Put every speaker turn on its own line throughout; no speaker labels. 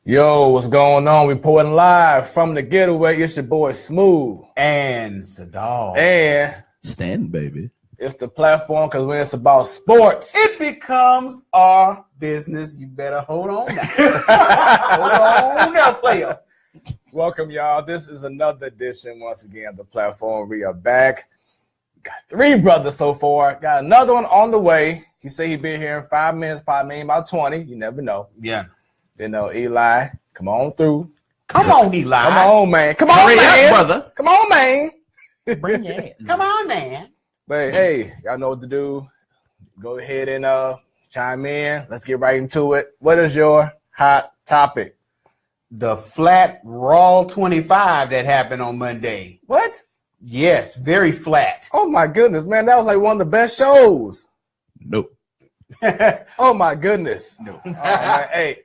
Yo, what's going on? We reporting live from the getaway. It's your boy Smooth
and Sadal
and
Stan, baby.
It's the platform because when it's about sports,
it becomes our business. You better hold on now. Hold on now, player.
Welcome, y'all. This is another edition once again of the platform. We are back. Got 3 brothers so far. Got another one on the way. He said he'd be here in 5 minutes, probably maybe about 20. You never know.
Yeah.
You know, Eli, come on through.
Come on, Eli.
Come on, man. Come on, man.
Brother.
Come on, man.
Bring your ass.
Come on, man.
But hey, y'all know what to do. Go ahead and chime in. Let's get right into it. What is your hot topic?
The flat Raw 25 that happened on Monday.
What?
Yes, very flat.
Oh my goodness, man. That was like one of the best shows.
Nope.
Oh my goodness.
No.
Man, hey,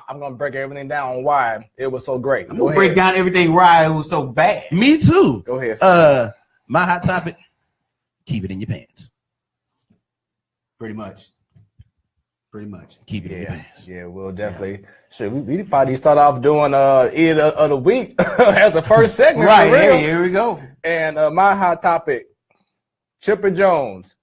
I'm gonna break everything down on why it was so great.
I'm gonna break down everything why it was so bad.
Me too.
Go ahead.
My hot topic: keep it in your pants.
Pretty much.
Keep it in your pants.
Yeah, we'll definitely. Yeah. Sure, we probably start off doing either of the week as the first segment.
Right. Hey, here we go.
And my hot topic: Chipper Jones,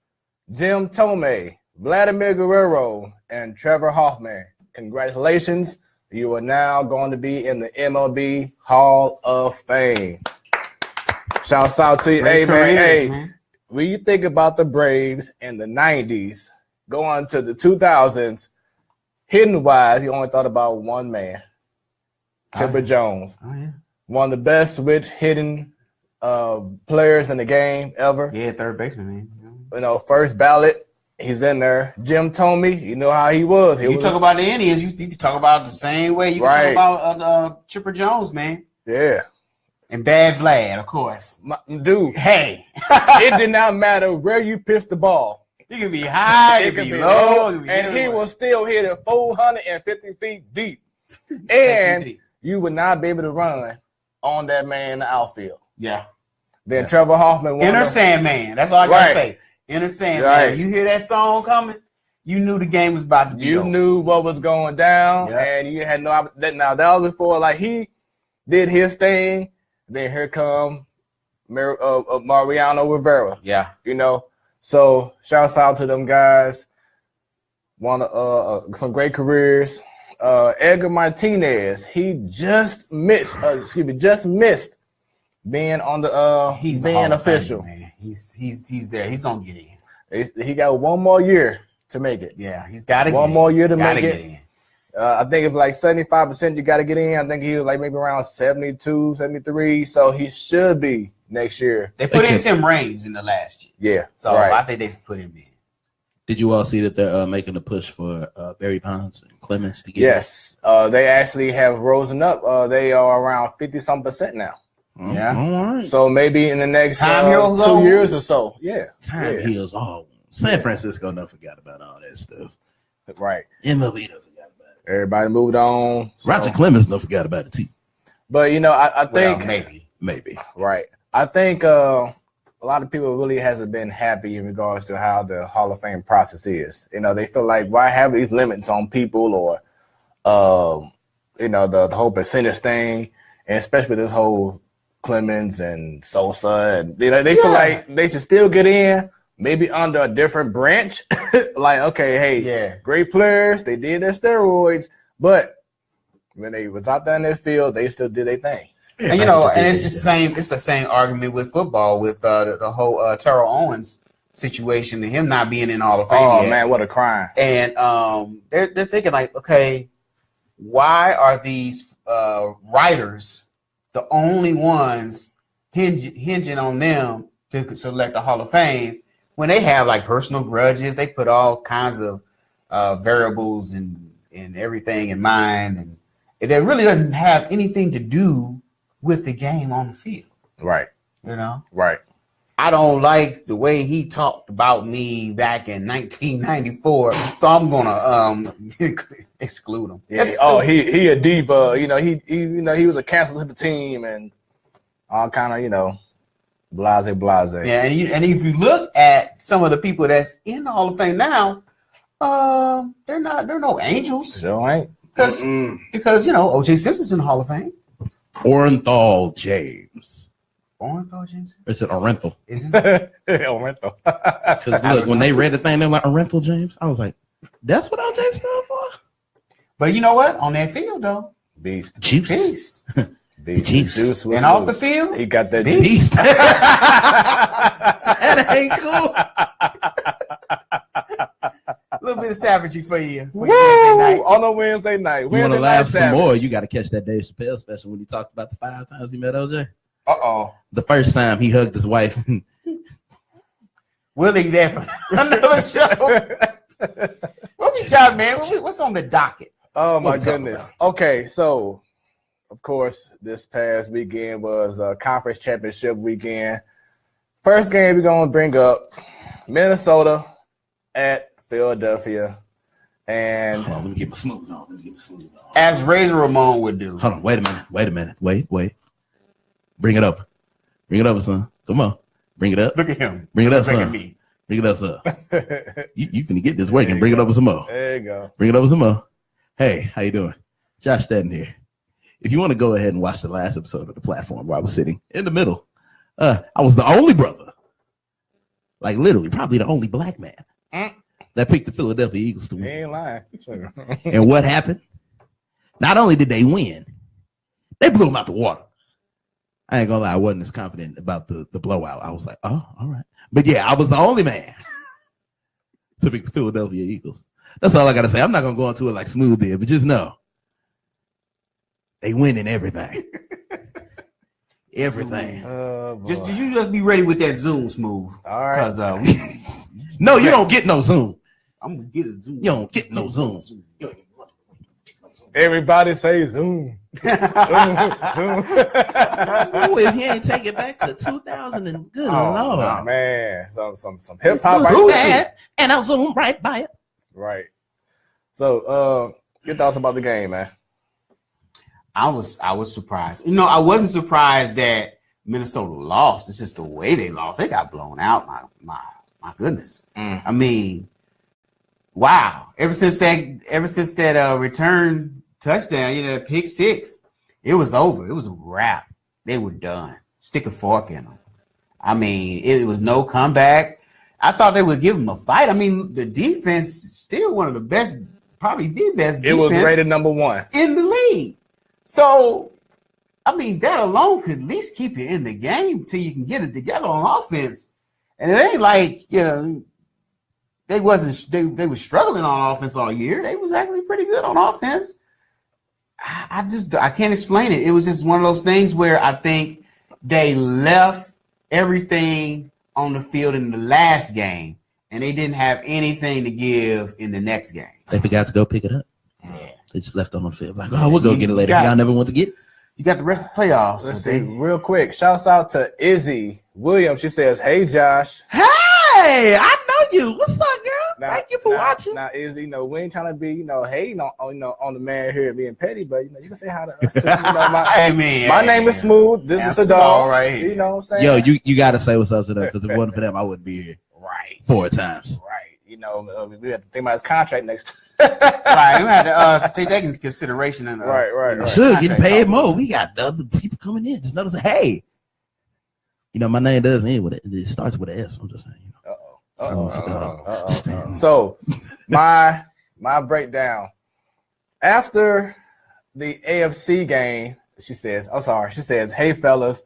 Jim Tomei, Vladimir Guerrero, and Trevor Hoffman. Congratulations. You are now going to be in the MLB Hall of Fame. Shouts out to you. Hey, man. When you think about the Braves in the 90s, going to the 2000s, hitting-wise, you only thought about one man, Chipper Jones.
Oh, yeah.
One of the best switch hitting players in the game ever.
Yeah, third baseman, man.
You know, first ballot. He's in there. Jim Tomei, you know how he was.
Talk about the Indians, you talk about the same way you talk about Chipper Jones, man.
Yeah.
And Bad Vlad, of course.
Dude.
Hey.
It did not matter where you pitched the ball.
It could be high, it could be low.
And he will still hit it 450 feet deep. And you would not be able to run on that man in the outfield.
Yeah.
Then Trevor Hoffman.
Inner Sandman. That's all I got to say. Inner Sandman. Right. You hear that song coming, you knew the game was about to be over.
Knew what was going down, and you had no – now, that was before, like, he did his thing. Then here come Mariano Rivera.
Yeah.
You know? So, shouts out to them guys. Some great careers. Edgar Martinez, he just missed being on the
he's
being official.
Man. He's there. He's gonna get in.
He got one more year to make it.
Yeah, he's got to
one more year to make it.
In.
I think it's like 75% you got to get in. I think he was like maybe around 72, 73. So he should be next year.
They put in Tim Raines in the last year.
Yeah.
So I think they put him in.
Did you all see that they're making a push for Barry Bonds and Clemens to get?
Yes. They actually have risen up. They are around 50-some% now.
Yeah.
All right.
So maybe in the next 2 years or so. Yeah.
Time heals all. San Francisco never forgot about all that stuff.
Right.
MLB never forgot about it.
Everybody moved on.
Roger Clemens never forgot about it too.
But, you know, I think.
Maybe.
Right. I think a lot of people really hasn't been happy in regards to how the Hall of Fame process is. You know, they feel like, why have these limits on people or, you know, the whole percentage thing, and especially this whole Clemens and Sosa, and you know, they feel like they should still get in, maybe under a different branch. Like, okay, hey, great players, they did their steroids, but when they was out there in their field, they still did their thing.
And you know, and it's the same. It's the same argument with football, with the whole Terrell Owens situation and him not being in Hall of Fame.
Oh man, what a crime!
And they're thinking like, okay, why are these writers the only ones hinging on them to select the Hall of Fame when they have like personal grudges? They put all kinds of variables and everything in mind, and it really doesn't have anything to do with the game on the field.
Right.
You know?
Right.
I don't like the way he talked about me back in 1994, so I'm gonna exclude him.
Yeah. He a diva. You know, he was a cancel to the team and all kind of, you know, blase.
Yeah, and if you look at some of the people that's in the Hall of Fame now, they're no angels.
Sure ain't.
because O.J. Simpson's in the Hall of Fame.
Orenthal James.
Orenthal James?
Or is it Orenthal?
Isn't it?
Orenthal.
Because look, when they read the thing, they're like Orenthal James. I was like, that's what O.J. stood for?
But you know what? On that field, though.
Beast.
Juice.
Beast. Juice was
and off the
loose.
field,
He got that
Beast.
That ain't cool.
A little bit of savagery for you.
Woo! On a Wednesday night.
You want to laugh some more? You got to catch that Dave Chappelle special when he talked about the 5 times he met OJ.
Uh-oh.
The first time he hugged his wife.
We'll leave that for another show. What we got, man? What's on the docket?
Oh, my goodness. Okay, so, of course, this past weekend was a conference championship weekend. First game we're going to bring up, Minnesota at Philadelphia. And
hold on, let me get my smooth on.
As Razor Ramon would do.
Hold on, wait a minute. Wait. Bring it up, son. Come on. Bring it up.
Look at him.
Bring it up,
Look
son.
at me.
Bring it up, son. You finna get this working. Bring it up with some more.
There you go.
Bring it up with some more. Hey, how you doing? Josh Stedden here. If you want to go ahead and watch the last episode of The Platform where I was sitting in the middle, I was the only brother, like literally probably the only black man that picked the Philadelphia Eagles to win.
He ain't lying. Sure.
And what happened? Not only did they win, they blew them out the water. I ain't gonna lie, I wasn't as confident about the blowout. I was like, oh, all right. But yeah, I was the only man to pick the Philadelphia Eagles. That's all I gotta say. I'm not gonna go into it like Smooth did, but just know they win in everything. Everything.
You just be ready with that Zoom, Smooth.
All right.
Because
no, you don't get no Zoom.
I'm gonna get a Zoom.
You don't get no Zoom.
Everybody say Zoom. Zoom.
Oh, if he ain't take it back to 2000 and good Lord.
Oh, man. Some hip hop
right and I'll zoom right by it.
Right. So your thoughts about the game, man?
I was surprised. I wasn't surprised that Minnesota lost. It's just the way they lost. They got blown out. My goodness. I mean, wow. Ever since that return touchdown, pick six, it was over. It was a wrap. They were done. Stick a fork in them. I mean, it was no comeback. I thought they would give them a fight. I mean, the defense is still one of the best, probably the best.
It was rated number 1
in the league. So, I mean, that alone could at least keep you in the game till you can get it together on offense. And it ain't like, they were struggling on offense all year. They was actually pretty good on offense. I can't explain it. It was just one of those things where I think they left everything on the field in the last game, and they didn't have anything to give in the next game.
They forgot to go pick it up.
Yeah.
They just left on the field. Like, we'll go get it later. Y'all never want to get it.
You got the rest of the playoffs.
Let's see, real quick. Shouts out to Izzy Williams. She says, "Hey, Josh.
Hey, I know you. What's up, girl? Thank you for watching."
Now, Izzy, we ain't trying to be, hating on the man here being petty, but you can say hi to us too. My name is Smooth. This is the dog.
Right here.
You know what I'm saying?
Yo, you got to say what's up to them because if it wasn't for them, I wouldn't be here.
Right.
4 times.
Right. We have to think about his contract next.
Right. We had to take that into consideration. And,
right.
Should get paid more. We got other people coming in. Just notice, hey, my name does end with it. It starts with an S. I'm just saying.
So my breakdown after the AFC game, she says, "Hey fellas,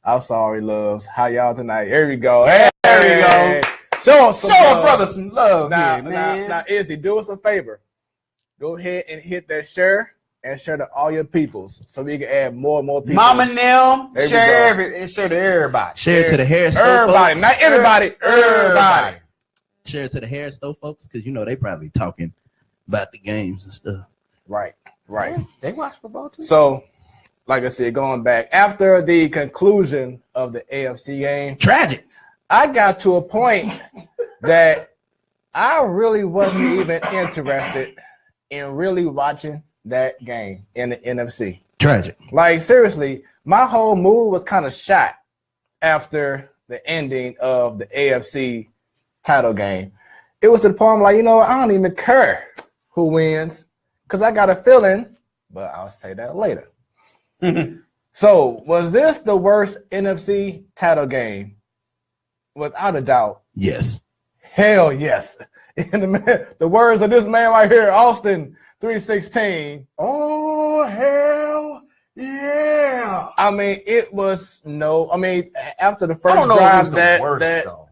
I'm sorry, loves. How y'all tonight? Here we go. There we go. Show a brother some love man. Now, Izzy, do us a favor. Go ahead and hit that share and share to all your peoples so we can add more and more people.
Mama and them, share to everybody.
Share to the hair store
everybody,
folks.
Not everybody. Everybody.
Share to the hair store folks because they probably talking about the games and stuff.
Right.
They watch football too.
So, like I said, going back after the conclusion of the AFC game,
tragic.
I got to a point that I really wasn't even interested in really watching that game in the NFC.
Tragic.
Like, seriously, my whole mood was kind of shot after the ending of the AFC title game. It was to the point I'm like, I don't even care who wins because I got a feeling, but I'll say that later. So, was this the worst NFC title game? Without a doubt.
Yes.
Hell yes. In the words of this man right here, Austin 316. Oh, hell yeah. I mean, it was after the first drive,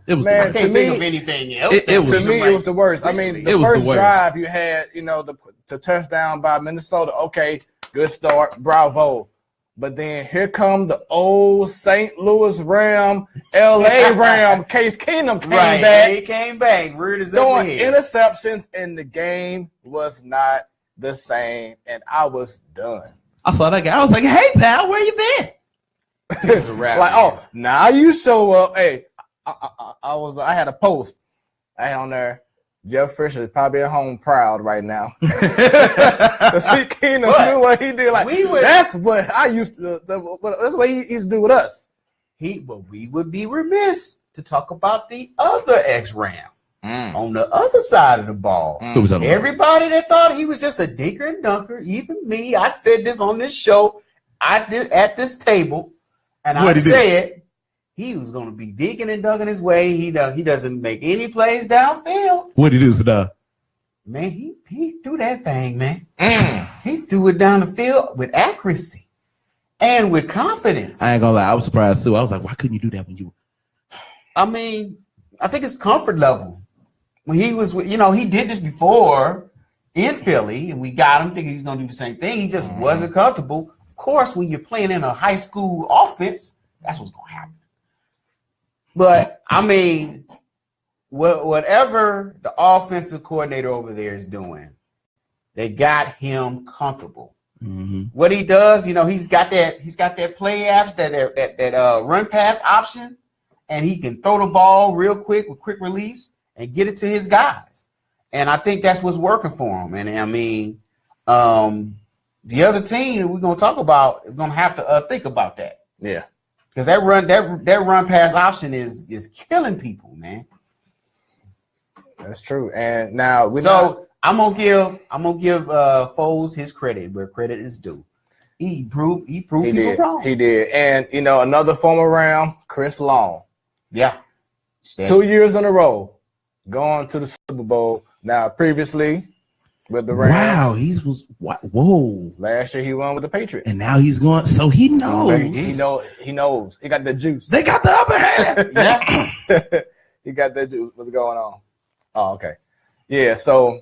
it was
man,
I can't think of anything else.
It was the worst. I mean, the first drive you had, the touchdown by Minnesota. Okay, good start. Bravo. But then here come the old St. Louis Ram, LA Ram, Case Keenum came back.
He came back. Reared his
throwing interceptions, and the game was not the same, and I was done.
I saw that guy. I was like, "Hey, pal, where you been?"
It was a rap.
Like, oh, now you show up. Hey, I had a post. I had on there. Jeff Fisher is probably at home proud right now. To see Keenum do what he did. Like, that's what I used to. That's what he used to do with us.
But we would be remiss to talk about the other ex-Ram on the other side of the ball. Everybody that thought he was just a dinker and dunker, even me. I said this on this show. I did at this table, and I said he was going to be dinking and dunking his way. He doesn't make any plays downfield.
What did he do, Sadar?
Man, he threw that thing, man. He threw it down the field with accuracy and with confidence.
I ain't gonna lie, I was surprised too. I was like, why couldn't you do that when you?
I mean, I think it's comfort level. When he was, he did this before in Philly, and we got him thinking he was gonna do the same thing. He just wasn't comfortable. Of course, when you're playing in a high school offense, that's what's gonna happen. But I mean, whatever the offensive coordinator over there is doing, they got him comfortable. Mm-hmm. What he does, he's got that play apps, that run pass option, and he can throw the ball real quick with quick release and get it to his guys. And I think that's what's working for him. And I mean, the other team that we're gonna talk about is gonna have to think about that.
Yeah.
Because that run pass option is killing people, man.
That's true. And now
I'm gonna give Foles his credit where credit is due. He proved people wrong.
He did. And another former Ram, Chris Long.
Yeah.
2 years in a row going to the Super Bowl. Now previously with the Rams.
Wow, whoa.
Last year he won with the Patriots.
And now he's going, so he knows.
He knows. He got the juice.
They got the upper hand.
Yeah. He got that juice. What's going on? Oh, okay. Yeah, so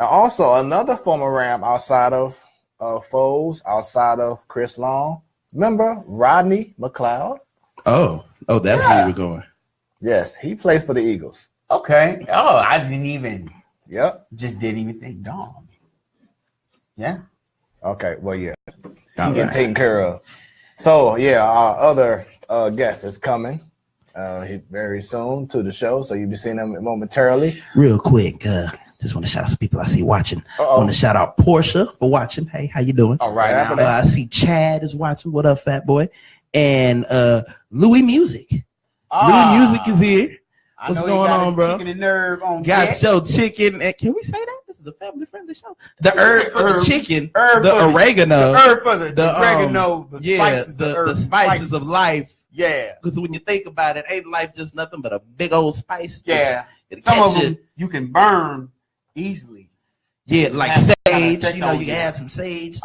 also another former Ram outside of Foles, outside of Chris Long. Remember Rodney McLeod?
Oh, that's where you were going.
Yes, he plays for the Eagles.
Okay. Oh, I didn't even.
Yep.
Just didn't even think dawn. Yeah.
Okay. Well, yeah. He getting taken care of. So, yeah, our other guest is coming very soon to the show. So you'll be seeing him momentarily.
Real quick, just want to shout out some people I see watching. I want to shout out Portia for watching. Hey, how you doing?
All right.
I see Chad is watching. What up, fat boy? And Louis Music. Louis Music is here. What's going on, bro?
Chicken and nerve on
got your chicken. And can we say that? This is a family-friendly show. The herb for the chicken,
the
oregano.
The herb for the oregano, the spices,
the spices of life.
Yeah.
Because when you think about it, ain't life just nothing but a big old spice?
Yeah. Some of them you can burn easily.
Yeah, like sage. You can add some sage,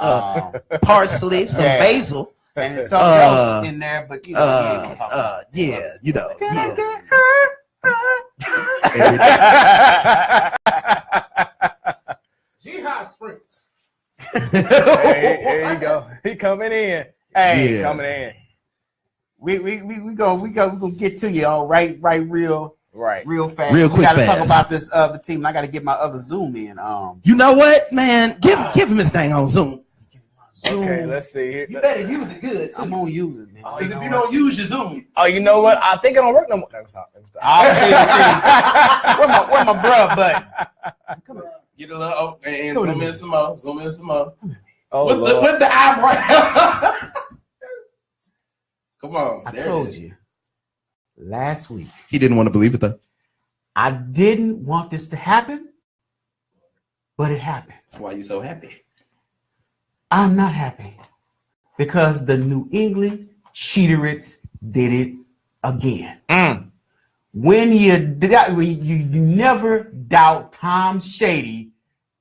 parsley, some basil.
And there's something else in there, but you know,
G.O.A.T Springs.
There you go. He coming in. Hey, coming in.
We gonna get to you all right, real fast.
Real quick,
we gotta talk about this other team. And I gotta get my other Zoom in.
You know what, man? Give him his thing on Zoom.
Okay, let's see here.
You better use it good. I'm gonna use it, man.
Because if you don't use your Zoom,
you know what? I think it don't work no more. No, stop.
I'll see. Where my bruh button?
Come on. Get a little and zoom in some more. Zoom in some more.
With
the eyebrow. Come on.
I told you last week.
He didn't want to believe it though.
I didn't want this to happen, but it happened.
That's why you so happy.
I'm not happy because the New England Cheaterets did it again. When you never doubt Tom Shady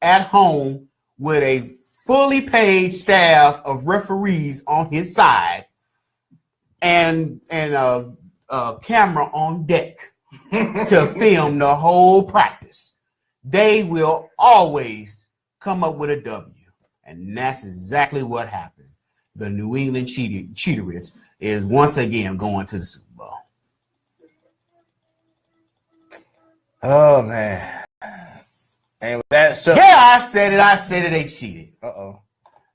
at home with a fully paid staff of referees on his side and a camera on deck to film the whole practice, they will always come up with a W. And that's exactly what happened. The New England Cheaterets is once again going to the Super Bowl.
Oh, man. And with that,
I said it. They cheated.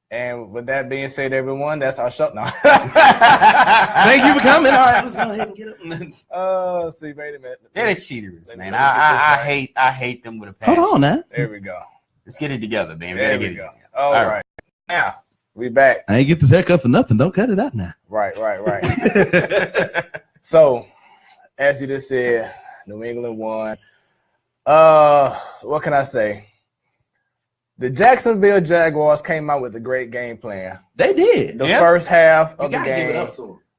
And with that being said, everyone, that's our show now.
Thank you for coming. All right, let's go ahead and get up.
See, wait a minute.
They're the cheaters, man. I hate them with a passion.
Hold on, now.
There we go.
Let's get it together, man.
There we go. All right. Now, we back.
I ain't get this haircut for nothing. Don't cut it out now.
Right. So, as you just said, New England won. What can I say? The Jacksonville Jaguars came out with a great game plan.
They did.
The first half of the game,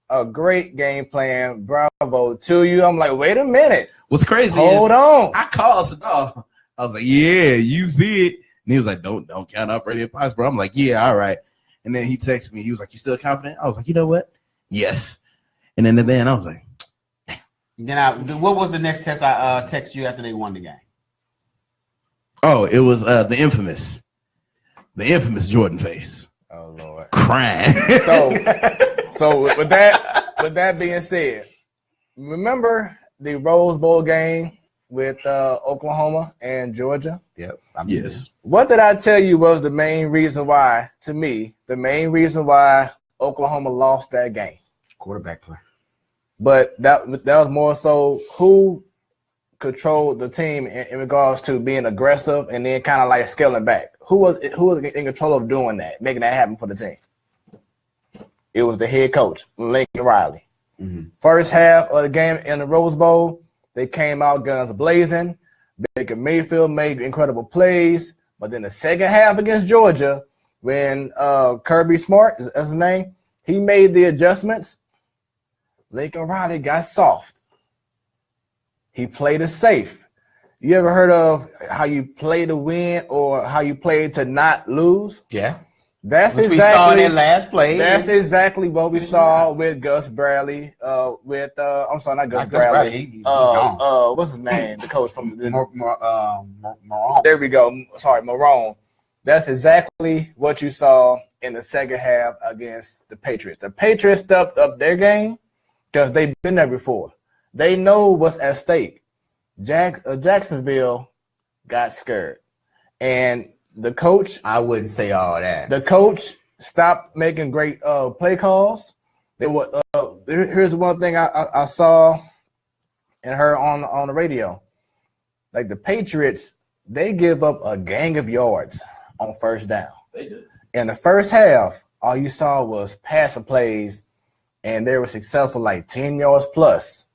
a great game plan. Bravo to you. I'm like, wait a minute.
What's crazy?
Hold on.
I called Sadal. I was like, yeah, you see it. And he was like, don't count up Radio Fox, bro. I'm like, yeah, all right. And then he texted me. He was like, you still confident? I was like, you know what? Yes. And then I was like,
then what was the next test I texted you after they won the game?
Oh,
it was the infamous Jordan face.
Oh Lord,
crying.
So with that being said, remember the Rose Bowl game with Oklahoma and Georgia?
Yep.
Yes.
What did I tell you was the main reason why? To me, the main reason why Oklahoma lost that game?
Quarterback play.
But that was more so who controlled the team in regards to being aggressive and then kind of like scaling back. Who was in control of doing that, making that happen for the team? It was the head coach, Lincoln Riley.
Mm-hmm.
First half of the game in the Rose Bowl, they came out guns blazing. Baker Mayfield made incredible plays, but then the second half against Georgia, when Kirby Smart is his name, he made the adjustments. Lincoln Riley got soft. He played it safe. You ever heard of how you play to win or how you play to not lose?
Yeah.
That's
Which
exactly
we saw in that last play.
That's exactly what we saw with Gus Bradley. I'm sorry, not Gus Bradley. What's his name? The coach from the
Marone.
There we go. Sorry, Marone. That's exactly what you saw in the second half against the Patriots. The Patriots stepped up their game because they've been there before. They know what's at stake. Jacksonville got scared. And the coach,
I wouldn't say all that.
The coach stopped making great play calls. Here's one thing I saw and heard on the radio. Like the Patriots, they give up a gang of yards on first down.
They do.
In the first half, all you saw was passing plays, and they were successful like 10 yards plus.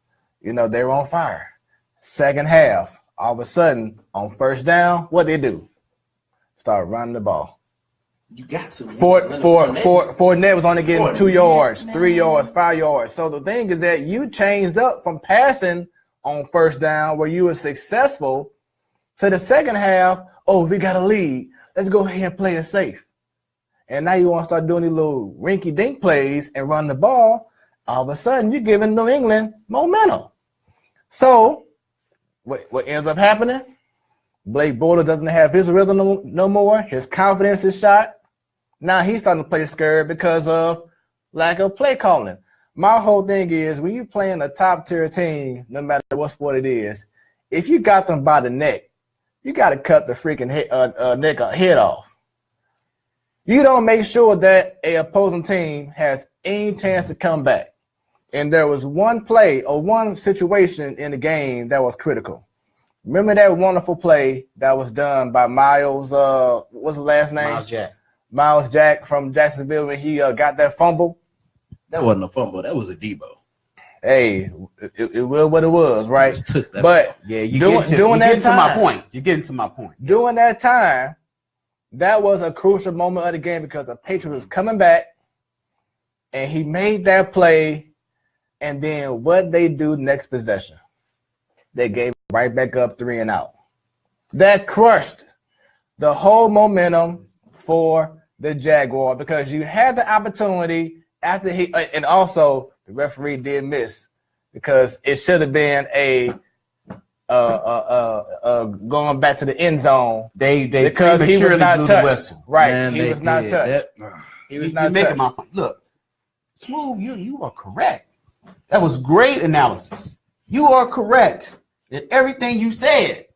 You know, they were on fire. Second half, all of a sudden, on first down, what they do? Start running the ball.
You got to.
Fournette was only getting 2 yards, 3 yards, 5 yards. So the thing is that you changed up from passing on first down where you were successful to the second half, oh, we got a lead. Let's go ahead and play it safe. And now you want to start doing these little rinky-dink plays and run the ball. All of a sudden, you're giving New England momentum. So what ends up happening? Blake Bortles doesn't have his rhythm no more. His confidence is shot. Now he's starting to play scared because of lack of play calling. My whole thing is when you're playing a top-tier team, no matter what sport it is, if you got them by the neck, you got to cut the freaking head off. You don't make sure that a opposing team has any chance to come back. And there was one play or one situation in the game that was critical. Remember that wonderful play that was done by Miles, what's his last name? Miles Jack from Jacksonville when he got that fumble.
That wasn't a fumble. That was a Debo.
Hey, it was what it was, right?
Took that
but
yeah, you're getting to my point.
During that time, that was a crucial moment of the game because the Patriots was coming back, and he made that play. And then what they do next possession? They gave right back up 3 and out. That crushed the whole momentum for the Jaguar because you had the opportunity after and also the referee did miss because it should have been a going back to the end zone.
They
because he was not
blew
touched.
The whistle.
Right,
Man,
he was not touched. He was not touched.
Look, Smooth, you are correct. That was great analysis. You are correct in everything you said.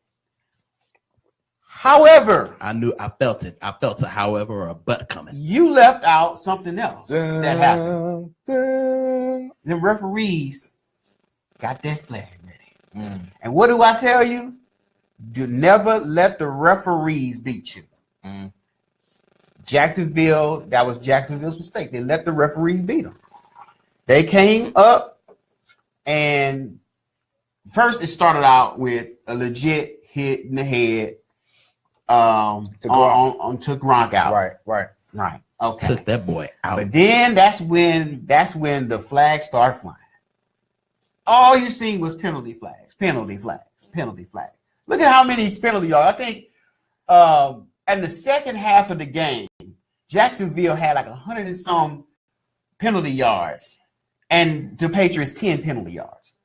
However,
I felt it. I felt a however or a but coming.
You left out something else that happened. The referees got that flag ready. And what do I tell you? Do never let the referees beat you. Jacksonville, that was Jacksonville's mistake. They let the referees beat them. They came up, and first it started out with a legit hit in the head to Gronk out. Right. Okay.
Took that boy out.
But then that's when the flags start flying. All you seen was penalty flags. Look at how many penalty yards. I think in the second half of the game, Jacksonville had like 100 and some penalty yards, and the Patriots 10 penalty yards.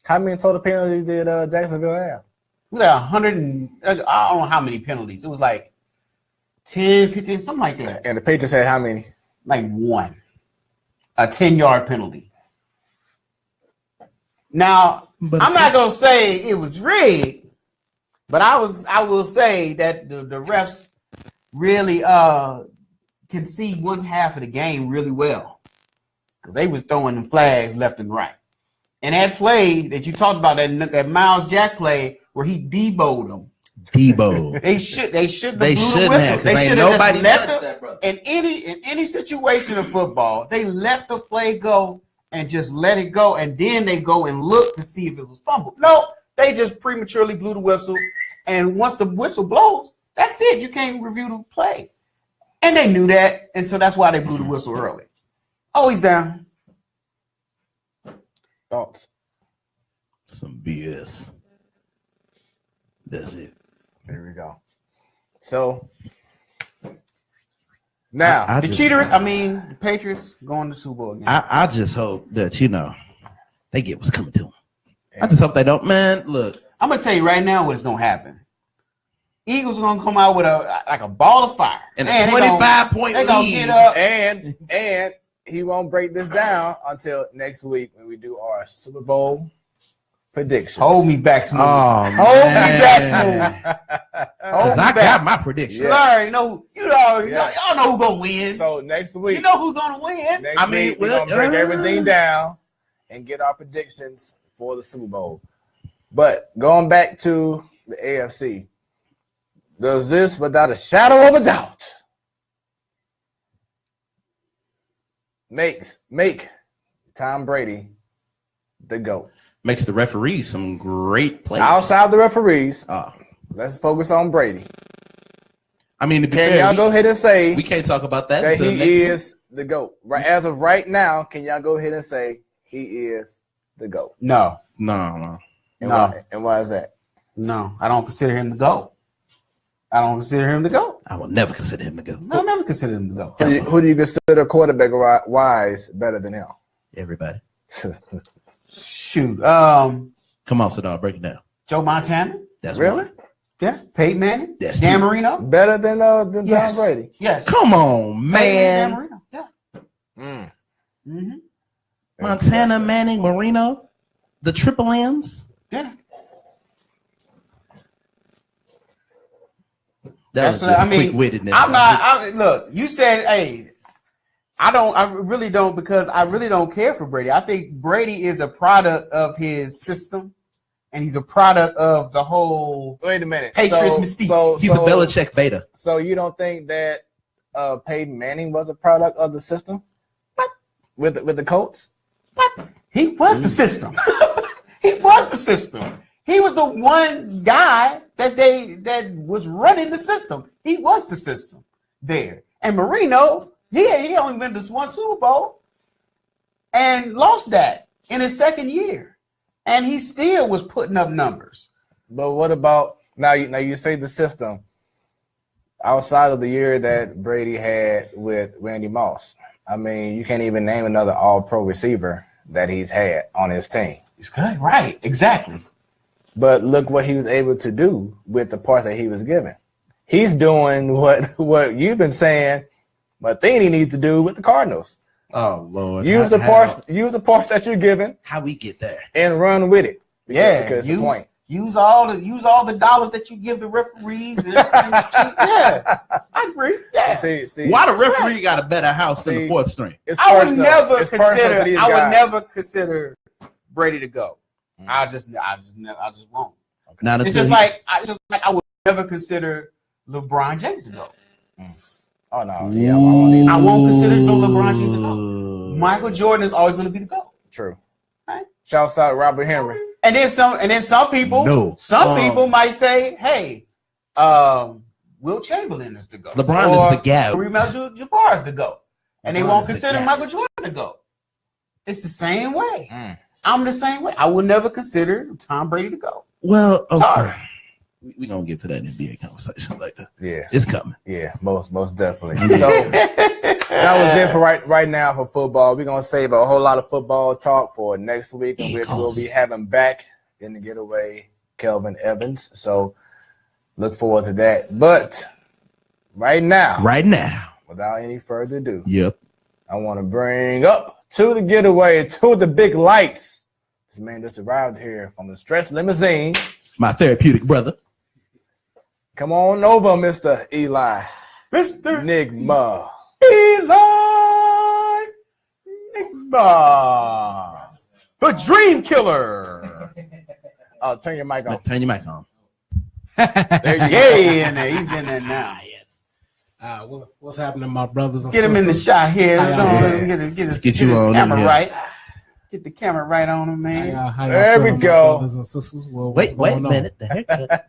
How many total penalties did Jacksonville have?
It was like 100 and I don't know how many penalties. It was like 10, 15, something like that.
And the Patriots had how many?
Like one. A 10-yard penalty. Now, I'm not going to say it was rigged, but I will say that the refs really can see one half of the game really well because they was throwing them flags left and right. And that play that you talked about, that Miles Jack play where he deboed them. They shouldn't have blew the whistle. They should have just let them. In any situation of football, they let the play go and just let it go, and then they go and look to see if it was fumbled. No, they just prematurely blew the whistle, and once the whistle blows, that's it. You can't review the play. And they knew that, and so that's why they blew the whistle early. Oh, he's down.
Thoughts?
Some BS. That's it.
There we go. So now
the Patriots going to Super Bowl again.
I just hope that they get what's coming to them. I just hope they don't. Man, look,
I'm gonna tell you right now what's gonna happen. Eagles are gonna come out with a ball of fire
and a 25-point lead.
Gonna get up.
And he won't break this down until next week when we do our Super Bowl predictions.
Hold me back, Smooth.
Oh,
hold me back, Smooth.
Because I got my prediction.
Yeah. Y'all know who's gonna win.
So next week,
you know who's gonna win.
Next week we're gonna break everything down and get our predictions for the Super Bowl. But going back to the AFC, does this, without a shadow of a doubt, make Tom Brady the GOAT?
Makes the referees some great players.
Outside the referees, let's focus on Brady.
I mean,
y'all go ahead and say
we can't talk about that
he is the GOAT? Right, as of right now, can y'all go ahead and say he is the GOAT?
No.
And why is that?
No, I don't consider him the GOAT. I will never consider him the GOAT. I'll never consider him the GOAT.
Who do you consider quarterback-wise better than him?
Everybody.
Shoot.
Come on, Sadar, break it down.
Joe Montana.
That's
really?
One.
Yeah. Peyton Manning.
That's
Dan Marino.
Better than Tom Brady.
Yes.
Come on, man.
Dan Marino. Yeah.
Mm-hmm. Montana, Manning, Marino, the Triple M's.
Yeah.
That's what I mean.
Quick-wittedness. Look, you said, hey, I really don't, because I really don't care for Brady. I think Brady is a product of his system, and he's a product of the whole Patriots mystique.
He's a Belichick beta.
So you don't think that Peyton Manning was a product of the system? What? With the Colts?
What? He was the system. He was the system. He was the one guy that was running the system. He was the system there. And Marino, he only went to one Super Bowl and lost that in his second year. And he still was putting up numbers.
But what about now you say the system outside of the year that Brady had with Randy Moss? I mean, you can't even name another all-pro receiver that he's had on his team.
It's good. Right, exactly.
But look what he was able to do with the parts that he was given. He's doing what you've been saying, but thing he needs to do with the Cardinals.
Oh Lord!
Use the parts that you're given.
How we get there?
And run with it.
Because the point. Use all the dollars that you give the referees. And yeah, I agree. Yeah.
See, why the referee got a better house than the fourth string?
I would never consider Brady to go. I just won't. Okay. It's just like I would never consider LeBron James to go.
Oh no, yeah,
I won't consider no LeBron James to go. Michael Jordan is always going to be the GOAT.
True.
Right?
Shouts out Robert Henry.
And then some people people might say, hey, Will Chamberlain is the GOAT.
LeBron is the GOAT.
Kareem Abdul-Jabbar is the GOAT. And they won't consider Michael Jordan the GOAT. It's the same way. I'm the same way. I would never consider Tom Brady to GOAT.
Well, okay. We're going to get to that NBA conversation later.
Yeah.
It's coming.
Yeah, most definitely. So that was it for right now for football. We're going to save a whole lot of football talk for next week, in which we'll be having back in the getaway Kelvin Evans. So look forward to that. But right now, without any further ado, I want to bring up to the getaway, to the big lights. This man just arrived here from the stretch limousine.
My therapeutic brother.
Come on over, Mr. Eli.
Mr.
Nigma.
Eli Nigma. The Dream Killer.
Oh, turn your mic on.
Turn your mic on.
There you go. He's in there now.
Yes. What's happening, my brothers and
Get him in the shot here. Get his camera right. Get the camera right on him, man.
There we go.
Brothers and sisters. Well,
wait a minute. The haircut.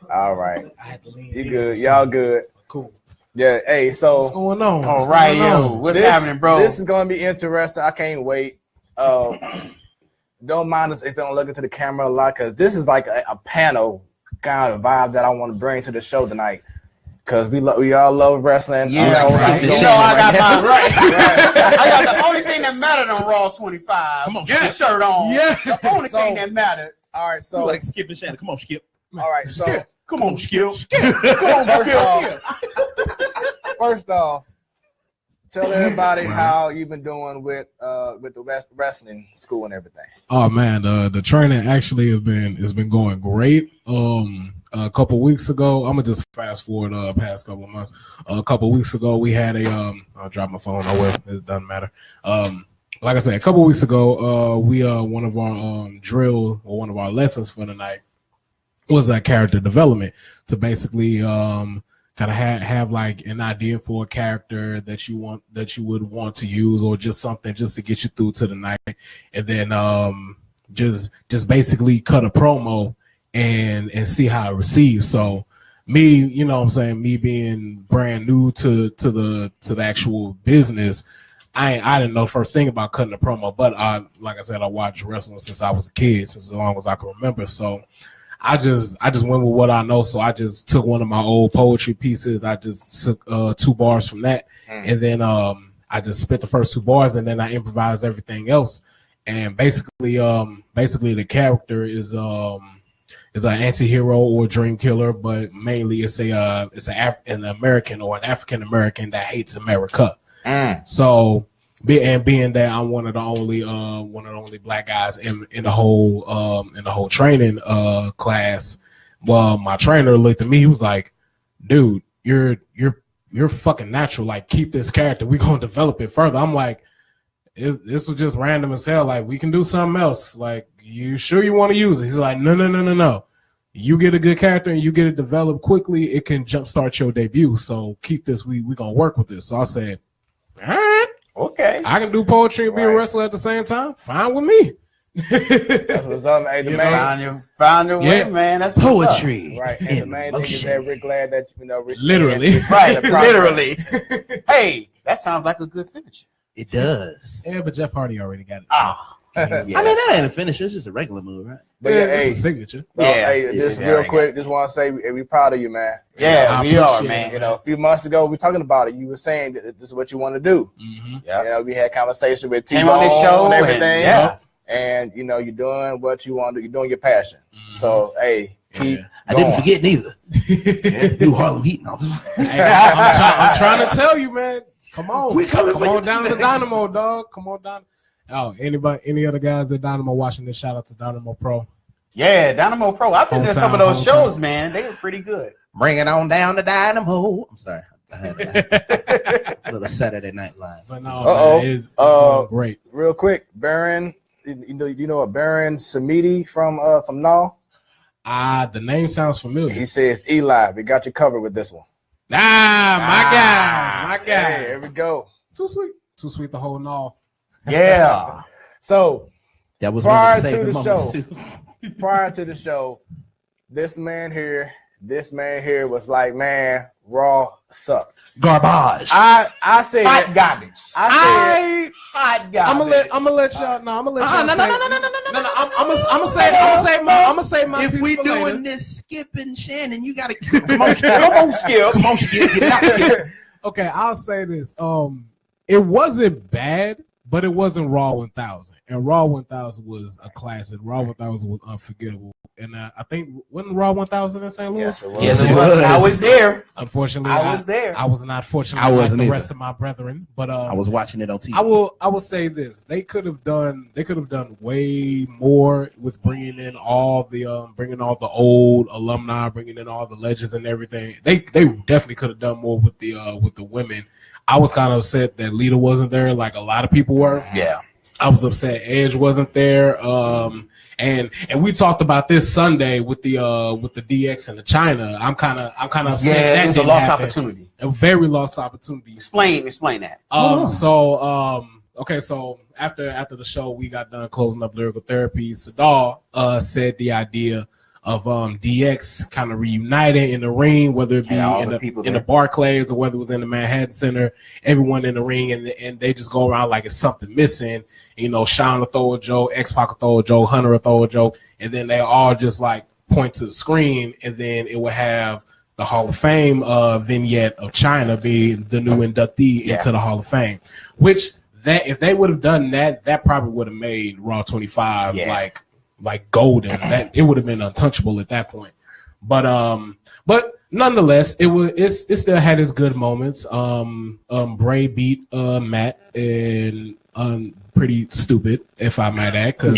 All right. You good. Y'all good.
Cool.
Yeah, hey, so
what's going on?
All right, yo. What's happening, bro?
This is gonna be interesting. I can't wait. Don't mind us if you don't look into the camera a lot, because this is like a panel kind of vibe that I want to bring to the show tonight. Because we all love wrestling.
Yeah, right. I got my right. I got the only thing that mattered on Raw 25.
Come on,
get the shirt on. Yeah. The only thing that mattered.
All right, so
like Skip and Shannon. Come on, Skip.
All right, so
come on, Skip.
Come on, Skip. First off, tell everybody how you've been doing with the wrestling school and everything.
Oh man, the training actually has been going great. A couple weeks ago, I'm gonna just fast forward past couple of months. A couple weeks ago, we had I'll drop my phone nowhere. It doesn't matter. Like I said, a couple weeks ago, we one of our drill or one of our lessons for the night was character development, to basically kind of have like an idea for a character that you would want to use, or just something just to get you through to the night, and then just basically cut a promo and see how it receives. So me, you know what I'm saying, me being brand new to the actual business, I didn't know the first thing about cutting a promo, but like I said, I watched wrestling since I was a kid, since as long as I can remember. So I just went with what I know. So I just took one of my old poetry pieces. I just took 2 bars from that, and then I just spit the first 2 bars, and then I improvised everything else. And basically the character is an anti-hero or dream killer, but mainly it's an American or an African American that hates America. So being that I'm one of the only black guys in the whole training class, well, my trainer looked at me. He was like, "Dude, you're fucking natural. Like, keep this character. We're gonna develop it further." I'm like, this was just random as hell. Like, we can do something else. Like, you sure you want to use it? He's like, no. You get a good character and you get it developed quickly, it can jumpstart your debut. So keep this. We gonna work with this. So I said, all right,
okay,
I can do poetry and be a wrestler at the same time. Fine with me.
That's what's up. Hey, the man
found your way, man. That's
poetry,
right? And the main thing is that we're glad that
literally,
right? Literally. Hey, that sounds like a good finish.
It does.
Yeah, but Jeff Hardy already got it.
I mean, that ain't a finisher. It's just a regular move, right?
But
it's a signature.
Just real quick, just want to say we're proud of you, man.
Yeah, we are, man.
You know, a few months ago, we were talking about it. You were saying that this is what you want to do.
Mm-hmm.
Yeah.
You know, we had conversation with T-Bone
on this show
and everything.
And
you know, you're doing what you want to do. You're doing your passion. Mm-hmm. So, hey, keep going.
I didn't forget neither. New Harlem Heat.
I'm trying to tell you, man. Come on. Come on down to Dynamo, dog. Come on down. Oh, any other guys at Dynamo watching this? Shout out to Dynamo Pro.
Yeah, Dynamo Pro. I've been to a couple of those shows, man. They were pretty good.
Bring it on down to Dynamo. I'm sorry. I had a little Saturday Night Live.
But no, it's great.
Real quick, Baron, you know a Baron Samedi from NAW?
The name sounds familiar.
He says, Eli, we got you covered with this one.
My guy.
Hey, here we go.
Too sweet the whole NAW.
Yeah.
So
that was
prior to the show, this man here was like, man, Raw sucked.
Garbage.
I said
hot garbage.
Hot garbage.
I'm gonna let y'all. No, I'm gonna let y'all. No. I'm gonna say my.
If
piece
we
for
doing
later.
this, Skip and Shannon, you gotta come on, Skip. Come on, Skip. Get out here.
Okay, I'll say this. It wasn't bad, but it wasn't Raw 1000. And Raw 1000 was a classic. Raw 1000 was unforgettable. And I think, wasn't Raw 1000 in St. Louis?
Yes, it was.
I was there.
Unfortunately,
I was there.
I was not fortunate
I wasn't
like the
either.
rest of my brethren. But
I was watching it on TV.
I will say this: they could have done way more with bringing in all the old alumni, bringing in all the legends and everything. They definitely could have done more with the women. I was kind of upset that Lita wasn't there, like a lot of people were.
Yeah.
I was upset Edge wasn't there. And we talked about this Sunday with the DX and the China. I'm kind of upset.
Yeah, it was a lost
happen.
opportunity.
A very lost opportunity.
Explain that.
So after the show, we got done closing up Lyrical Therapy. Sadal said the idea of DX kind of reuniting in the ring, whether it be in the Barclays or whether it was in the Manhattan Center, everyone in the ring, and they just go around like it's something missing. You know, Sean will throw a joke, X-Pac will throw a joke, Hunter will throw a joke, and then they all just like point to the screen, and then it will have the Hall of Fame vignette of China be the new inductee into the Hall of Fame, which that if they would have done that probably would have made Raw 25 like golden. That it would have been untouchable at that point. But nonetheless, it still had its good moments. Bray beat Matt and pretty stupid, if I might add, because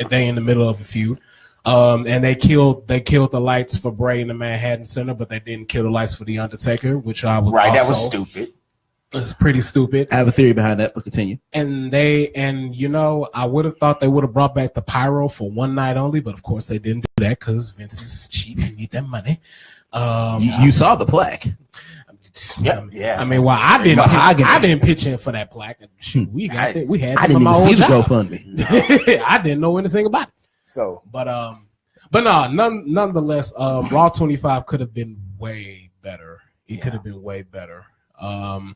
they in the middle of a feud. And they killed the lights for Bray in the Manhattan Center, but they didn't kill the lights for the Undertaker, which I was
right. That was stupid.
It's pretty stupid.
I have a theory behind that, but continue.
And I would have thought they would have brought back the pyro for one night only, but of course they didn't do that because Vince is cheap and need that money.
You saw the plaque.
Yeah.
I mean, I didn't pitch in for that plaque. Shoot, we had.
I didn't even see the GoFundMe.
No. I didn't know anything about it.
So,
but no, nonetheless, Raw 25 could have been way better. It could have been way better.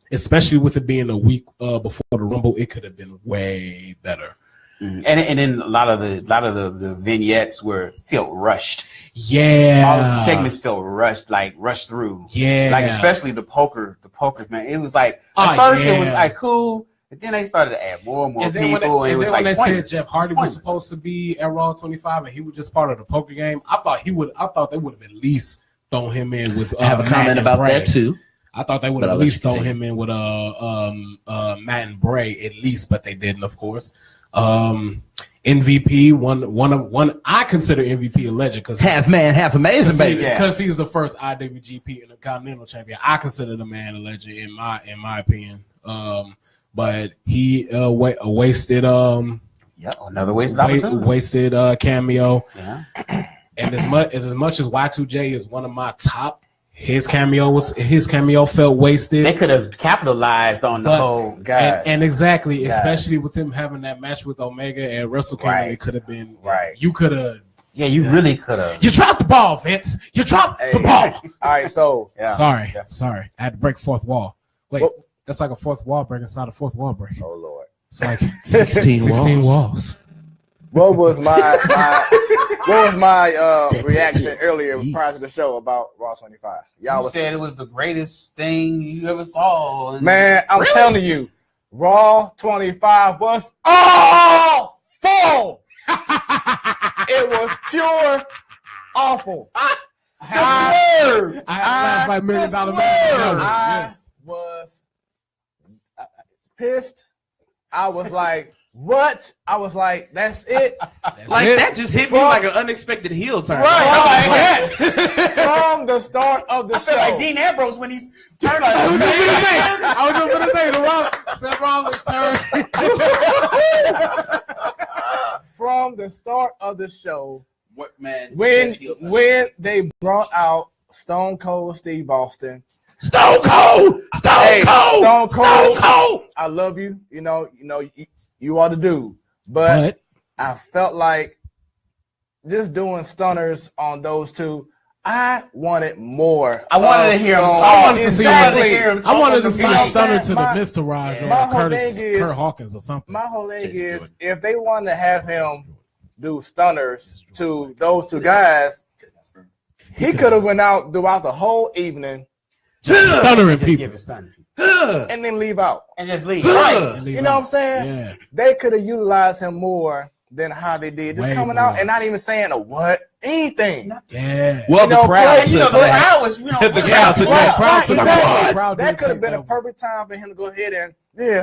Especially with it being a week before the Rumble, it could have been way better.
And then a lot of the vignettes felt rushed.
Yeah,
all of the segments felt rushed through.
Yeah,
like especially the poker man. It was like at first it was like cool, but then they started to add more and more people, and it was like
when they
pointless.
said Jeff Hardy was supposed to be at Raw 25 and he was just part of the poker game, I thought they would have at least thrown him in with.
I have a comment about that too.
I thought they would have at least thrown him in with Matt and Bray at least, but they didn't, of course. MVP, one I consider MVP a legend because
half man, half amazing, baby.
Because he's the first IWGP Intercontinental Champion. I consider the man a legend in my opinion. But he wasted
another wasted opportunity.
Wasted cameo.
Yeah.
And as much as Y2J is one of my top his cameo felt wasted.
They could have capitalized on the whole
guys.
And exactly, especially with him having that match with Omega and Wrestle Kingdom, it could have been You could have.
Yeah, you really could have.
You dropped the ball, Vince. You dropped the ball.
All right, so
Sorry. I had to break fourth wall. Wait, that's like a fourth wall break. It's not a fourth wall break.
Oh Lord,
it's like 16 walls.
What was my reaction earlier prior to the show about Raw 25?
Y'all said it was the greatest thing you ever saw.
Man, I'm telling you, Raw 25 was awful. It was pure awful.
I swear.
I laughed $1 million
I was pissed. I was like, what? I was like, that's it.
That just hit me like an unexpected heel turn.
Right.
From the start of the show.
I feel like Dean Ambrose when he's turned on.
I was just going to say, Seth Rollins turned.
From the start of the show,
when
they brought out Stone Cold Steve Austin.
Stone Cold.
I love you. You are the dude. But I felt like just doing stunners on those two. I wanted more.
I wanted to hear him talk.
I wanted to see a stunner to the Mr. Raj or Kurt Hawkins or something.
My whole thing is if they wanted to have him do stunners to those two guys, he could have went out throughout the whole evening
just stunnering people.
And then leave out.
And just leave. Right.
You know what I'm saying?
Yeah.
They could have utilized him more than how they did. Just coming out and not even saying anything.
Yeah.
Well, the crowd.
The crowd was,
that could have been a perfect time for him to go ahead and,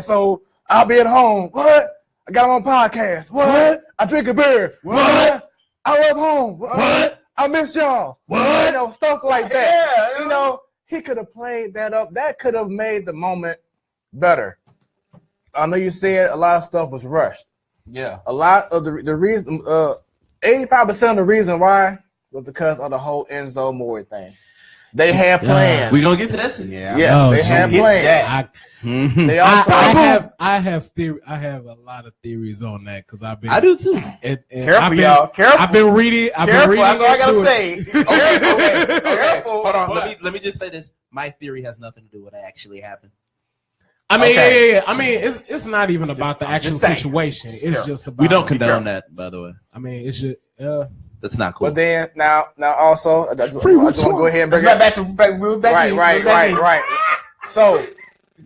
so I'll be at home. What? I got him on podcast. What? I drink a beer. What? I love home. What? I miss y'all. What? Stuff like that.
Yeah.
He could have played that up. That could have made the moment better. I know you said a lot of stuff was rushed.
Yeah.
A lot of the reason, 85% of the reason why was because of the whole Enzo Amore thing. They had plans.
We're gonna get to that too.
Yeah.
Yes, they had plans. They also
I have a lot of theories on that because I've been.
I do too.
Careful, y'all. Careful.
I've been reading.
That's all I gotta say. Careful.
Hold on. Let me just say this. My theory has nothing to do with what actually happened.
I mean, yeah. I mean, it's not even about the actual situation. It's just about.
We don't condone that, by the way.
I mean, it's just.
That's not cool.
But then now also, I just want to go ahead and bring it
back to
right. So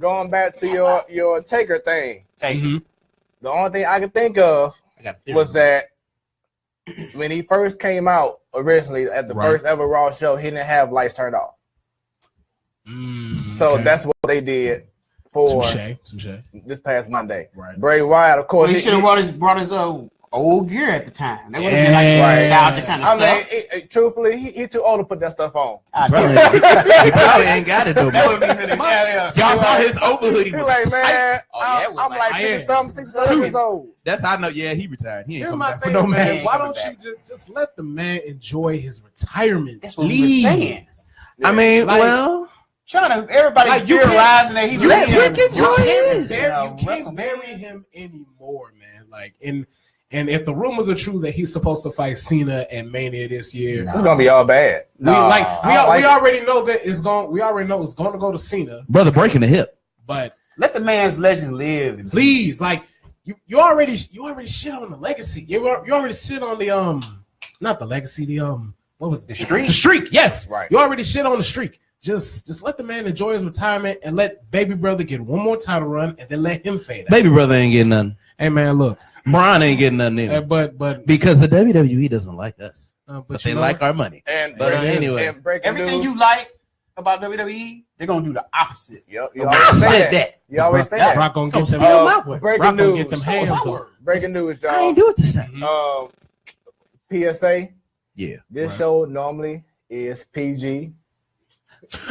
going back to your Taker thing,
the
only thing I could think of was that when he first came out originally at the first ever Raw show, he didn't have lights turned off. So that's what they did for this past Monday.
Right.
Bray Wyatt, of course,
he should have brought his old gear at the time. That would have been like some nostalgia kind of stuff.
I mean, truthfully, he's too old to put that stuff on.
He probably ain't got it though. Y'all saw his over hoodie.
He's like, man, I'm like 50-something, 67 years old.
That's how I know. Yeah, he retired. He ain't coming back for
no
no
man.
match.
Why don't you just let the man enjoy his retirement?
That's what we were saying.
I mean,
trying to everybody theorizing that he
you can't enjoy it.
You can't bury him anymore, man. Like and if the rumors are true that he's supposed to fight Cena at Mania this year,
it's gonna be all bad.
We already know that it's going. We already know it's going to go to Cena.
Brother breaking the hip.
But
let the man's legend live.
Please, like you already shit on the legacy. You already shit on the not the legacy. The what was it?
The streak?
The streak. Yes,
right.
You already shit on the streak. Just let the man enjoy his retirement and let Baby Brother get one more title run and then let him fade out.
Baby Brother ain't getting nothing.
Hey man, look,
Braun ain't getting nothing either.
But
because the WWE doesn't like us, but they like our money.
But
anyway,
everything you like about WWE, they're gonna do the opposite.
Yep, you always say that. You always say that.
Brock gonna get them.
Breaking news.
Get them hands
breaking news, y'all.
I ain't do it this time.
PSA.
Yeah.
This show normally is PG.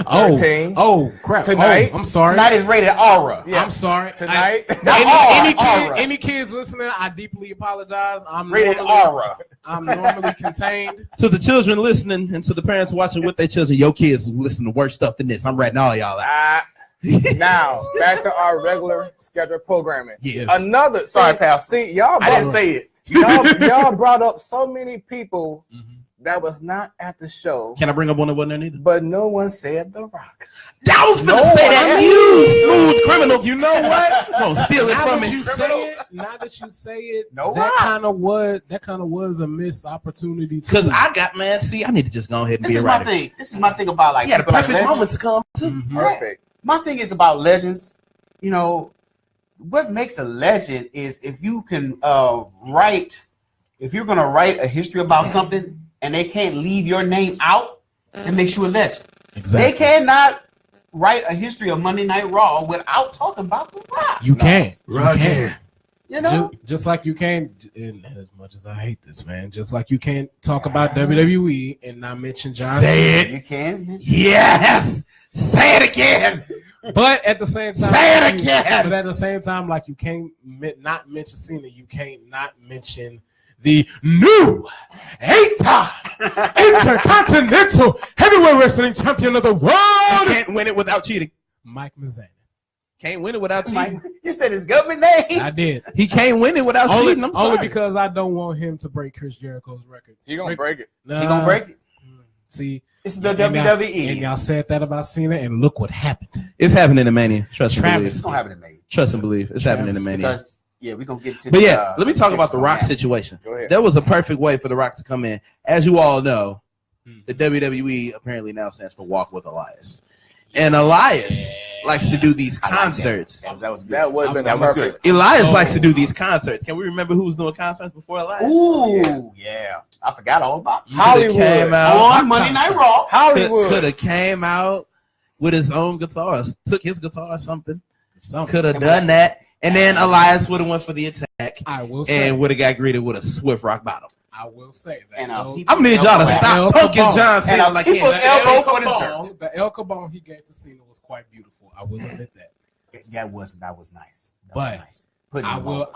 Oh, crap.
Tonight.
I'm sorry.
Tonight is rated Aura.
Yeah.
I'm sorry.
Tonight.
Any kids listening, I deeply apologize. I'm
Rated Aura.
I'm normally contained.
To the children listening and to the parents watching with their children, your kids listen to worse stuff than this. I'm ratting all y'all out.
Now, back to our regular scheduled programming.
Yes.
Another.
Sorry, Pastor.
See, y'all.
I didn't say it.
Y'all brought up so many people that was not at the show.
Can I bring up one that wasn't there neither?
But no one said The Rock.
I was gonna say that. You smooth criminal. You know what? Don't steal it from me.
Now that you say it,
No
that
Rock.
kind of was a missed opportunity.
Because I got man. See, I need to just go ahead and be a writer.
This is my thing about like
You got a
people like
perfect
legends.
moment to come too.
Mhm.
Perfect.
My thing is about legends. You know, what makes a legend is if you can if you're gonna write a history about something and they can't leave your name out, it makes you a legend.
Exactly.
They cannot write a history of Monday Night Raw without talking about The Rock.
You can't.
Rock
You can't.
You know,
Just like you can't, and as much as I hate this, man, just like you can't talk about WWE and not mention John Cena.
you can.
Yes. Say it again.
But at the same time,
Say it again.
But at the same time, like you can't not mention Cena, you can't not mention the new 8-time Intercontinental Heavyweight Wrestling Champion of the world.
Can't win it without cheating.
Mike Mazzani.
Can't win it without cheating.
You said his government name.
I did.
He can't win it without
Only,
cheating. I'm sorry.
only because I don't want him to break Chris Jericho's record.
He gonna break it.
He gonna break it.
See,
This is the
and
WWE.
and y'all said that about Cena, and look what happened.
It's happening in Mania. Trust and
Travis.
believe.
It's gonna happen to me.
Trust and believe. It's happening in Mania.
Because we're gonna get to.
But yeah, let me talk about the Rock situation.
Go ahead.
That was a perfect way for the Rock to come in. As you all know, the WWE apparently now stands for Walk with Elias. And Elias likes to do these concerts.
That was good.
That would have been
That was
perfect.
Elias likes to do these concerts. Can we remember who was doing concerts before Elias?
Ooh, yeah. I forgot all about it.
Hollywood.
Came out,
On Monday Night Raw.
Hollywood.
could have came out with his own guitar, took his guitar or something. Could have done that. And then Elias would have went for the attack
I will say.
and would have got greeted with a swift rock bottom.
I will say that.
And
I'm gonna need y'all to stop
El
poking
Capone.
John Cena
And
like
people's
he
elbow for dessert.
The El Capone he gave to Cena was quite beautiful. I will admit that.
That was nice. That
But
was nice. Putting
I
him
will
over.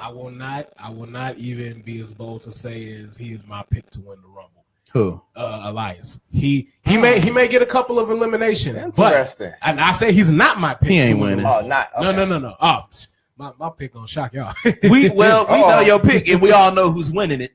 I will not even be as bold to say he is my pick to win the Rumble.
Who?
Elias. He may get a couple of eliminations.
Interesting.
But, and I say he's not my pick.
He ain't
to win the
winning.
Oh,
Rumble.
not okay.
No. Oh, my pick gonna shock y'all.
We know your pick and we all know who's winning it.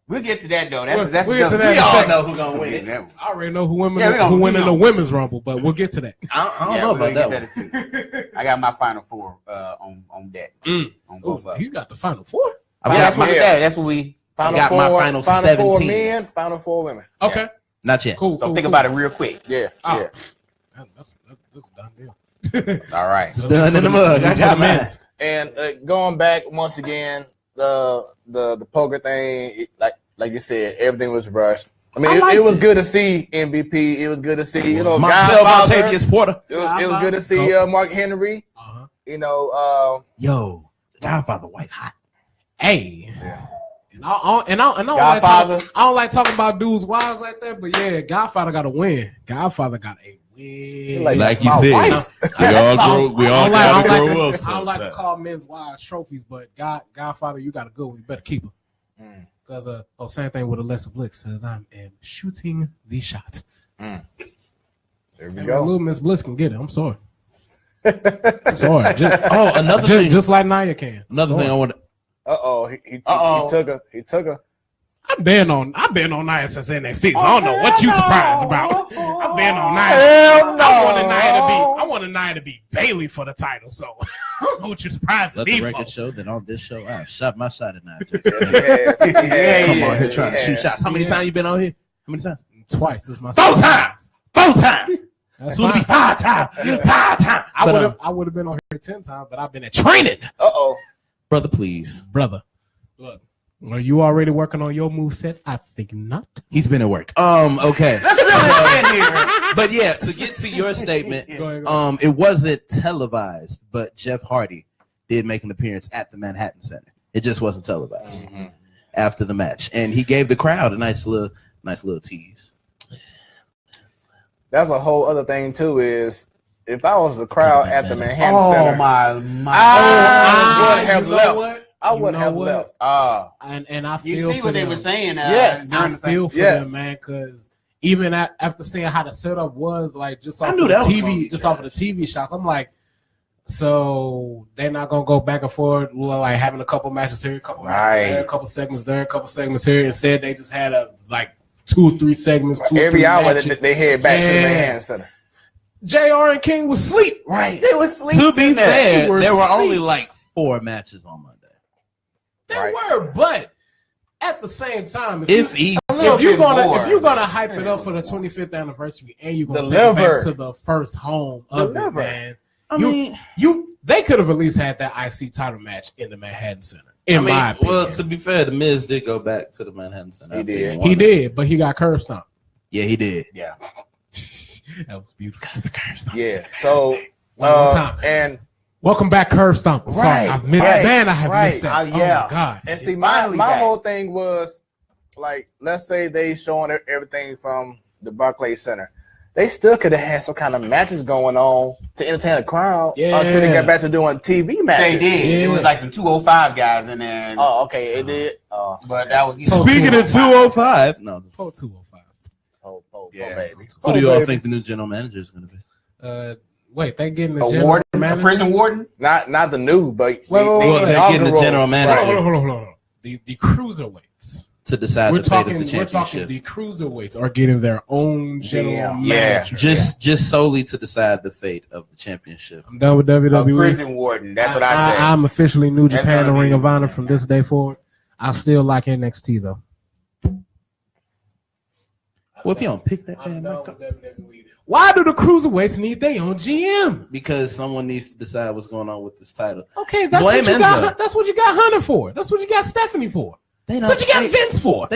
We'll get to that though. That's
we'll get to
the-
that.
We all know who's gonna win it.
Yeah,
I already know who
Yeah, we gonna-
win
we
in the
gonna-
women's Rumble, but we'll get to that.
I don't
yeah,
know
we're
about
gonna
that
get
one.
that too. I got my final four on deck. On both of them.
You got the final four.
I
Yeah, that's
got
what
my,
that's what we.
Final
got
four,
my final
four
17.
men, final four women.
Okay,
not yet.
cool.
So
cool,
think
cool.
about it real quick.
Yeah,
Oh.
yeah.
That's a done deal.
All right.
Done in the mug. I got mine.
And going back once again, the poker thing, like you said, everything was rushed. I mean, it was good to see MVP. It was good to see,
Marcel
Godfather.
Montavious Porter.
It was good to see Mark Henry.
Uh-huh.
Yo, Godfather wife hot.
Hey.
Yeah.
And I don't
Godfather.
I don't like talking about dudes' wives like that, but yeah, Godfather got to win. Godfather got a win.
Like you
my
said,
wife.
we all gotta grow up.
I don't like to call men's wives trophies, but Godfather, you got a good one. You better keep her. Because same thing with Alexa Bliss says I am shooting the shot.
There we
And
go.
little Miss Bliss can get it. I'm sorry. I'm sorry.
Another thing.
Just like Nia can.
Another thing I want.
He took her. He took her.
I've been on Nia since NXT, so I don't know what you surprised about. I've been on Nia.
Hell no.
I wanted Nia to be Bailey for the title, so I don't know what you surprised
Let
me
the
for.
record show that on this show I shot my shot at Nigel.
Yes, he has.
Come on here trying to shoot shots. How many times you been on here? How many times?
Twice is my
4 times. 4 times.
That's
Soon to be
fine.
5 times. 5 times.
I would have been on here 10 times, but I've been at training.
Brother, please.
Brother, look, are you already working on your moveset? I think not.
He's been at work. Okay.
Let's really sit here.
But yeah, to get to your statement,
Go ahead.
it wasn't televised, but Jeff Hardy did make an appearance at the Manhattan Center. It just wasn't televised after the match, and he gave the crowd a nice little tease.
that's a whole other thing too. Is if I was the crowd at the Manhattan Center,
I
would have left. I would have left.
And I feel
you see
for
what they
them.
were saying.
Yes,
during
I
the
feel
thing.
for them, man, because even after seeing how the setup was, like just off of the TV, just off of the TV shots, I'm like, so they're not gonna go back and forth, like having a couple matches here, a couple matches there, a couple segments there, a couple segments here. Instead, they just had like 2 or 3 segments.
Every hour they head back to the Manhattan Center.
JR and King was asleep.
Right.
They was asleep.
To be fair, there were
asleep.
only like 4 matches on Monday.
They were, but at the same time,
If
you're gonna hype it up for the 25th anniversary and you're gonna take it back to the first home of it, man. They could have at least had that IC title match in the Manhattan Center. In my opinion.
Well, to be fair, the Miz did go back to the Manhattan Center.
He
did, but he got curb stomped.
Yeah, he did.
Yeah,
that was beautiful. That's the curb stomp.
Yeah. So
time.
And
welcome back, curb stomp. I'm sorry, I've missed that. I have missed that.
Yeah.
Oh my god.
And see, my whole thing was like, let's say they showing everything from the Barclays Center. They still could have had some kind of matches going on to entertain the crowd until they got back to doing TV matches.
They did.
Yeah.
It was like some 205 guys in there.
Oh, okay, it did.
But that was
Speaking of 205, no,
205.
Baby.
Who do you all think the new general manager is going to be?
Wait, they getting the
warden, a prison warden?
Not the new, but
they're getting the general manager.
Hold on. The cruiserweights.
To decide the fate of the championship.
We're talking the cruiserweights are getting their own general manager.
Just solely to decide the fate of the championship.
I'm done with WWE.
A prison warden. That's what I said.
I'm officially New Japan and Ring of Honor from this day forward. I still like NXT though.
Well, if you don't pick that man,
why do the cruiserweights need their own GM?
Because someone needs to decide what's going on with this title.
Okay, that's what you got. That's what you got Hunter for. That's what you got Stephanie for. That's what you got Vince for.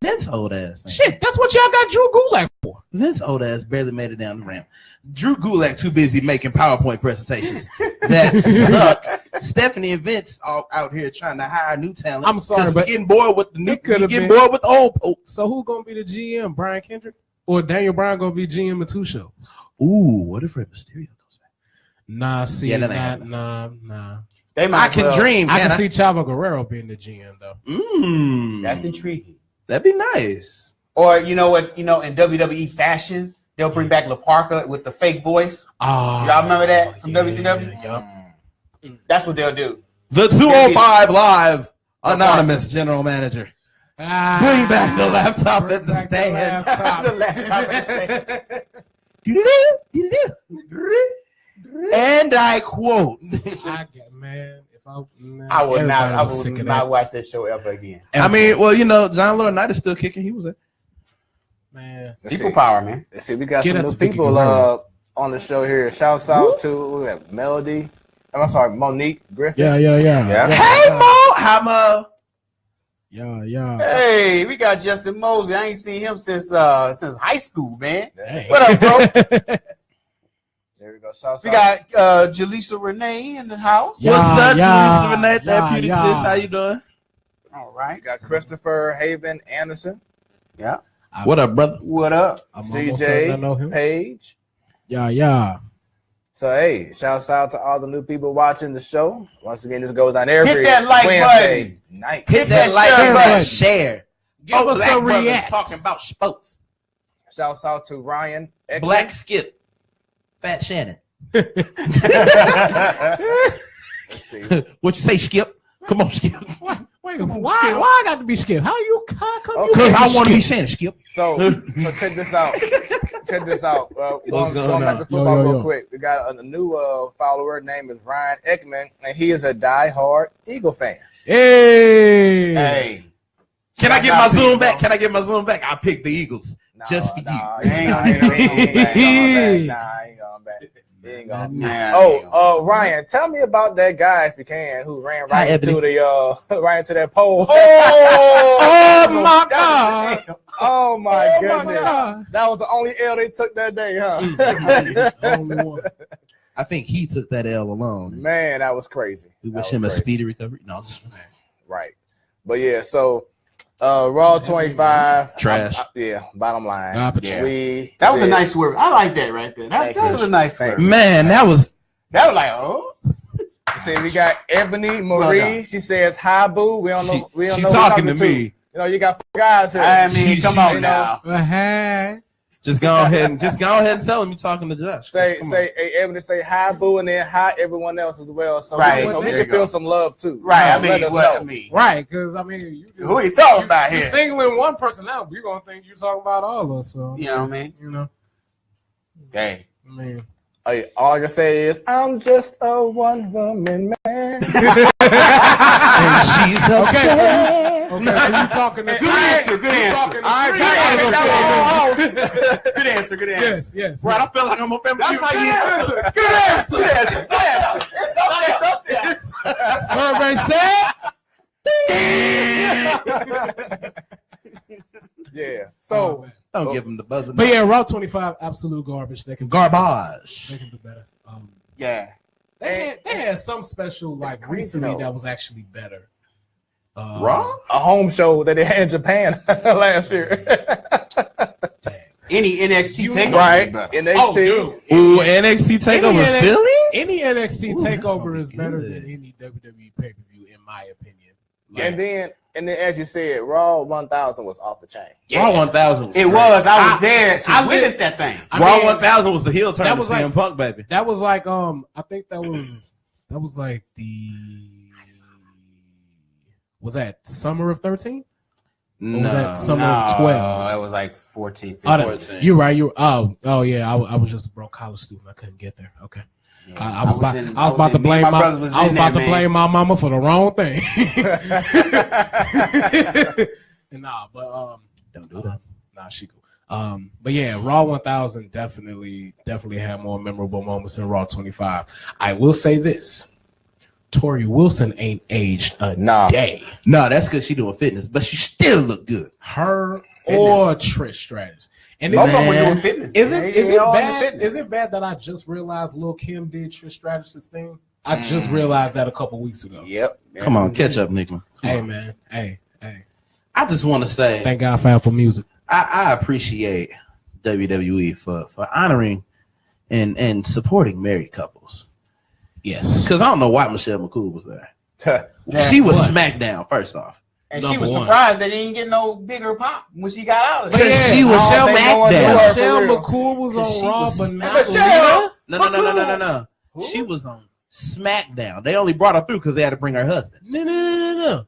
Vince old ass.
Shit, that's what y'all got Drew Gulak for.
Vince old ass barely made it down the ramp. Drew Gulak too busy making PowerPoint presentations that suck. Stephanie and Vince all out here trying to hire new talent.
I'm sorry, but
getting bored with the new. Getting bored with the old pope.
So who gonna be the GM? Brian Kendrick or Daniel Bryan gonna be GM of 2 shows?
Ooh, what if Rey Mysterio goes back?
Nah, see, nah.
I can dream.
I can see Chavo Guerrero being the GM though.
That's intriguing.
That'd be nice.
Or you know what? In WWE fashion, they'll bring back La Parka with the fake voice. Y'all remember that from WCW?
Yep.
That's what they'll do.
The 205 Live anonymous general manager. Bring back the laptop at the stand.
The laptop at the stand.
And I quote,
I would not watch that show ever again.
I mean, John Laurinaitis is still kicking. He was there.
Man,
people power, man.
Let's see, we got some new people on the show here. Shouts out to Melody. I'm sorry, Monique Griffin.
Yeah.
Hey, Mo. Hi, Mo.
Yeah.
Hey, we got Justin Mosley. I ain't seen him since high school, man. Hey. What up, bro?
There we go. Shouts
we got Jaleesa Renee in the house.
What's up, Jaleesa Renee? Therapeutic sis. How you doing?
All right.
We got Christopher Haven Anderson.
Yeah.
What up, brother?
What up?
CJ Page.
Yeah.
So, hey, shouts out to all the new people watching the show. Once again, this goes on every
Hit that like
Wednesday
button.
night.
Hit that like button. Share.
Give us a react.
Talking about sports.
Shouts out to Ryan Ekman.
Black Skip. Fat Shannon.
Let's see.
What you say, Skip? Come on, Skip.
Wait, why I got to be Skip? How come you?
Because I want to be Shannon, Skip.
So check this out. Going back to football real quick. We got a new follower. Name is Ryan Ekman, and he is a diehard Eagle fan.
Hey.
Can I get my zoom back? I picked the Eagles just for you.
Ain't going back. Ryan, tell me about that guy if you can, who ran right into that pole.
Oh my God!
Oh my goodness! That was the only L they took that day, huh?
I think he took that L alone.
Man, that was crazy.
We wish him a speedy recovery. No,
right. But yeah, so Raw 25.
Trash.
Yeah, bottom line.
Yeah.
That was a nice word. I like that right there. That was a nice word.
Man, that was
like, oh.
See, we got Ebony Marie. She says, "Hi, boo." We don't know. We don't
she
know.
Talking to me.
You know, you got guys here.
I mean, come on
you
now.
Hey.
Just go ahead and tell him you're talking to Josh.
Say, hey, Ebony, say hi, boo, and then hi everyone else as well. So, so we can feel some love too.
Right.
Right, because
who are you talking about here?
You're singling one person out. We're gonna think you're talking about all of us. So
you know what I mean?
You know.
Hey.
I mean.
All I can say is, I'm just a one-woman man.
And she's upset.
Okay, so you talking to
good answer. Good answer.
Yes.
Right, I feel like I'm up there.
That's how you answer. Good answer. It's up there.
Survey said.
Yeah. So
don't give him the buzzer.
But yeah, Raw 25, absolute garbage. They can
garbage.
They can do better.
Yeah.
They had some special like recently that was actually better.
Raw?
A home show that they had in Japan last year.
Any NXT takeover,
right? NXT.
Ooh, NXT takeover Philly?
Any NXT takeover is better than any WWE pay-per-view, in my opinion.
Like, and then, as you said, Raw 1000 was off the chain.
Yeah. Raw 1000.
It was. I was there to witness that thing.
Raw 1000 was the heel turn to CM Punk, baby.
That was like I think that was like was that summer of 13?
No,
was that summer of 12?
It was like 14, 15.
14.
You're right. Oh yeah. I was just a broke college student. I couldn't get there. Okay. Yeah, I was about to blame my mama for the wrong thing. Don't do that. She cool. But yeah, Raw 1000 definitely had more memorable moments than Raw 25. I will say this. Tori Wilson ain't aged a day.
No, that's because she doing fitness, but she still look good.
Her or Trish Stratus. And
both of them were doing fitness.
Is it bad that I just realized Lil' Kim did Trish Stratus' thing? I just realized that a couple weeks ago.
Yep.
Come on, catch up, Nickman.
Hey, man. Hey.
I just want to say,
thank God for Apple Music.
I appreciate WWE for honoring and supporting married couples.
Yes.
Because I don't know why Michelle McCool was there. She was Smackdown, first off.
And she was surprised that they didn't get no bigger pop when she got out of it.
Because she was Smackdown.
Michelle McCool was on Raw, but not Michelle.
No. She was on SmackDown. They only brought her through because they had to bring her husband.
No.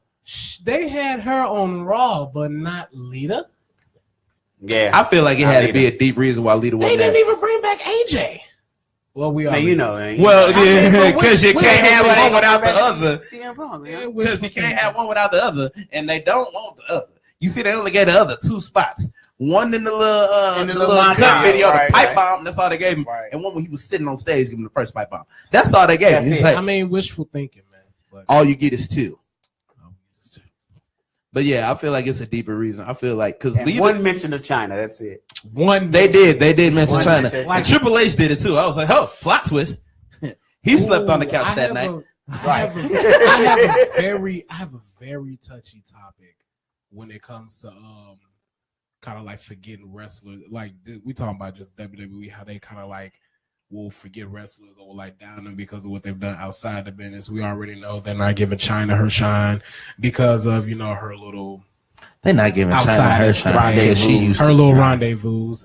They had her on Raw, but not Lita.
Yeah. I feel like it had to be a deep reason why Lita wasn't there.
They didn't even bring back AJ. Well, we are.
Well, yeah, because you can't have one without the other. Because you can't have one without the other, and they don't want the other. You see, they only gave the other 2 spots. One in the little cut video, the pipe bomb. That's all they gave him. Right. And one when he was sitting on stage giving the first pipe bomb. That's all they gave him.
Like, I mean, wishful thinking, man.
But all you get is 2. But yeah, I feel like it's a deeper reason. I feel like because
one mention of China, that's it.
They did mention China. Like Triple H did it too. I was like, oh, plot twist. He slept on the couch that night.
I have a very touchy topic when it comes to kind of like forgetting wrestlers. Like we talking about just WWE, how they kind of like will forget wrestlers or like down them because of what they've done outside the business. We already know they're not giving China her shine because of her little.
They're not giving China her shine because she used
her little rendezvous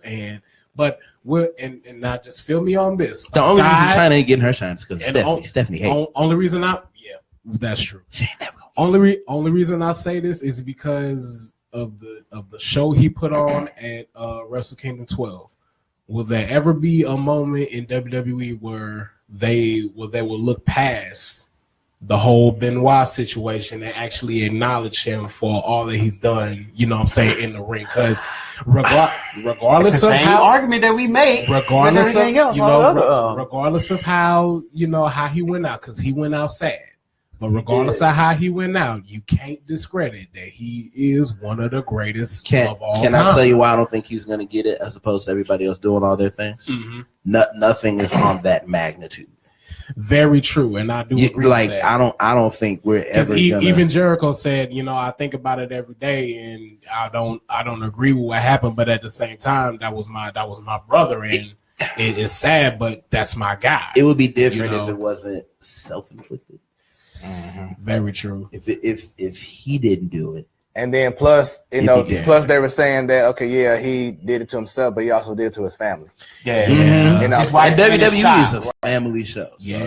but we're and not just feel me on this.
The only reason China ain't getting her shine is because Stephanie hates.
Only reason that's true. Only reason I say this is because of the show he put on at Wrestle Kingdom 12. Will there ever be a moment in WWE where they will look past the whole Benoit situation and actually acknowledge him for all that he's done, in the ring? Because regardless of how
argument that we made,
regardless of regardless of how how he went out, because he went out sad. But regardless of how he went out, you can't discredit that he is one of the greatest of all time.
Can I tell you why I don't think he's going to get it as opposed to everybody else doing all their things?
Mm-hmm.
Nothing is on that magnitude.
Very true, and I do agree
like
with that.
I don't think we're ever gonna...
Even Jericho said, I think about it every day, and I don't agree with what happened, but at the same time, that was my brother, and it's sad, but that's my guy.
It would be different if it wasn't self-inflicted.
Very true.
If he didn't do it.
And then plus they were saying that he did it to himself, but he also did it to his family.
Yeah.
And
WWE is a family show. So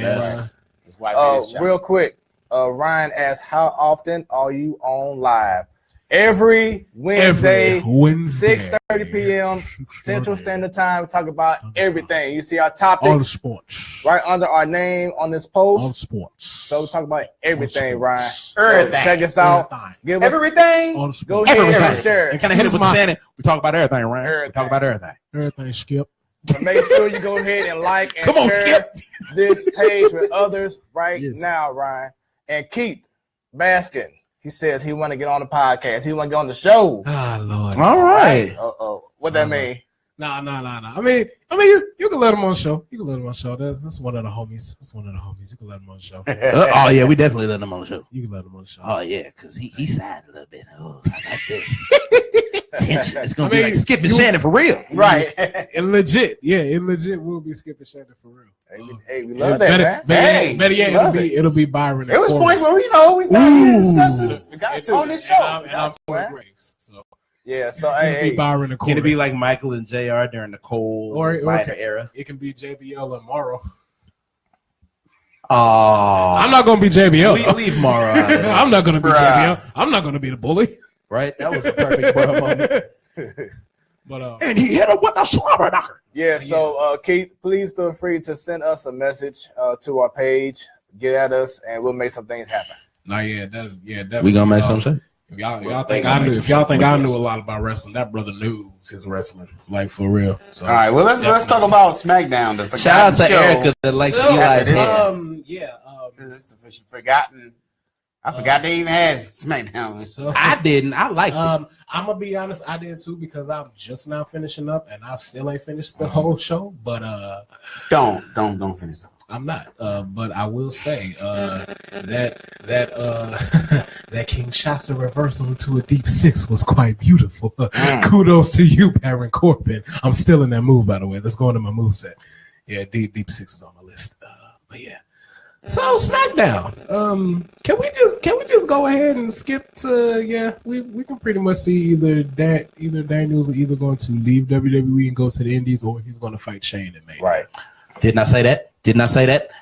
that's
real quick. Ryan asked, how often are you on live? Every Wednesday. 6:30 p.m. Central Standard Time. We talk about everything. You see our topics
all the sports
right under our name on this post.
All sports.
So we talk about everything, Ryan.
Everything.
So check us out. Give us
everything.
Go ahead and share.
And kind of hit us with Shannon. We talk about everything, Ryan. We talk about everything.
Everything, Skip.
But make sure you go ahead and like and share this page with others now, Ryan. And Keith Baskin. He says he want to get on the podcast. He want to get on the show.
Ah, Lord.
All right.
What that mean?
Nah. I mean, you can let him on the show. That's one of the homies. You can let him on the show.
Oh yeah, we definitely let him on the show.
You can let him on the show.
Oh yeah, because he sighed a little bit. Oh, I like this. Tension. It's gonna be like Skip and Shannon for real.
Right.
And legit. Yeah, it legit will be Skip and Shannon for real.
Hey, we love that, man.
Better yet, it'll be Byron.
There was points where we got to discuss this on this show.
And I'm Graves. So
yeah, so
hey, Byron.
Can it be like Michael and JR during the cold lighter era?
It can be JBL and Morrow.
I'm
not gonna be JBL.
Leave Morrow out of this.
I'm not gonna be JBL. I'm not gonna be the bully.
Right? That was a perfect moment.
But
and he hit him with a slobber knocker.
Yeah, so Keith, please feel free to send us a message to our page, get at us, and we'll make some things happen.
Definitely.
We gonna make some shit.
If y'all think I knew a lot about wrestling, that brother knew his wrestling, like for real. So
all right, well let's talk about Smackdown. The
shout out to Erica that likes Eli's
head. It's the forgotten. I forgot they even had Smackdown.
So, I didn't. I liked it.
I'm gonna be honest, I did too because I'm just now finishing up and I still ain't finished the whole show. But
don't finish it.
I'm not. But I will say that Kinshasa reversal into a deep six was quite beautiful. Kudos to you, Baron Corbin. I'm still in that move, by the way. Let's go into my move set. Yeah, deep six is on my list. But yeah. So Smackdown. Can we just go ahead and skip to we can pretty much see either Daniel's either going to leave WWE and go to the Indies or he's going to fight Shane and May.
Right.
Didn't I say that?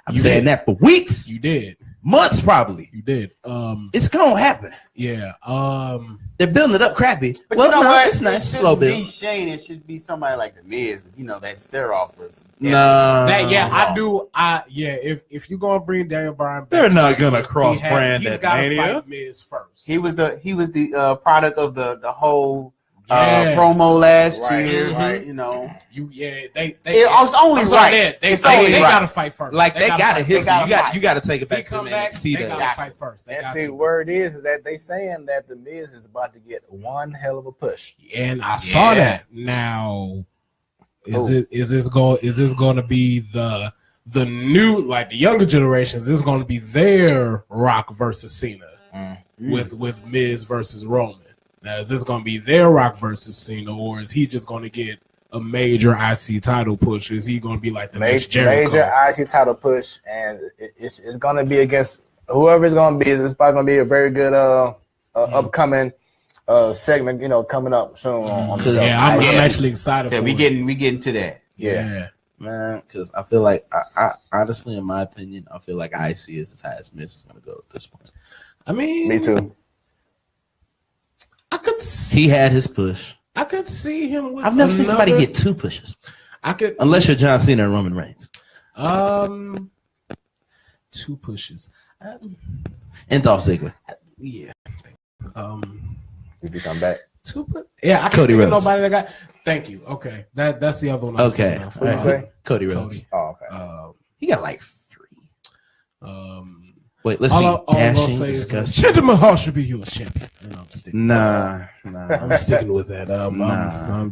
I've been saying that for weeks.
You did.
Months probably.
You did.
It's gonna happen.
Yeah.
They're building it up crappy.
But you know what?
It's nice.
It
Slow
shouldn't
build.
be Shane. It should be somebody like the Miz. That stare off was.
I do. If you're gonna bring Daniel Bryan back,
they're not gonna cross brand
he's
that
gotta
Mania.
fight Miz first.
He was the product of the whole promo last year. Right. It's only right. They
gotta fight first.
Like they got a history. You got to take it back to NXT.
They gotta fight first.
And see, word is that they saying that the Miz is about to get one hell of a push.
And I saw that. Now, is this going to be the new, like the younger generations? Is going to be their Rock versus Cena with Miz versus Roman? Now, is this going to be their Rock versus Cena, or is he just going to get a major IC title push? Is he going to be like the next Jericho?
Major IC title push, and it's going to be against whoever it's going to be. It's probably going to be a very good upcoming segment, coming up soon on the show.
Yeah, I'm actually excited.
So we getting to that.
Yeah.
Man, because I feel like I honestly, in my opinion, I feel like IC is as high as Miz is going to go at this point.
I mean,
me too.
He had his push.
I could see him with
I've never seen somebody get two pushes. Unless you're John Cena and Roman Reigns.
2 pushes.
And Dolph Ziggler.
Did he come back?
2 Yeah, I can't think of nobody that got. Thank you. Okay, that's the other one.
Okay.
What did you say?
Cody Rhodes.
Oh, okay.
He got like 3. Wait, let's
all
see.
I'm gonna say is Jinder Mahal should be U.S. champion. I'm sticking.
Nah.
I'm sticking with that.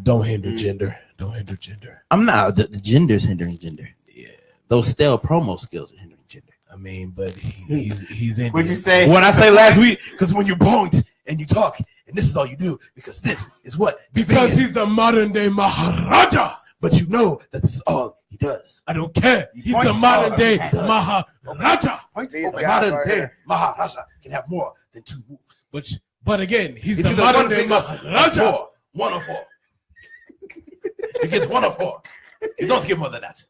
Don't hinder gender. Don't hinder gender.
I'm not. The gender's hindering gender.
Yeah.
Those stale promo skills are hindering I mean, but he's in.
What'd you say?
What I say last week? Because when you point and you talk, and this is all you do, because this is what.
Because he's the modern day Maharaja.
But you know that this is all he does.
I don't care. He's the modern day Maharaja.
The modern day Maharaja can have more than 2 moves.
But again, he's the modern day Maharaja.
1 or 4. He gets 1 or 4. You don't get more than that.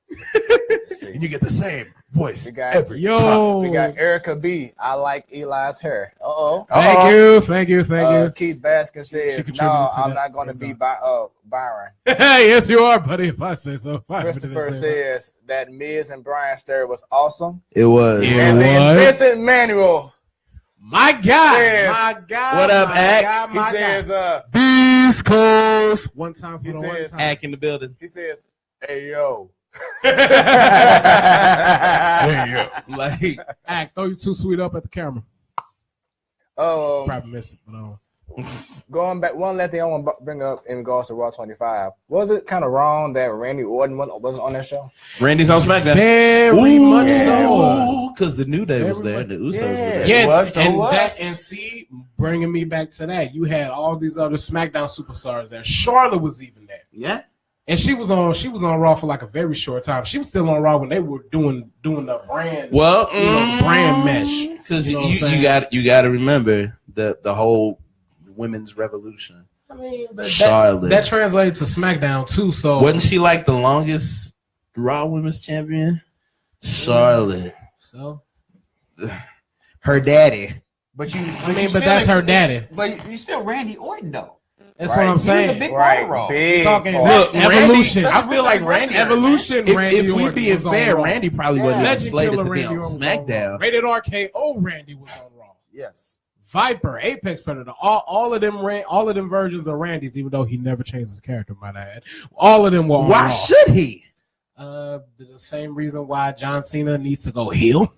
And you get the same voice every time.
We got Erica B. I like Eli's hair.
Thank you.
Keith Baskin says, no, I'm not going to be Byron.
Yes, you are, buddy, if I say so.
Christopher says that Miz and Brian story was awesome.
It was.
And then Vincent Manuel.
My God.
Says,
my God.
What up, Ack?
He says,
Beast Coast. One time for
he
the
says,
one time.
Ack in the building.
He says, hey, yo.
Hey, yo. Like,
Ack, throw you too sweet up at the camera. Probably miss it, but
going back, one last thing I want to bring up in regards to Raw 25. Was it kind of wrong that Randy Orton wasn't on that show?
Randy's on SmackDown.
Very much so.
Because the New Day was there. The Usos were there.
Yeah, and see, bringing me back to that, you had all these other SmackDown superstars there. Charlotte was even there.
Yeah.
And she was on Raw for like a very short time. She was still on Raw when they were doing the brand.
Well,
the brand mesh.
Because you got to remember the whole women's revolution.
I mean,
Charlotte.
That translated to SmackDown too. So
wasn't she like the longest Raw Women's Champion? Charlotte.
So
her daddy.
But
that's her daddy.
But you still Randy Orton though.
That's what I'm saying.
He was a big part of Raw.
Look, Evolution.
Randy, I feel like Randy.
Evolution.
If we being fair, Randy probably wasn't even slated to be on SmackDown.
Rated RKO. Randy was on Raw.
Yes.
Viper, Apex Predator, all of them versions of Randy's, even though he never changed his character, might add. All of them were on
Why
Raw.
should he?
The same reason why John Cena needs to go heel.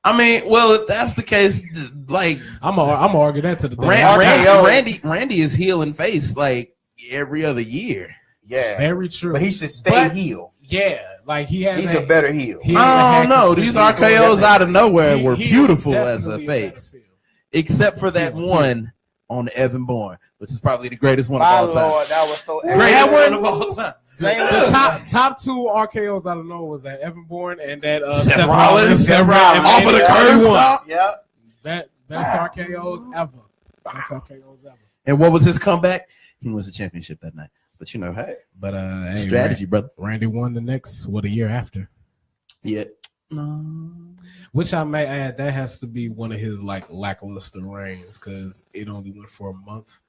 I mean, well, if that's the case, like
I'm gonna argue that to the
day. Randy is heel and face like every other year.
Yeah,
very true.
But he should stay heel.
Yeah, like he's
a better heel.
I don't know. These RKO's out of nowhere were beautiful as a face, except for that one on Evan Bourne, which is probably the greatest one of all time.
My Lord, that was so
greatest one of all time.
The top 2 RKOs I don't know was that Evan Bourne and that
Seth Rollins off of the curb one.
Yep.
Best RKOs ever. Best RKOs ever.
And what was his comeback? He wins the championship that night. But you know, hey, strategy, brother.
Randy won the next a year after.
Yeah.
Which I may add, that has to be one of his like lackluster reigns because it only went for a month.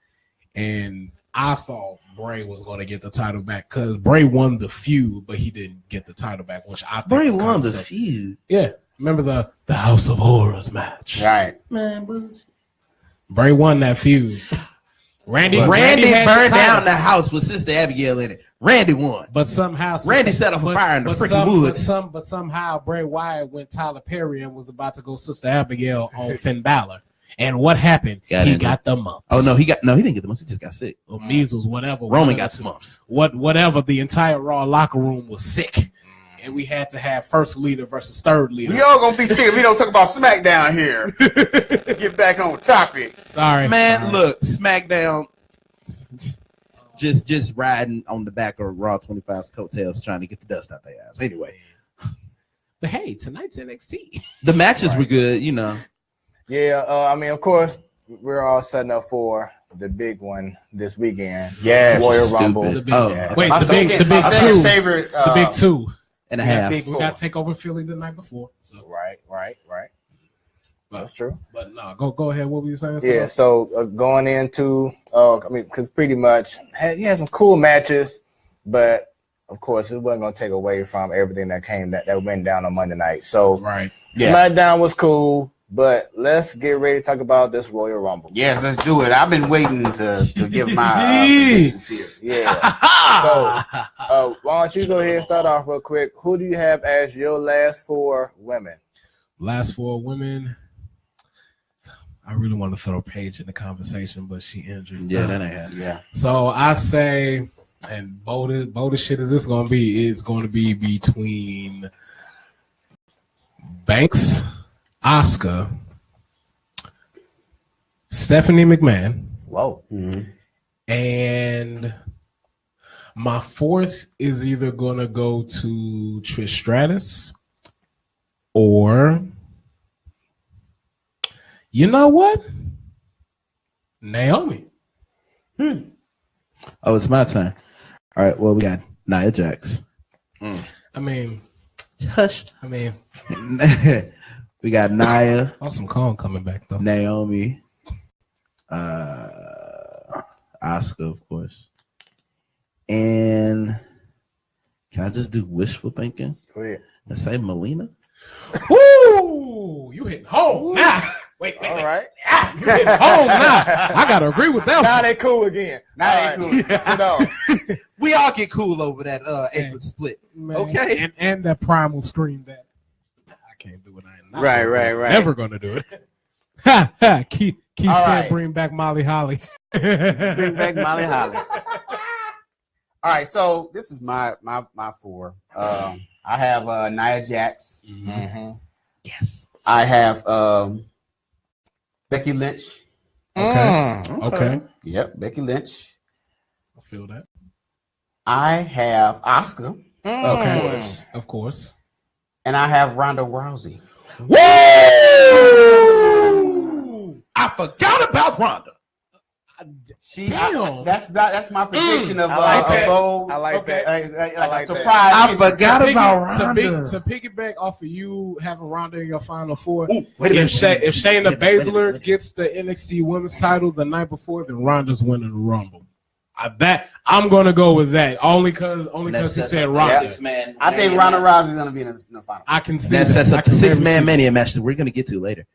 And I thought Bray was going to get the title back because Bray won the feud, but he didn't get the title back, which I think
Bray won the feud.
Yeah. Remember the House of Horrors match?
Right.
Man,
Bray won that feud. Randy
burned down the house with Sister Abigail in it. Randy won.
But somehow
Randy set off a fire in the freaking woods.
But somehow Bray Wyatt went Tyler Perry and was about to go Sister Abigail on Finn Balor. And what happened? He got the mumps.
Oh no, he didn't get the mumps. He just got sick.
Or measles, whatever.
Roman got the mumps.
Whatever. The entire Raw locker room was sick. And we had to have first leader versus third leader.
We all gonna be sick if we don't talk about SmackDown here. Get back on topic.
Sorry,
man. Look, SmackDown, just riding on the back of Raw 25's coattails, trying to get the dust out their ass. Anyway,
but hey, tonight's NXT.
The matches were good, you know.
Yeah, I mean, of course, we're all setting up for the big one this weekend.
Yes,
Royal Rumble.
The big 2.
And a half.
We got to take over Philly the night before.
So. Right. That's true.
But no, go ahead. What were you saying?
Yeah, so going into, because pretty much he had some cool matches, but of course it wasn't going to take away from everything that went down on Monday night. So SmackDown was cool, but let's get ready to talk about this Royal Rumble.
Yes, let's do it. I've been waiting to give my predictions here.
Yeah. So why don't you go ahead and start off real quick? Who do you have as your last 4 women?
Last 4 women. I really want to throw Paige in the conversation, but she injured.
Yeah, that ain't happening.
Yeah.
So
I say, and bold as shit is this going to be? It's going to be between Banks, Asuka, Stephanie McMahon.
Whoa.
And my fourth is either going to go to Trish Stratus or, you know what? Naomi.
Oh, it's my turn. All right. Well, we got Nia Jax.
I mean,
Hush.
I mean,
we got Nia,
awesome call coming back though.
Naomi, Asuka, of course. And can I just do wishful thinking?
Oh, yeah.
And say Melina?
Woo! You hitting home now. Wait.
All right.
You hitting home now. I gotta agree with that.
Now
One.
they cool again.
Now they cool.
Sit down.
We all get cool over that April split.
Man,
Okay.
And that primal scream that I can't do it. I am not
Right,
gonna do it.
right.
Never gonna do it. Ha ha. Keith
All
said,
right.
"Bring back Molly Holly."
Bring back Molly Holly. All right, so this is my four. I have Nia Jax.
Mm-hmm.
Yes.
I have Becky Lynch.
Okay.
Yep, Becky Lynch.
I feel that.
I have Asuka,
Okay. Of course.
and I have Ronda Rousey.
Woo! I forgot about Ronda.
Damn.
That's my prediction of
I like
a
that.
bold,
I like
Okay.
that.
like
I
a
like that.
surprise.
I
entry.
forgot about Ronda.
To piggyback off of you having Ronda in your final four,
Ooh, wait a minute.
if Shayna
Wait a minute.
Baszler gets the NXT Women's title the night before, then Ronda's winning the Rumble. That I'm gonna go with that only because he said Ronda.
Man,
I think Ronda Rousey's gonna be in the final.
I can see
That
that.
sets
I
up the
can very
6-man
see
mania match that we're gonna get to later.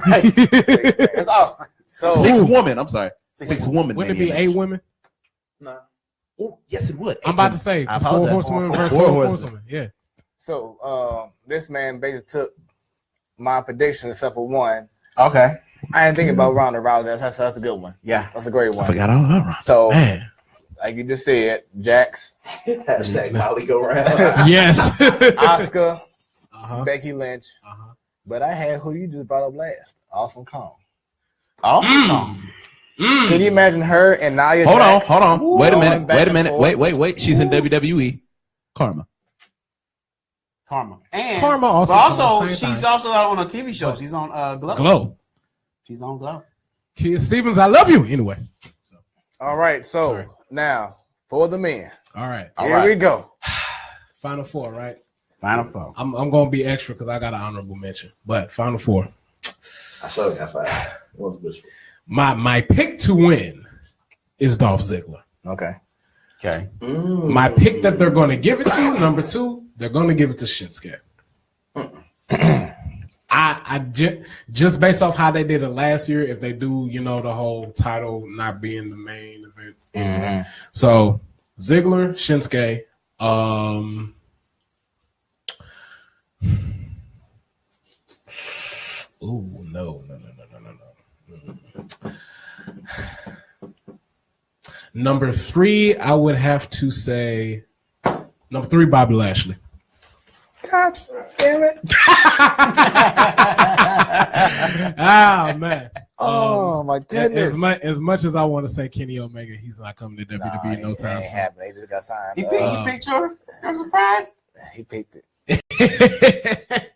Right. That's all. So
6-woman. I'm sorry.
Six
6-woman.
Wouldn't it be 8 women?
No. Oh, yes, it would.
I'm about to say
I
4
apologize.
horsewomen versus
4
4
horsewomen.
horsewomen. Yeah.
So this man basically took my prediction except for one.
okay,
I ain't thinking about Ronda Rousey. That's a good one.
yeah.
That's a great one.
I forgot all about Ronda.
So,
Man.
like you just said, Jax,
Hashtag Molly go round.
Yes.
Asuka,
Uh-huh.
Becky Lynch.
Uh-huh.
But I had who you just brought up last, Awesome Kong.
Awesome.
Can you imagine her and Nia
Hold
Jax?
on. Wait a
Going
minute.
back
Wait a
and
minute.
forth?
Wait. She's in WWE. Karma.
Karma. And
Karma also
but
comes at
also
the same
she's
time.
also on a TV show. She's on Glow.
Glow.
She's on Glow.
Keith Stevens, I love you. Anyway. So,
All right, so
Sorry.
now for the men.
all right.
Here we go.
Final 4, right?
Final four.
I'm gonna be extra because I got an honorable mention. But final 4.
I showed got 5. What was wishful?
My pick to win is Dolph Ziggler.
Okay.
Okay.
My pick that they're going to give it to, number 2, they're going to give it to Shinsuke. Just based off how they did it last year, if they do, the whole title not being the main event.
Mm-hmm.
So Ziggler, Shinsuke, ooh, no. Number 3, I would have to say number 3, Bobby Lashley.
God damn it.
Oh man.
Oh my goodness.
As much as I want to say Kenny Omega, he's not coming to WWE no time
ain't
soon.
happening. They just got signed.
He picked her. I'm surprised.
He picked it.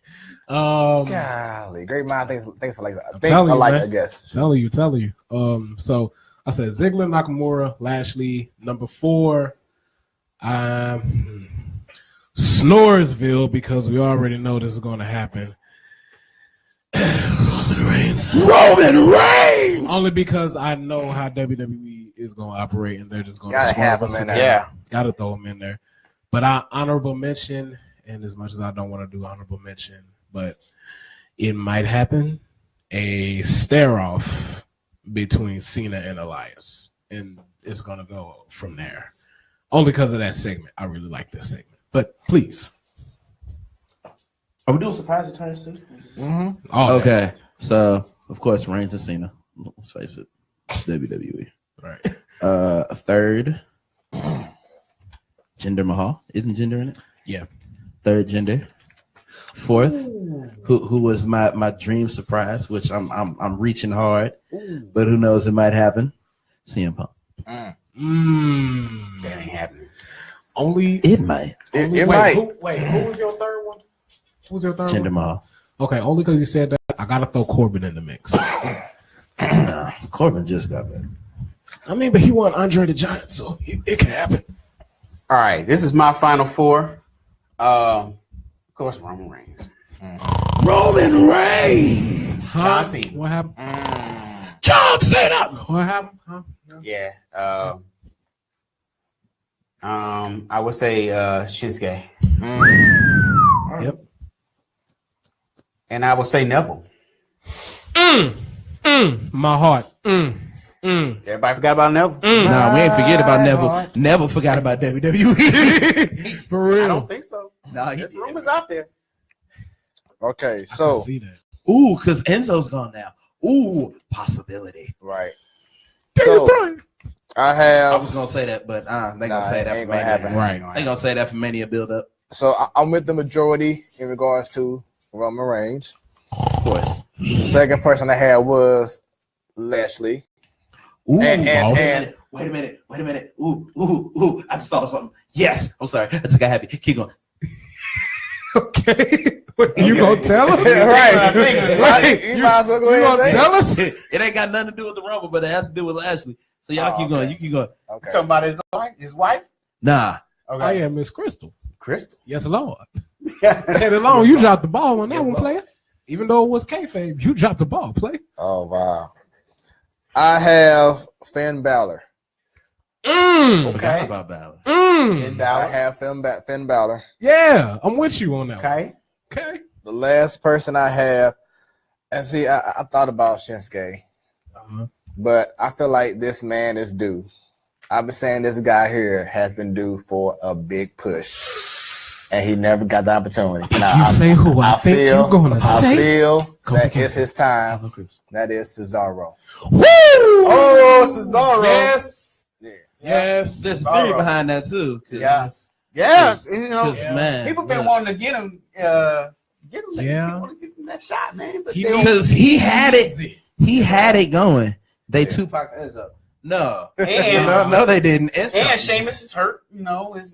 Golly,
great mind thinks like that. I
I'm
think
telling you,
alike,
man.
I guess.
Telling you. So I said Ziggler, Nakamura, Lashley. Number 4, Snoresville, because we already know this is going to happen. Roman Reigns. Only because I know how WWE is going to operate, and they're just going to
Gotta have him in there.
Yeah.
Gotta throw him in there. But honorable mention, and as much as I don't want to do honorable mention, but it might happen, a stare-off between Cena and Elias. And it's going to go from there. Only because of that segment. I really like this segment. But please.
Are we doing surprise returns too?
Mm-hmm.
Okay. So, of course, Reigns and Cena. Let's face it. WWE.
Right.
A third, Jinder Mahal. Isn't Jinder in it?
Yeah.
Third, Jinder. Fourth, who was my dream surprise, which I'm reaching hard, but who knows, it might happen. CM Punk.
That ain't happening.
It might.
It might.
Who was your third one? Who's your third
Jinder
one?
Mahal.
Okay, only because you said that, I gotta throw Corbin in the mix.
Nah, Corbin just got better.
I mean, but he won Andre the Giant, so it can happen.
All right, this is my final four. Of course, Roman Reigns.
Roman Reigns.
John Cena.
What happened?
John Cena.
What happened? Huh?
Yeah. I would say Shinsuke.
Yep.
And I would say Neville.
My heart.
Everybody forgot about Neville?
Nah, we ain't forget about Neville. Neville forgot about WWE.
For real.
I don't think so.
Nah,
There's rumors out there.
Okay,
I
so
can see that.
Ooh, because Enzo's gone now. Ooh, possibility.
right.
Daniel
So
Bryan.
I
I
have.
was gonna say that, but they
Nah,
gonna say
it
that
ain't
for
gonna
Mania.
happen.
Right.
They gonna say that for Mania build up.
So I'm with the majority in regards to Roman Reigns.
Of course.
The second person I had was Lashley.
Ooh,
And-
wait a minute. Ooh. I just thought of something. Yes. I'm sorry. I just got happy. Keep going.
Okay. What, you gonna tell us?
Right. You might as well go
You
ahead
gonna
and say
tell
it.
us?
It ain't got nothing to do with the Rumble, but it has to do with Lashley. So y'all
Oh,
keep going.
okay.
You keep going.
Okay.
Talking about his wife?
Nah.
Oh yeah, Miss Crystal.
Crystal.
Yes, Lord. Teddy Long, you dropped the ball on that
Yes,
one,
Lord.
player. Even though it was kayfabe, you dropped the ball, player.
Oh wow. I have Finn Balor.
Forgot about Balor.
And
I have Finn Balor.
Yeah, I'm with you on that one.
Okay.
Okay.
The last person I have, and see, I thought about Shinsuke, but I feel like this man is due. I've been saying this guy here has been due for a big push, and he never got the opportunity. And
You say who I think you're gonna
I
say.
feel
Come
that
on.
it's his time. That is Cesaro.
Woo!
Oh, Cesaro.
Yes.
Yeah.
Yes.
There's a theory behind that too.
Yes. Yeah. You know,
Because man,
people been
look,
wanting to get him.
Yeah.
People want to get him that shot, man. But
He
they don't-
because he had it. He had it going. They Tupac ends up. No.
And-
no, they didn't.
And Sheamus is hurt. You know, his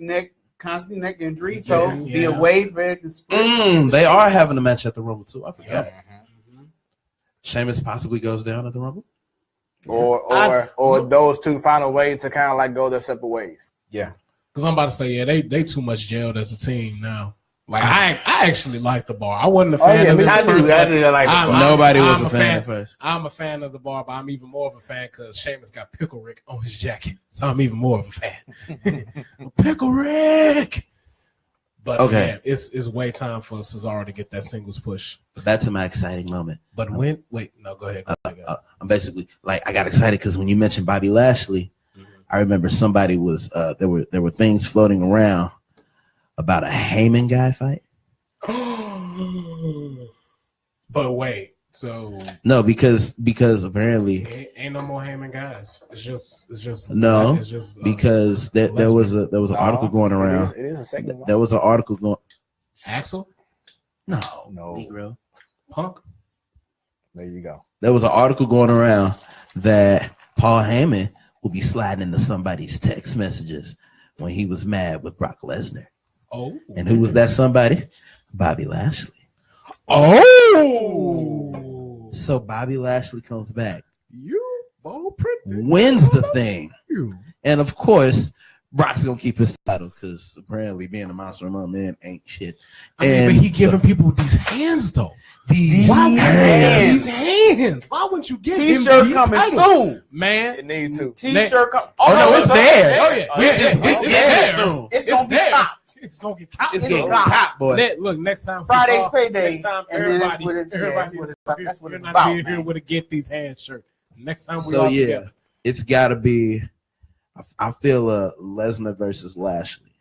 constant neck injury. So
Yeah,
be
yeah.
away for it to split.
They are having a match at the Rumble too. I forgot. Sheamus possibly goes down at the Rumble.
Or those two find a way to kind of like go their separate ways.
Yeah.
Because I'm about to say, yeah, they too much jailed as a team now. Like I actually like the bar. I wasn't a fan of it.
I do. I like the bar.
Nobody was
I'm
a fan at first.
I'm a fan of the bar, but I'm even more of a fan because Sheamus got Pickle Rick on his jacket. So I'm even more of a fan. Pickle Rick! But
Okay.
man, it's way time for Cesaro to get that singles push.
That's my exciting moment.
But when? Wait, no, go ahead. Go ahead.
I'm basically like I got excited because when you mentioned Bobby Lashley, I remember somebody was there were things floating around about a Heyman guy fight.
But wait, so
No, because apparently
ain't no more Heyman guys. It's just
no,
It's just,
because there was an article going around.
It is a second one.
There was an article going.
Axel,
No.
Negro.
Punk.
There you go.
There was an article going around that Paul Heyman will be sliding into somebody's text messages when he was mad with Brock Lesnar.
Oh,
And who was that somebody? Bobby Lashley.
Oh,
So Bobby Lashley comes back,
you bold pretty.
wins the thing,
You.
and of course, Brock's gonna keep his title because apparently being a monster among men ain't shit.
I mean,
And
but he
so-
giving people these hands though.
These
Why would you
hands.
these hands? Why wouldn't you give him
T-shirt
these
coming
titles?
soon.
Man?
It needs to.
T-shirt coming.
Oh, no, it's there.
Oh yeah,
We
yeah,
just- we
it's
get
there.
there soon.
It's gonna be
there.
top.
It's gonna get caught.
It's
It's
getting
a cop.
hot, boy.
Look, next time
Friday's
football,
payday,
Next time,
and then that's
everybody,
what it's-
everybody,
that's what it's
you're
about,
not here
man.
with a get these hands shirt. Next time we
So
all
yeah,
together.
it's got to be. I feel Lesnar versus Lashley,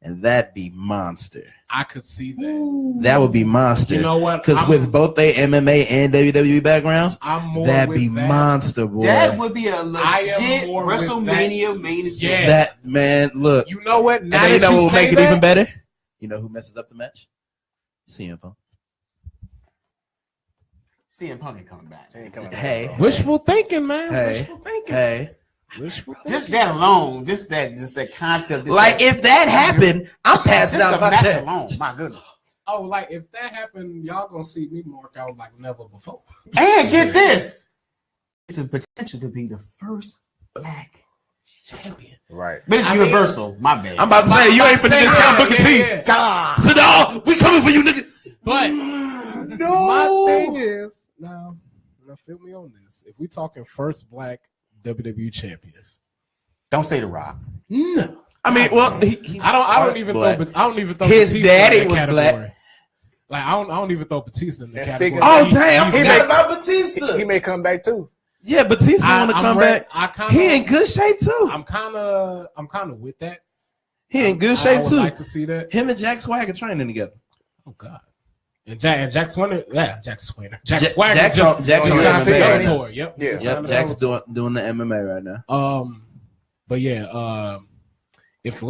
and that'd be monster.
I could see that.
That would be monster.
You know what?
Because
I'm-
with both their MMA and WWE backgrounds,
I'm more
that'd
with
be
that.
monster, boy.
That would be a
I am
legit
more with
WrestleMania main event.
Yeah.
That man, look.
You know what?
And
Now
then you
that
know
you
what will
say
make it
that,
even better? You know who messes up the match? CM Punk.
CM Punk ain't coming back.
He ain't coming
Hey.
back,
Wishful thinking, man.
Hey.
Wishful thinking.
Hey.
Wishful thinking.
Just that alone, just that concept.
Like if that happened, I'm passing out
the
about
match
that.
alone. My goodness.
Oh, like if that happened, y'all gonna see me mark out like never before.
And get this, it's a potential to be the first black champion.
Right.
But it's universal. My bad.
I'm about to say you ain't finna discount Booker T.
Yeah.
God.
So no, we coming for you, nigga.
But
No.
my thing is now feel me on this. If we talking first black WWE champions,
Don't say The Rock.
No. I mean, well, he's
I don't even
black.
throw
His
Batista
daddy
in that
was
category.
black.
Like I don't even throw Batista in the
And
category.
speaking
Oh
of-
damn,
he
he
makes-
about Batista.
He may come back too.
Yeah, Batista want to come back. He in good shape too.
I'm kind of with that.
He in good
I
shape
would
too.
like to see that.
Him and Jack Swagger training together.
Oh God. And Jack Swagger, Jack Swagger. Jack
Jack-
Swagger
Jack's
just
on- Jack's
on
signed to
MMA.
Bellator. Yep.
Yeah.
Just
Yep,
signed to
Jack's
Bellator.
doing the MMA right now.
But yeah, if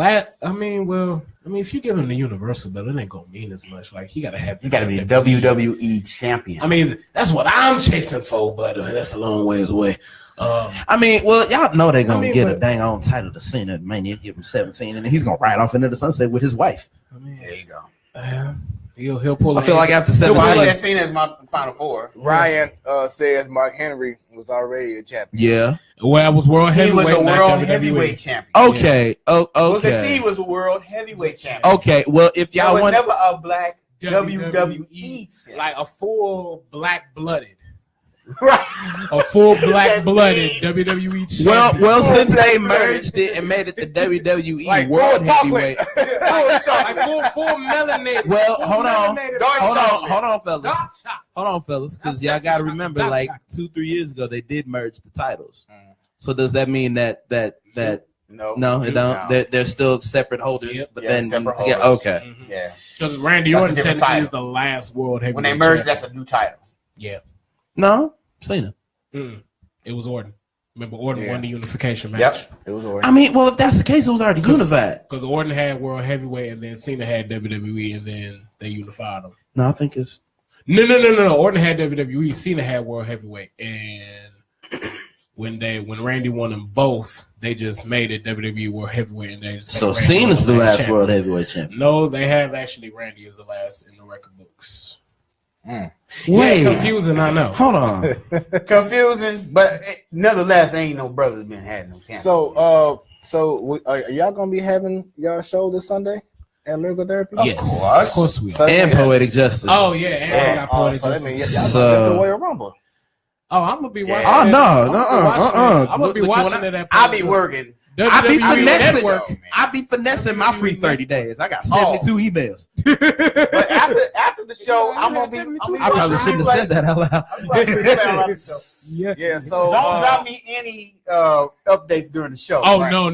if you give him the Universal belt, it ain't gonna mean as much. Like he gotta have.
You got to be WWE champion.
I mean, that's what I'm chasing for, but that's a long ways away.
I mean, well, y'all know they're gonna get a
but-
dang on title to Cena at Mania, give him 17, and then he's gonna ride off into the sunset with his wife.
I mean,
there you go.
he'll pull.
I feel like after
So why
17,
is that seen as my Final Four?
Ryan says Mark Henry was already a champion.
yeah,
well, I was world
He
heavyweight.
was a
not
world
WWE.
heavyweight champion.
okay,
Booker
okay,
T was a world heavyweight champion.
okay. Well, if
There
y'all
was
want,
never a black
WWE,
WWE champion.
like a full black blooded,
Right.
a full black
that
blooded
mean?
WWE champion.
well, since they
Black blooded.
merged it and made it the WWE
Like
World
full
Heavyweight.
like full melanated.
Well,
full
hold on.
melanated
Dark
Hold
chocolate.
on, fellas.
dark chocolate.
Hold on, fellas, because
That's
y'all got to
chocolate.
remember,
Dark
like
chocolate.
2-3 years ago, they did merge the titles. So does that mean that no, it don't? They're still separate holders,
Yep.
but
Yeah,
then
separate
together,
holders.
okay.
Yeah.
Because Randy
That's a
Orton
different
technically
title.
is the last world heavyweight.
When they merged,
champion.
that's a new title.
Yeah.
No, Cena.
It was Orton. Remember, Orton
Yeah.
won the unification match.
Yep.
It was already.
I mean, well, if that's the case, it was already unified.
Because Orton had world heavyweight, and then Cena had WWE, and then they unified them.
No, I think it's
No. Orton had WWE, Cena had world heavyweight, and when Randy won them both, they just made it WWE world heavyweight, and they just made
so
Randy
Cena's the last
champion.
world heavyweight champion.
No, they have actually Randy is the last in the record books.
Wait,
Yeah, confusing, I know.
hold on.
Confusing, but nonetheless, ain't no brothers been had no champion.
Are y'all gonna be having y'all show this Sunday at Lyrical Therapy?
Yes,
course.
of course we are.
Sunday?
And Poetic Justice.
Oh yeah, and
Yeah.
we got Poetic
So that
Justice.
means y'all
So-
it's the Royal Rumble.
Oh, I'm gonna be watching.
Oh,
it.
no,
I'm gonna
Look,
be
when
watching
I-
it at.
I'll be working.
I be
WWE
finessing.
Network.
I be finessing my free 30 days. I got 72 emails.
But after the show, I'm gonna be.
I probably shouldn't have said that out loud.
Yeah.
Yeah. So
Don't drop me any updates during the show.
Oh
Right.
no!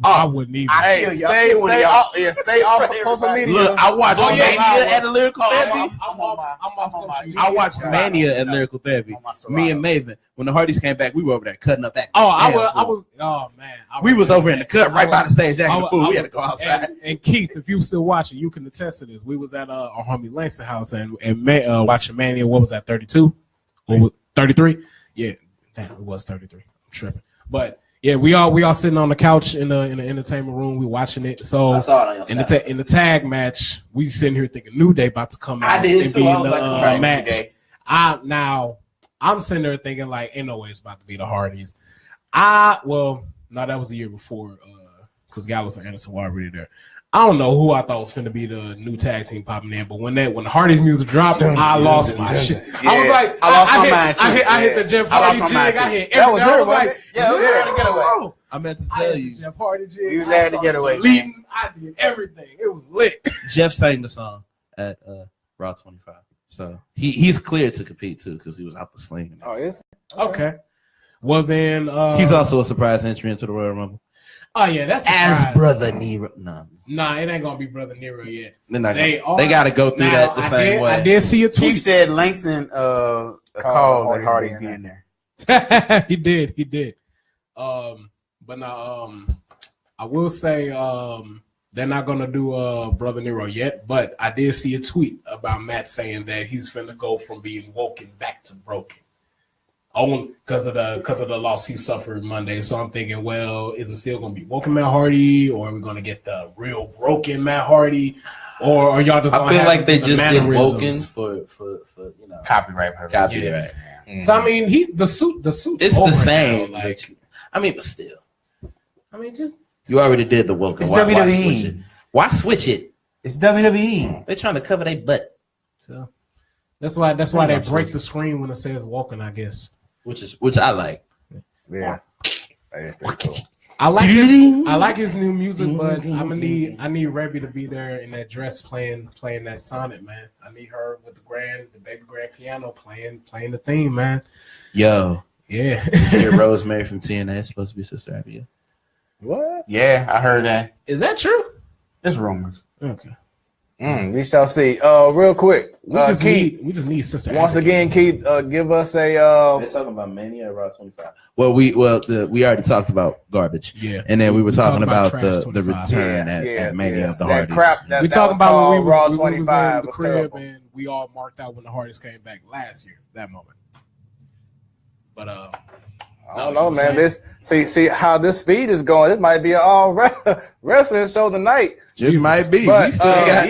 I wouldn't even.
I
hey,
kill you.
stay
I kill one of y'all.
off. Yeah, stay off social media.
Look, I watched
Oh, yeah,
Mania
yeah.
at the Lyrical Therapy.
I'm off social media.
I watched Mania at Lyrical Therapy.
On my
Me and Maven, when the Hardys came back, we were over there cutting up.
Oh, I was. Oh man,
We was over in the cut right by the stage acting the
I
fool. We
was-
had to go outside.
And Keith, if you still watching, you can attest to this. We was at our homie Langston house and watching Mania. What was that? 32 or 33? Yeah, damn, it was 33. I'm tripping, but yeah, we all sitting on the couch in the entertainment room. We watching it. So
I saw it on your snap.
in the tag match, we sitting here thinking New Day about to come out
I did
and
too.
be
I
in
was
the
like, right,
match.
New Day.
I'm sitting there thinking like, ain't no way it's about to be the Hardys. No, that was the year before because Gallows and Anderson were already there. I don't know who I thought was finna be the new tag team popping in, but when the Hardy's music dropped, I lost my shit. I was like,
I lost my mind, too.
I hit the Jeff
I lost
Hardy
my
jig.
mind,
I
too.
hit
That was
everything. I
her,
was
wasn't
like,
it?
Yeah, it was hard to get away.
I meant to
I
tell
hit the
you,
Jeff Hardy jig.
You was had to get away,
Leading, I did everything. It was lit.
Jeff sang the song at Raw 25. So he's cleared to compete too because he was out the sling.
Oh, is it?
Okay. Well then,
He's also a surprise entry into the Royal Rumble.
oh yeah, that's a
As
surprise.
Brother Nero. No.
Nah, it ain't gonna be Brother Nero yet.
They got to go through that the same way.
I did see a
Keith
tweet.
said Langston called that Hardy being there.
He did. But now, I will say, They're not gonna do Brother Nero yet, but I did see a tweet about Matt saying that he's finna go from being woken back to broken. Because of the loss he suffered Monday. So I'm thinking, well, is it still gonna be woken Matt Hardy, or are we gonna get the real broken Matt Hardy? Or are y'all just?
I feel like they just did woken for
copyright purposes.
Copyright.
Yeah. So I mean, the suit.
It's the same.
Now, like,
but still.
I mean, just
you already did the woken.
It's
Why
WWE.
switch it? Why switch it?
It's WWE.
They're trying to cover their butt.
So that's why they break the screen when it says woken, I guess.
Which I like.
Yeah. Cool.
I like his new music, but I need Rebby to be there in that dress playing that Sonic, man. I need her with the baby grand piano playing the theme, man.
Yo.
Yeah.
Rosemary from TNA is supposed to be Sister Abigail.
What?
Yeah, I heard that.
Is that true?
There's rumors.
Okay.
We shall see. Real quick, Keith.
We just need Sister.
Once again, Keith, give us a.
They're talking about Mania or Raw 25. Well, we already talked about garbage.
Yeah.
And then we were talking about the
25.
return at Mania of the
that
Hardys.
crap.
We talking about when we
Raw
was
25
in the
was
crib
terrible.
and we all marked out when the Hardys came back last year. That moment. But
I don't know, man. This see how this feed is going. This might be an all wrestling show tonight.
It might be.
But,
We still got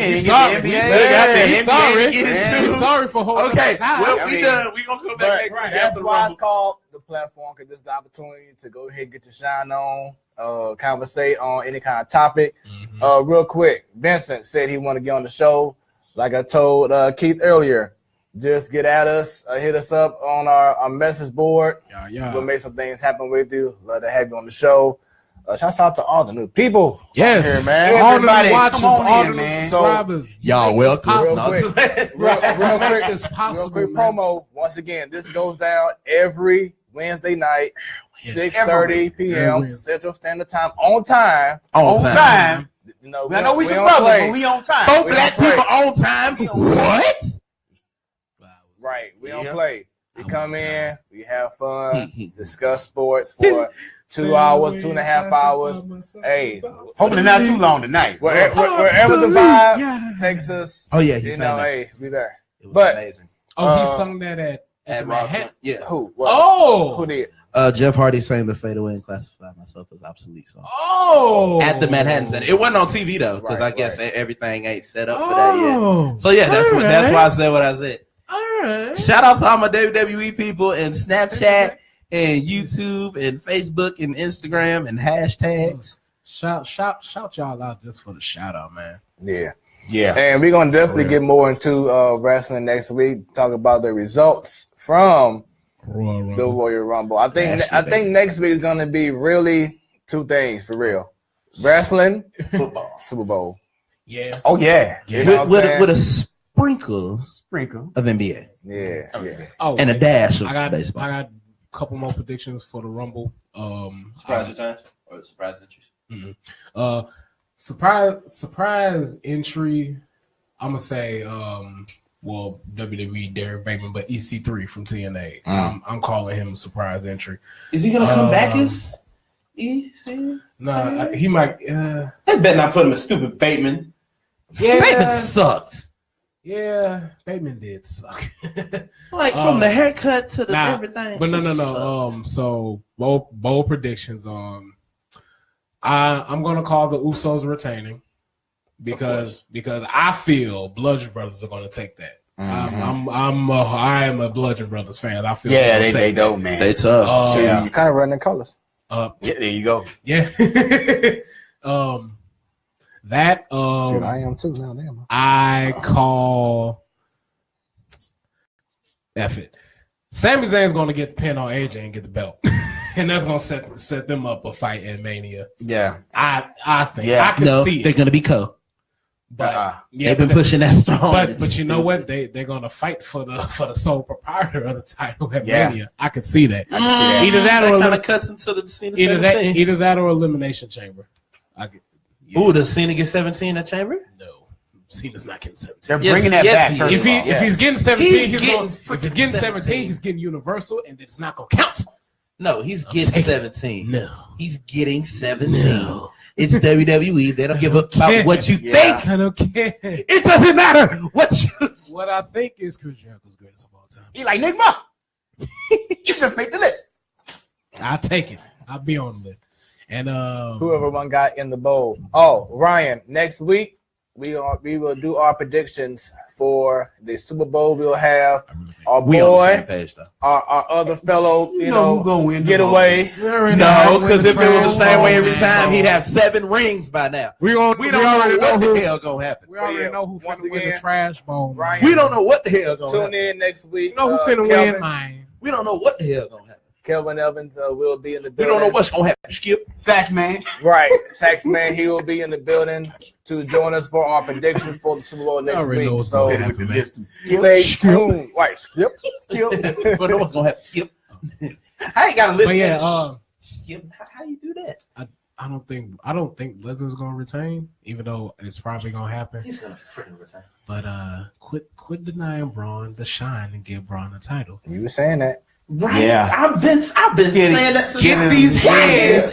sorry for holding
okay.
us out.
Well, we done. We gonna come back next week.
That's why it's called the platform, because this is the opportunity to go ahead and get your shine on, conversate on any kind of topic. Real quick, Vincent said he want to get on the show. Like I told Keith earlier, just get at us, hit us up on our message board.
Yeah.
We'll make some things happen with you. Love to have you on the show. Shout out to all the new people.
Yes,
here, man.
All
Everybody,
the watchers,
come on
all
in,
the
man.
subscribers.
Y'all welcome.
Real quick, real quick
man.
promo. Once again, this goes down every Wednesday night,
Yes.
6:30 p.m.
Every
Central Standard Time. On time.
On time.
You know,
I know we some
don't
brothers,
play.
but we on time.
Four
We
black
don't
people
play.
on time. What?
Right. We don't
Yeah.
play. We come in, we have fun, discuss sports for 2 hours, 2.5 hours. Hey,
Hopefully not too long tonight.
wherever the vibe takes us.
Oh yeah, he's
You know,
saying
hey, be there.
that. It was
But-
amazing.
Oh, he sung that at the
Raw
Manhattan.
Yeah.
Who? What?
Oh,
Who did?
Jeff Hardy sang the Fade Away and classified myself as obsolete song.
oh,
At the Manhattan Center. It wasn't on TV though, because
Right,
I guess
right.
everything ain't set up for that yet.
Oh,
So yeah, that's
alright.
why I said what I said.
all right.
Shout out to all my WWE people and Snapchat and YouTube and Facebook and Instagram and hashtags.
Shout y'all out just for the shout out, man.
Yeah.
Yeah.
And we're gonna definitely get more into wrestling next week. Talk about the results from
Royal
the
Rumble.
Royal Rumble. I think next week is gonna be really two things for real: wrestling,
Football.
Super Bowl.
Yeah.
Oh yeah.
You know what I'm saying?
With a sprinkle
Sprinkle.
of NBA
Yeah.
Oh,
and a dash of
I got
baseball.
a couple more predictions for the Rumble.
returns or surprise entries?
Surprise entry. I'm gonna say, WWE Derek Bateman, but EC3 from TNA. I'm calling him a surprise entry.
Is he gonna come back as EC?
Nah, he might.
They better not put him as stupid Bateman.
Yeah,
Bateman sucked.
yeah, Bateman did suck.
Like from the haircut to the everything.
But no.
Sucked.
So bold predictions. I'm gonna call the Usos retaining because I feel Bludgeon Brothers are gonna take that. I am a Bludgeon Brothers fan. I feel
they dope, man.
They tough.
So
Yeah.
you kind of running colors.
Yeah, there you go.
Yeah. That
Shoot, I am too now. Damn.
I call F it. Sami Zayn's going to get the pin on AJ and get the belt, and that's going to set them up a fight at Mania.
Yeah.
I think.
Yeah.
I can see
they're
it.
gonna be
But
They've been pushing that strong.
But you know what? They're going to fight for the sole proprietor of the title at
Yeah.
Mania. I can see that.
I can see that.
Either that or
kind of cuts into the Cena
either
17.
that or Elimination Chamber.
Ooh, does Cena get 17 at Chamber?
No, Cena's not getting 17.
They're bringing that
yes,
back.
he
First
is.
of all.
If he's getting 17,
He's
he's
getting
going. If he's
freaking
getting 17,
17,
he's getting Universal, and it's not going to count.
No, he's getting
taking
17.
No.
He's getting 17.
No.
It's WWE. They don't give up about what you think.
I don't care.
It doesn't matter
What I think is Chris Jericho's greatest of all time.
He like Nick Ma. You just made the list.
I'll take it. I'll be on the list. And
whoever one got in the bowl. Oh, Ryan, next week we will do our predictions for the Super Bowl. We'll have our
we on the same
boy,
page, though.
our other fellow,
who gonna win the
getaway.
No, because if it was the same way every time, he'd have 7 rings by now. We don't know what the hell gonna happen.
We already know who's finna win the trash bone.
Ryan,
We don't know what the hell gonna happen.
tune in next week.
You know who's finna win, man.
We don't know what the hell gonna happen.
Kelvin Evans will be in the
We
building.
don't know what's gonna happen. Skip.
Sax man.
Right. Saxman, he will be in the building to join us for our predictions for the Super Bowl next
already know
week.
what's
So
gonna happen, man.
stay tuned. Right. Skip.
We don't know what's gonna happen. Skip. I ain't got a list.
But yeah,
Skip. How you do that?
I don't think Lesnar's gonna retain, even though it's probably gonna happen.
He's gonna freaking retain.
But quit denying Braun the shine and give Braun the title.
You were saying that.
Right.
Yeah.
I've been saying that since
Get
these
hands.
Get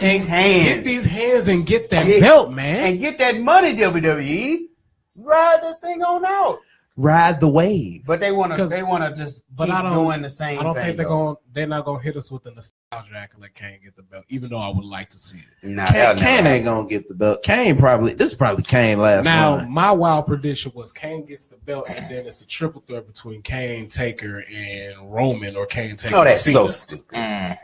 these hands and get that belt, man.
And get that money, WWE. Ride that thing on out.
Ride the wave.
But they wanna just keep doing the same thing.
I don't think they're not gonna hit us with the nostalgia act like Kane get the belt, even though I would like to see it.
Nah,
Kane ain't gonna get the belt. This is probably Kane last
Now,
run.
my wild prediction was Kane gets the belt, and then it's a triple threat between Kane, Taker, and Roman, or Kane, Taker.
Oh, that's
Cena.
so stupid.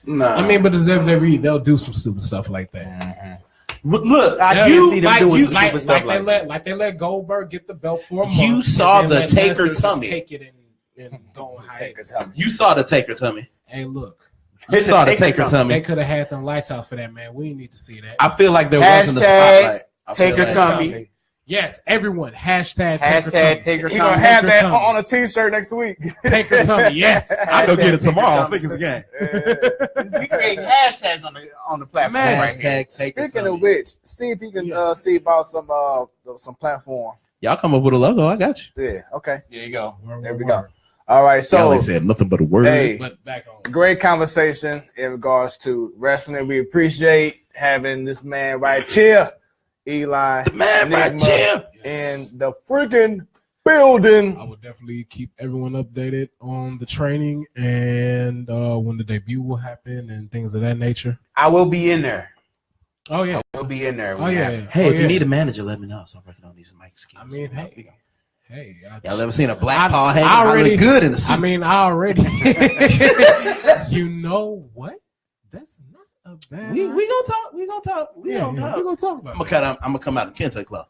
No.
I mean, but it's WWE. They'll do some stupid stuff like that.
Look,
I can see them doing some stupid stuff like that.
Like they let Goldberg get the belt for a month.
You saw
and
the
then let
Taker
Lesnar just
tummy.
Take it and go and hide it.
You saw the Taker tummy.
Hey, look,
You saw the Taker
they
tummy.
could have had them lights out for that, man. We didn't need to see that.
I feel like there wasn't a spotlight. I feel
Taker
like-
tummy.
Yes, everyone. Hashtag
Taker
We're gonna
tummy.
have that
tummy.
on a T-shirt next week.
Taker tummy. Yes.
I'll go get it
Taker
tomorrow. I
tummy.
think it's a game.
We create hashtags on the platform
Man.
right here.
Hashtag Taker
Speaking
tummy.
of which, see if you can see about some platform.
Y'all come up with a logo. I got you.
Yeah. Okay.
There you go.
There we go. All right. So
said nothing but a word.
hey,
But back on.
great conversation in regards to wrestling. We appreciate having this man right here, Eli,
Man, right
Enigma,
here.
in the freaking building.
I would definitely keep everyone updated on the training and when the debut will happen and things of that nature.
I will be in there.
Oh yeah.
We'll be in there.
Oh yeah.
Hey,
Oh,
if
yeah.
you need a manager, let me know. So I'm working on these mic schemes.
I mean, hey.
Y'all ever seen a black paw
I
hanging? I
already-
look good in the suit.
I mean, I already. You know what? That's not a bad.
we gonna talk. We gonna talk. We
yeah,
gonna
yeah,
talk.
we're gonna talk about.
I'm gonna come out of Kente Club.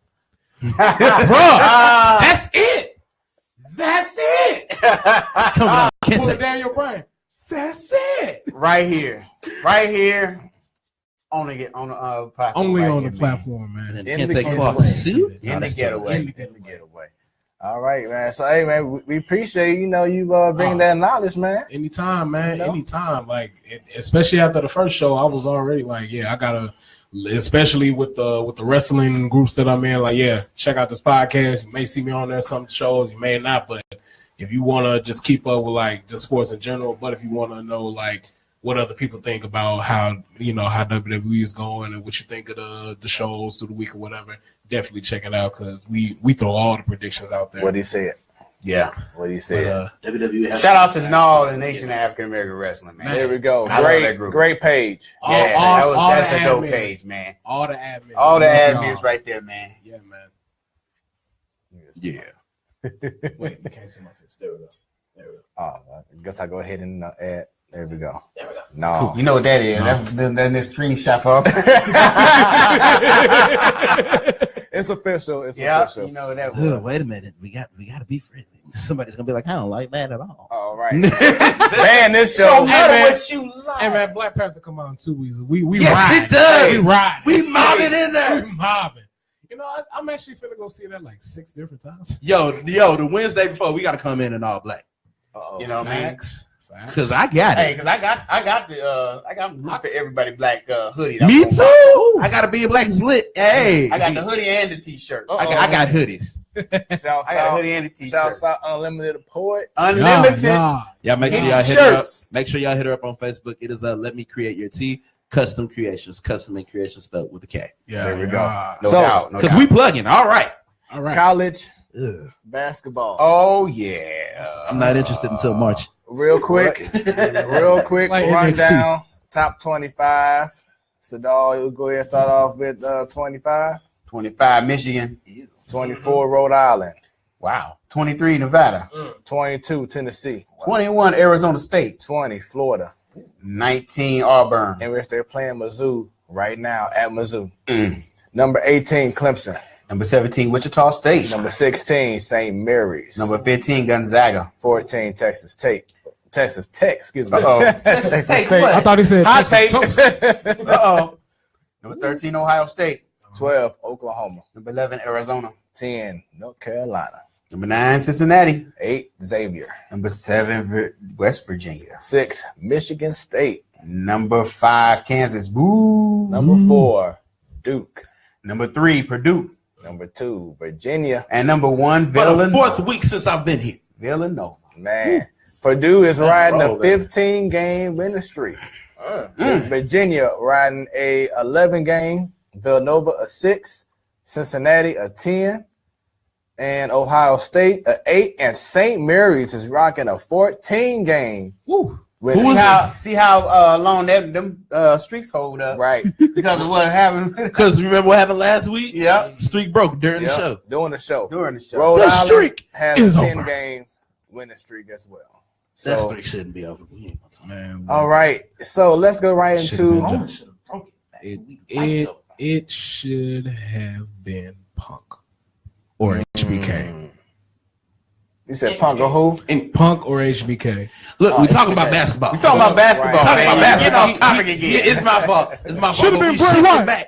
Bruh, that's it. That's it.
Come out of
Pull it
Kente.
down your brain. That's it.
Right here. Only get on the platform.
Only
right
on
here,
the
man.
platform, man.
And
In the
Kente Club
getaway.
suit.
In
Oh,
the
that's
getaway.
In the getaway. All right, man. So, hey, man, we appreciate you bringing that knowledge, man.
Anytime, man.
You know?
Anytime. Like, especially after the first show, I was already like, yeah, I gotta. Especially with the wrestling groups that I'm in, like, yeah, check out this podcast. You may see me on there some shows, you may not, but if you want to just keep up with like just sports in general, but if you want to know like what other people think about how how WWE is going and what you think of the shows through the week or whatever, definitely check it out because we throw all the predictions out there.
What he said.
Yeah.
What he said.
WWE.
Shout out to NAW, the Nation of African American Wrestling, man.
There we go.
I love that group.
Great page.
Yeah, that's
the
a dope
admins.
page, man.
All the admins.
All the
Y'all.
admins right there, man.
Yeah, man.
Yeah.
Wait, you can't see my face. There we go. There we go.
Oh, I guess I go ahead and add. There we go.
There we go.
No.
You know what that is? That's the screenshot for.
It's official. It's
Yeah,
official.
you know what that
Ugh,
was.
wait a minute. We got to be friendly. Somebody's gonna be like, I don't like that at all.
All right. Man, this show.
Don't matter
man.
what you like.
Hey man, Black Panther come out in 2 weeks. We
Yes,
ride.
it does.
We ride.
We mobbing in there.
We mobbing. I'm actually finna go see that like 6 different times.
Yo, the Wednesday before, we gotta come in all black.
Uh-oh.
You know what I mean?
Facts.
Cause I got
Hey,
it.
because I got root for everybody black hoodie.
Me too. I gotta be a black lit. Hey,
I got the hoodie and the t-shirt.
I got hoodies.
South
I got a hoodie and a t-shirt.
Southside Unlimited Poet.
Unlimited.
Y'all make sure
Get
y'all hit her up.
shirts.
Make sure y'all hit her up on Facebook. It is Let Me Create Your Tea. Custom Creations, custom and creation spelled with a K.
Yeah,
There we go.
No
So,
doubt. No
Because
doubt.
we plugging. All right.
all right.
college
Ugh.
basketball.
Oh yeah.
I'm not interested until March.
Real quick,
Like
rundown. Top 25. Sadal, you'll go ahead and start off with 25.
25 Michigan.
24 Rhode Island.
Wow. 23 Nevada.
22 Tennessee.
21 Arizona State.
20 Florida.
19 Auburn.
In which they're playing Mizzou right now at Mizzou. Number 18 Clemson.
Number 17 Wichita State.
Number 16 St. Mary's.
Number 15 Gonzaga.
14 Texas Tech. Excuse me.
Uh-oh.
Texas
Tech,
Tech.
what?
I thought he said
Hot take.
Texas toast.
Uh-oh. Number 13 Ohio State.
12 Oklahoma.
Number 11 Arizona.
10 North Carolina.
Number 9 Cincinnati.
8 Xavier.
Number 7 West Virginia.
6 Michigan State.
Number 5 Kansas. Boo.
Number 4 Duke.
Number 3 Purdue.
Number 2 Virginia.
And number 1
For the
Villanova.
fourth week since I've been here.
Villanova.
Man, Purdue is riding a
roll, man.
15-game winning streak. Virginia riding a 11-game. Villanova a 6. Cincinnati a 10. And Ohio State a 8. And St. Mary's is rocking a 14-game.
Woo.
See how long them streaks hold up.
Right.
Because of what happened.
Because remember what happened last week?
Yep.
Streak broke during the
Yep,
show.
Doing the show.
During the show.
Rhode
The
Island
streak
has
is
a
over.
10-game winning streak as well.
That
So,
streak shouldn't be over. We ain't gonna talk.
Man,
all right. So let's go right into
Roman should have broken it.
it should have been Punk or HBK.
You said Punk or who?
Punk or HBK.
Look, we talking
HBK.
about basketball.
We talking about basketball.
Right.
Talking
man.
about basketball.
Get off topic again.
Yeah, it's my fault. It's my fault.
Should've
but
been
we
Bray
shifted
Wyatt.
back.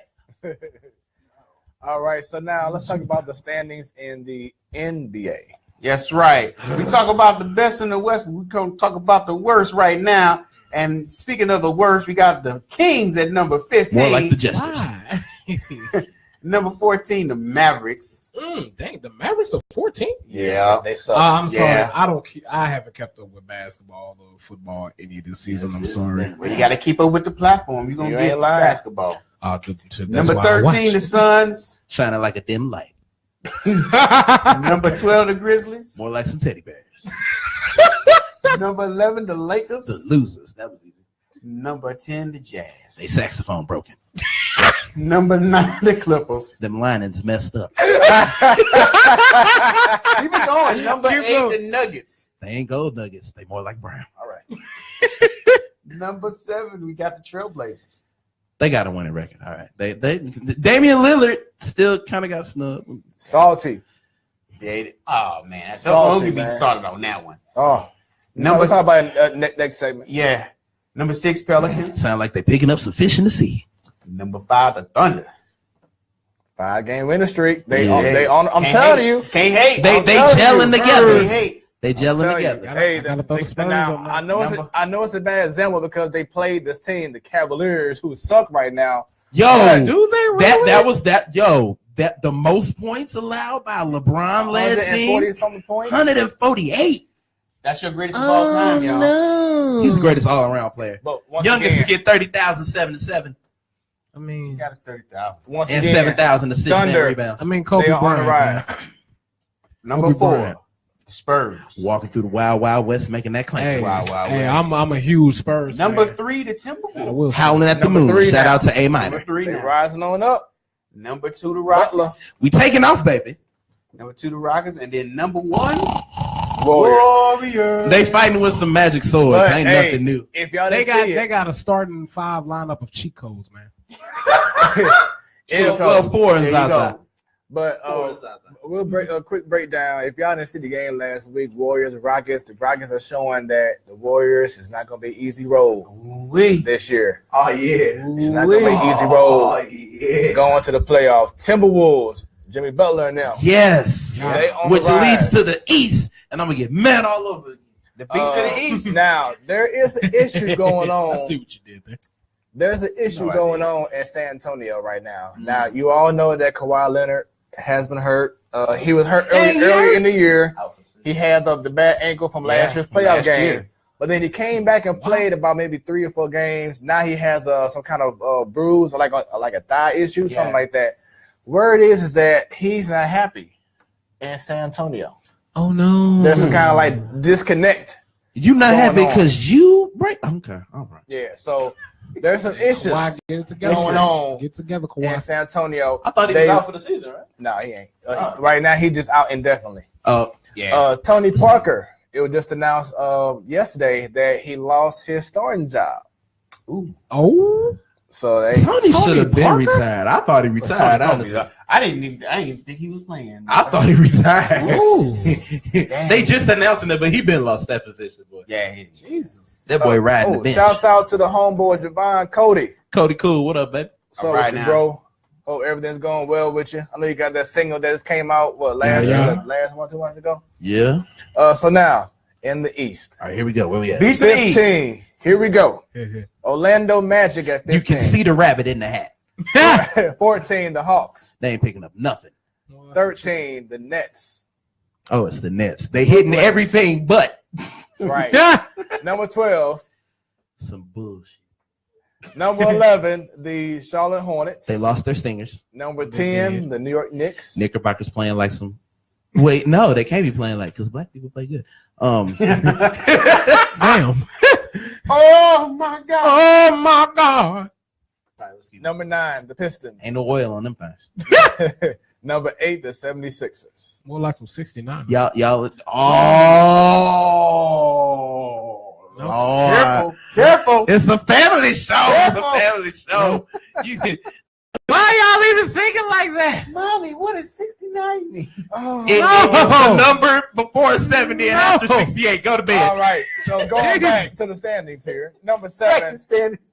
All right. So now let's talk about the standings in the NBA.
That's right. We talk about the best in the West, but we're going to talk about the worst right now. And speaking of the worst, we got the Kings at number 15.
More like the Jesters.
Why?
Number 14, the Mavericks.
Dang, the Mavericks are 14.
Yeah.
They suck.
I'm sorry.
Yeah.
I haven't kept up with basketball or football any of this season. I'm sorry.
Well, you got to keep up with the platform. You're going
You
to get
ain't lying.
basketball.
That's
Number
why I watch
13, the
it.
Suns.
Shining like a dim light.
Number 12, the Grizzlies.
More like some teddy bears.
Number 11, the Lakers.
The losers. That was easy.
Number 10, the
They
Jazz.
saxophone broken.
Number 9, the Clippers.
Them linings messed up.
Keep it going. Number
Keep
8,
going.
the Nuggets.
They ain't gold nuggets. They more like brown.
All right.
Number 7, we got the Trailblazers.
They got a winning record. All right. They Damian Lillard still kind of got snubbed.
Salty.
Oh, man.
Salty,
Don't get me
man.
started on that one.
Oh.
Number
Let's talk about it, next segment.
Yeah. Number 6, Pelicans.
Sound like they picking up some fish in the sea.
Number 5, the Thunder.
5-game winning streak. They
Yeah.
on. I'm
Can't
telling
hate.
you.
Can't hate.
They
I'm telling
gelling
you.
together.
Can't hate.
They gelling
Tell you.
together.
Hey,
I gotta throw the Spurs
now
on that.
I know it's a bad example because they played this team, the Cavaliers, who suck right now.
Yo,
Do they really?
that was that. Yo, that the most points allowed by a LeBron-led team.
140 something points.
148.
That's your greatest of all time, y'all.
No. He's the greatest all-around player.
But once
Youngest to
again,
get 30,000, 7 to 7,
I mean,
You got us 30,000.
once
and
again,
7,000 assists and
Thunder.
rebounds.
I mean, Kobe
they are on the
Bryant.
rise.
man.
Number
Kobe
4,
Bryant.
Spurs.
Walking through the wild, wild west, making that claim.
Hey,
Wow, wow,
hey,
wow.
I'm a huge Spurs
Number
fan.
3, the
I
Timberwolves.
will say.
Howling at the
Number
moon.
3
Shout
now.
out to A
Number
minor.
3
They
now.
rising on up.
Number 2, the
Butler.
Rockets.
We taking off, baby.
Number 2, the Rockets. And then number 1,
Warriors.
Warriors.
They fighting with some magic swords.
But,
Ain't
hey,
nothing new.
If y'all
They
didn't see
got
it,
they got a starting 5 lineup of cheat codes, man.
Well, 4
There
is
you
outside.
go.
but we'll break a quick breakdown. If y'all didn't see the game last week, Warriors, Rockets, the Rockets are showing that the Warriors is not going to be an easy road
Ooh-wee.
this year.
Oh, yeah.
It's not going to be an easy road
yeah.
going to the playoffs. Timberwolves, Jimmy Butler and them.
Yes.
They on
Which
the rise.
leads to the east, and I'm going to get mad all over again.
The beast of the East.
Now, there is an issue going
I see
on.
what you did there.
There's an issue
No
going
idea.
on at San Antonio right now. Now, you all know that Kawhi Leonard has been hurt. He was hurt early in the year. He had the bad ankle from last year's playoff
last
game.
year.
But then he came back and played about maybe 3 or 4 games. Now he has some kind of bruise or like a thigh issue, something like that. Word is that he's not happy in San Antonio.
Oh no.
There's some kind of like disconnect.
You not happy because you break. Okay, all right.
Yeah, so there's some issues going on.
Get together, Kawhi.
In San Antonio.
I thought he was out for the season, right?
No, he ain't. Right now, he just out indefinitely.
Oh,
Yeah.
Tony Parker. It was just announced yesterday that he lost his starting job.
Ooh.
Oh.
So
Tony should have been
Parker?
retired. I thought he retired. Honestly.
I didn't even think he was playing.
I thought he retired.
Ooh.
They just announcing it, but he been lost that position, boy.
Yeah, Jesus.
That boy riding the bench.
Shouts out to the homeboy Javon Cody.
Cody Cool, what up, baby?
So with you, bro. Hope everything's going well with you. I know you got that single that just came out last 1-2 months ago.
Yeah.
So now in the East.
All right, here we go. Where we at?
15. Here we go. Orlando Magic at 15.
You can see the rabbit in the hat.
14, the Hawks.
They ain't picking up nothing.
13, the Nets.
Oh, it's the Nets. They hitting everything but.
Right. Number 12.
Some bullshit.
Number 11, the Charlotte Hornets.
They lost their stingers.
Number 10, the New York Knicks.
Knickerbockers playing like some. Wait, no, they can't be playing like because black people play good.
Damn.
Oh my God.
Oh my God.
Right, let's keep
Number 9, the Pistons.
Ain't no oil on them things.
Number 8, the 76ers.
More like some 69.
Y'all. Oh,
Careful. Careful.
It's a family show.
Careful.
It's a family show. Why y'all even thinking like that?
Mommy, what does 69 mean?
Oh,
It's a number before 70 and after
No.
68. Go to bed.
all right. So going back to the standings here. Number 7,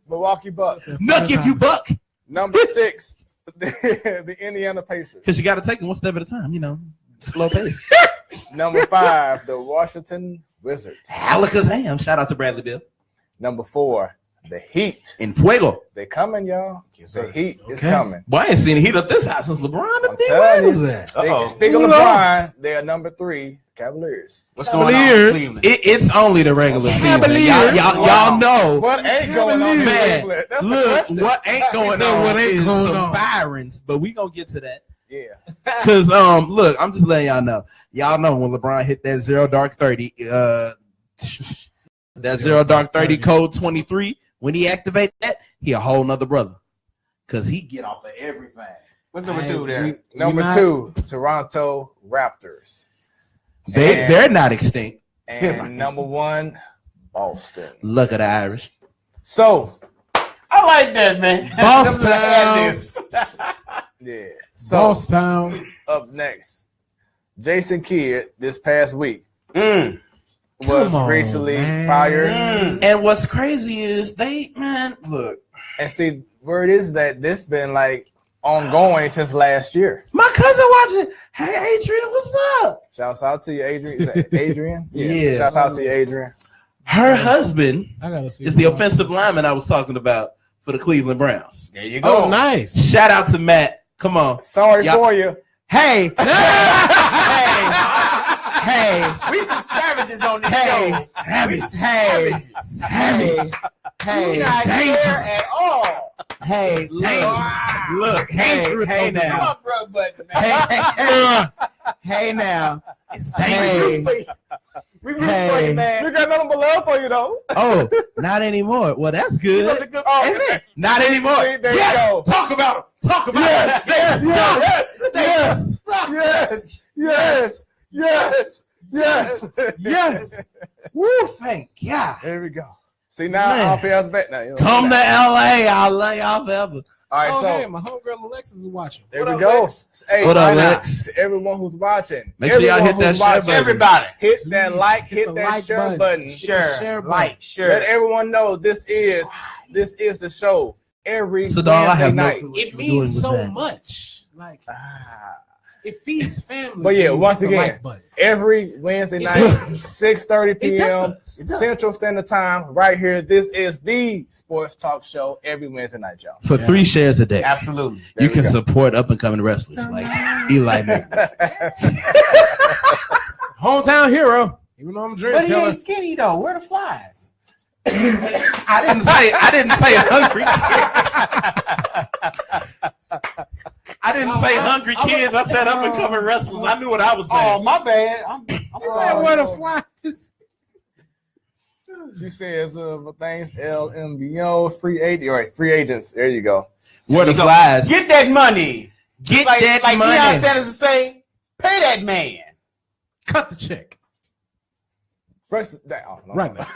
Milwaukee Bucks.
Nuck if you buck.
Number 6, the Indiana Pacers.
Because you got to take it one step at a time, slow pace.
Number 5, the Washington Wizards.
Alakazam. Shout out to Bradley Bill.
Number 4, the Heat.
In fuego.
They coming, y'all.
Yes,
The
sir.
Heat is coming.
Boy, I ain't seen the heat up this house since LeBron.
I'm telling you.
that?
Speaking of LeBron, they are number 3, Cavaliers.
What's going on in
Cavaliers.
Cleveland?
It's only the regular season.
Cavaliers.
Y'all know.
What ain't going on in
Man,
Cleveland? That's the
look,
question.
what ain't going
know
on
what ain't
is
going
some
on.
firings, but we gonna get to that.
Yeah.
Cause look, I'm just letting y'all know. Y'all know when LeBron hit that 0 dark 30, that 0 dark 30 code 23. When he activate that, he a whole nother brother. Cause he get off of everything.
What's number 2 there?
Number 2, Toronto Raptors.
They're not extinct.
And number 1, Boston.
Look at the Irish.
So,
I like that, man.
Boss
Them little
Town.
ad-libs.
yeah. So,
Boss Town.
up next, Jason Kidd this past week
Mm.
was
Come on,
recently
man.
fired.
And what's crazy is look.
And see, word is that this been like ongoing since last year.
My cousin watching. Hey, Adrian, what's up?
Shouts out to you, Adrian. Is that Adrian?
Yeah.
Shouts out to you, Adrian.
Her husband
I gotta see.
is the offensive lineman I was talking about for the Cleveland Browns.
There you go.
Oh, nice.
Shout out to Matt. Come on.
Sorry
Y'all-
for you.
Hey. Hey.
We some savages on this
Hey.
show. We some
Hey.
savages.
Hey. Hey.
We not here
Dangerous.
at all.
Hey. Look. Hey
Come
now.
on, bro, button, man.
Hey now. It's
We root for you. We root for you,
We
man.
got nothing but love for you, though.
Oh, not anymore. Well, that's
You know
good.
the good
Isn't it? Not anymore.
There you
Yes.
go.
Talk about it. Talk about
Yes,
it.
yes, yes,
Yes.
Yes, yes, yes, yes,
Yes. Woo, thank God.
There we go. See, now
Man.
I'll pay us back now. You know
Come to
that.
LA. I'll lay y'all forever.
All right,
Oh,
so
hey, my homegirl Alexis is watching.
there
What
we
up,
go.
Lex?
Hey,
What up,
right now,
Lex?
to everyone who's watching,
Make sure y'all
everyone
hit that
who's
share
watching,
button.
Everybody.
hit that like,
Hit
hit
the
that
like
share
button.
button.
Share,
Share button.
like,
Let
share.
everyone know this is the show every
So, dog, I
Wednesday
have no
night.
clue what
It
you're doing
means
with
so
that.
much. Like
Ah.
it feeds family.
But yeah,
when you
once
hit the
again,
like button.
Every Wednesday
It
night,
does.
6:30 p.m.
does. It does.
Central Standard Time, right here. This is the Sports Talk Show every Wednesday night, y'all.
For 3 shares a day,
Absolutely.
you
we
can
go.
support up and coming wrestlers like Eli Manning.
Hometown hero. Even though I'm
But
drinking,
he ain't skinny though. Where the flies?
I didn't say hungry. I didn't say hungry kids. I said up and coming wrestlers. I knew what I was saying.
Oh, my bad. I'm sorry.
where the flies?
She says things LMBO free agent. All right, free agents. There you go.
Where the flies?
Get that money.
Get
like,
that
like
money.
Deion Sanders would say, pay that man.
Cut the check.
Press that. Oh, no.
Right now.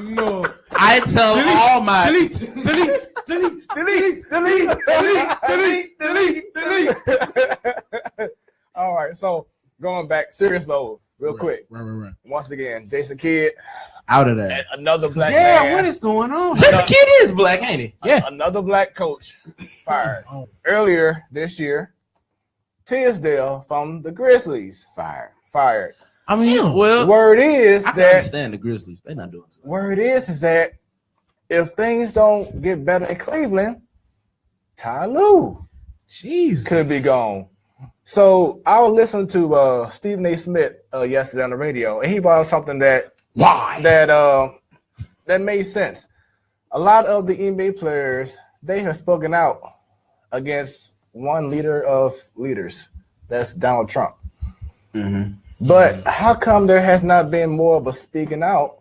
No.
I tell all my
delete. All right, so going back, serious mode, real quick.
Right.
Once again, Jason Kidd,
out of there.
another black man.
What is going on?
Jason Kidd is black, ain't he?
Yeah.
Another black coach fired. Earlier this year, Tisdale from the Grizzlies fired.
I mean, well,
word is
I can
that
understand the Grizzlies. They're not doing so.
Word is that if things don't get better in Cleveland, Ty Lue could be gone. So I was listening to Stephen A. Smith yesterday on the radio, and he brought up something that made sense. A lot of the NBA players, they have spoken out against one leader of leaders. That's Donald Trump.
Mm-hmm.
But how come there has not been more of a speaking out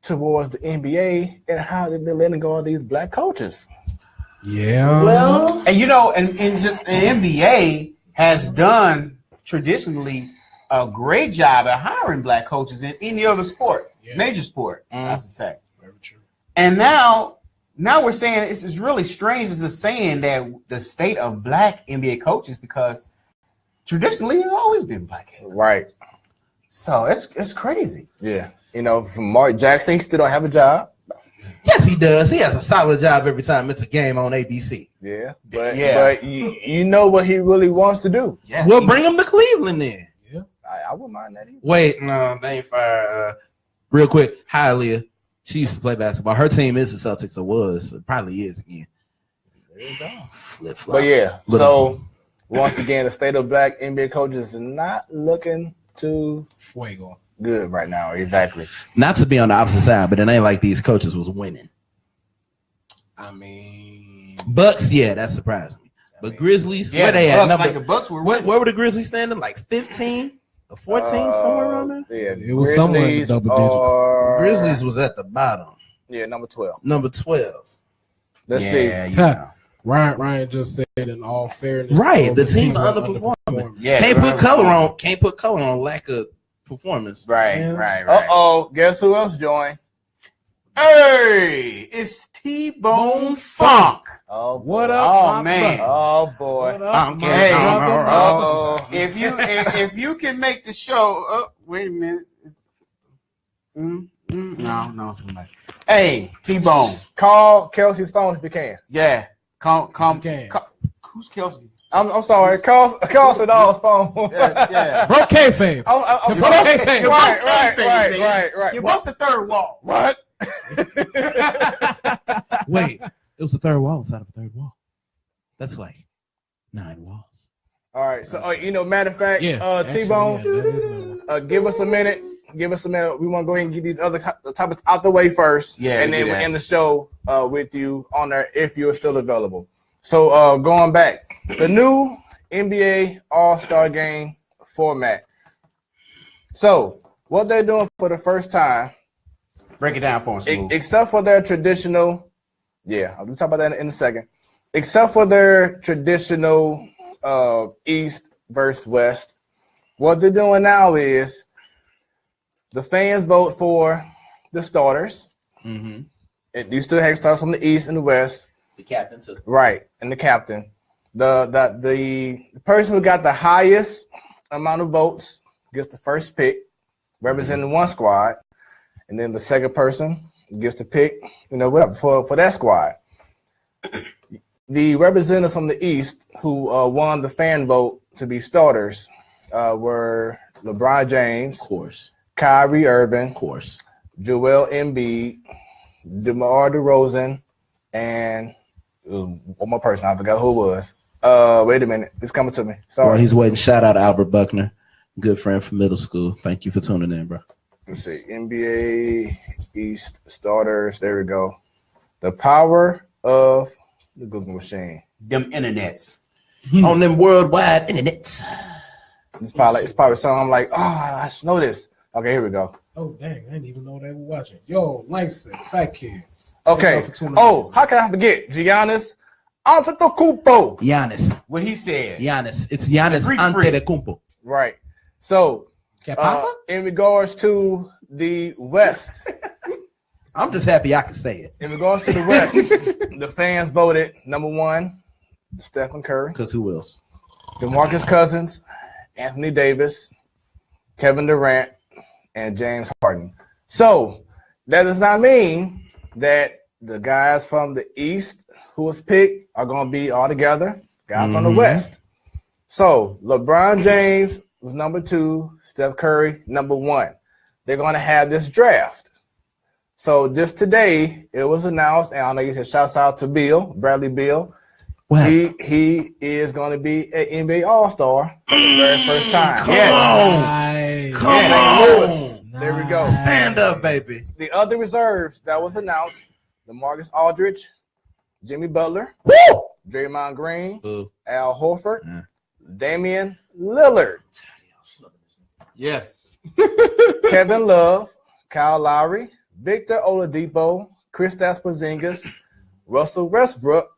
towards the NBA and how they've been letting go of these black coaches?
Yeah.
Well, and just the NBA has done traditionally a great job at hiring black coaches in any other sport, major sport, I should say.
Very true.
And now we're saying it's really strange as a saying that the state of black NBA coaches, because traditionally it's always been black.
Right.
So it's crazy.
Yeah. From Mark Jackson, he still don't have a job.
Yes, he does. He has a solid job every time it's a game on ABC.
Yeah. But you know what he really wants to do.
Yeah.
We'll bring him to Cleveland then.
Yeah.
I wouldn't mind that either.
Wait, no, they ain't fire. Real quick, hi, Leah. She used to play basketball. Her team is the Celtics, or was. It probably is again.
There you go.
Flip-flop.
But yeah, so once again, the state of black NBA coaches is not looking too
Fuego.
good right now. Exactly.
Not to be on the opposite side, but it ain't like these coaches was winning.
I mean,
Bucks, yeah, that surprised me. But Grizzlies, where they at?
Like the Bucks were
where were the Grizzlies standing? Like 15 or 14, somewhere around there?
Yeah,
it was somewhere in the double digits.
Grizzlies was at the bottom.
Yeah, number 12.
Number 12.
Let's see.
Ryan just said in all fairness.
Right, the team's underperforming.
Yeah,
Can't put color on lack of performance.
Right.
Guess who else joined?
Hey, it's T-Bone Funk.
Oh,
what up?
Oh man.
Oh boy.
Hey, if you can make the show, wait a minute. No, somebody. Hey, T-Bone,
call Kelsey's phone if you can.
Yeah, call. Who's Kelsey?
I'm sorry. Call Sadal's phone.
Yeah.
Broke kayfabe.
I'm
Broke
sorry.
kayfabe.
Right.
You broke the third wall.
What?
Wait, it was the third wall inside of a third wall. That's like 9 walls.
All right. So, matter of fact,
actually,
T-Bone, give us a minute. We want to go ahead and get these other topics out the way first.
Yeah.
And then we'll end the show with you on there if you're still available. So, going back, the new NBA All-Star Game format. So, what they're doing for the first time.
Break it down for us,
except for their traditional, I'll talk about that in a second. Except for their traditional East versus West, what they're doing now is the fans vote for the starters.
Mm-hmm.
And you still have stars from the East and the West.
The captain too.
Right, and the captain. The person who got the highest amount of votes gets the first pick, representing one squad. And then the second person gets to pick, whatever for that squad. The representatives from the East who won the fan vote to be starters were LeBron James,
of course,
Kyrie Irving,
of course,
Joel Embiid, DeMar DeRozan, and one more person. I forgot who it was. Wait a minute. It's coming to me. Sorry.
Well, he's waiting. Shout out Albert Buckner. Good friend from middle school. Thank you for tuning in, bro.
Let's see. NBA East starters. There we go. The power of the Google machine.
Them internets.
On them worldwide internets.
It's probably something I'm like, I should know this. Okay, here we go.
Oh, dang. I didn't even know they were watching. Yo, Langston, Fat Kid.
Okay. Oh, how can I forget? Giannis Antetokounmpo.
Giannis.
What he said.
Giannis. It's Giannis Antetokounmpo.
Right. So, in regards to the West,
I'm just happy I can say it.
In regards to the West, the fans voted number 1, Stephen Curry.
Because who else?
DeMarcus Cousins, Anthony Davis, Kevin Durant, and James Harden. So that does not mean that the guys from the East who was picked are going to be all together. Guys from the West. So LeBron James was number 2, Steph Curry number 1. They're going to have this draft. So just today, it was announced, and I know you said shouts out to Bradley Beal.
Wow.
He is going to be an NBA All-Star for the very first time.
Come on.
Louis. There we go.
Stand up, baby.
The other reserves that was announced, DeMarcus Aldridge, Jimmy Butler, Draymond Green, Al Horford, Damian Lillard.
Yes.
Kevin Love, Kyle Lowry, Victor Oladipo, Kristaps Porzingis, Russell Westbrook,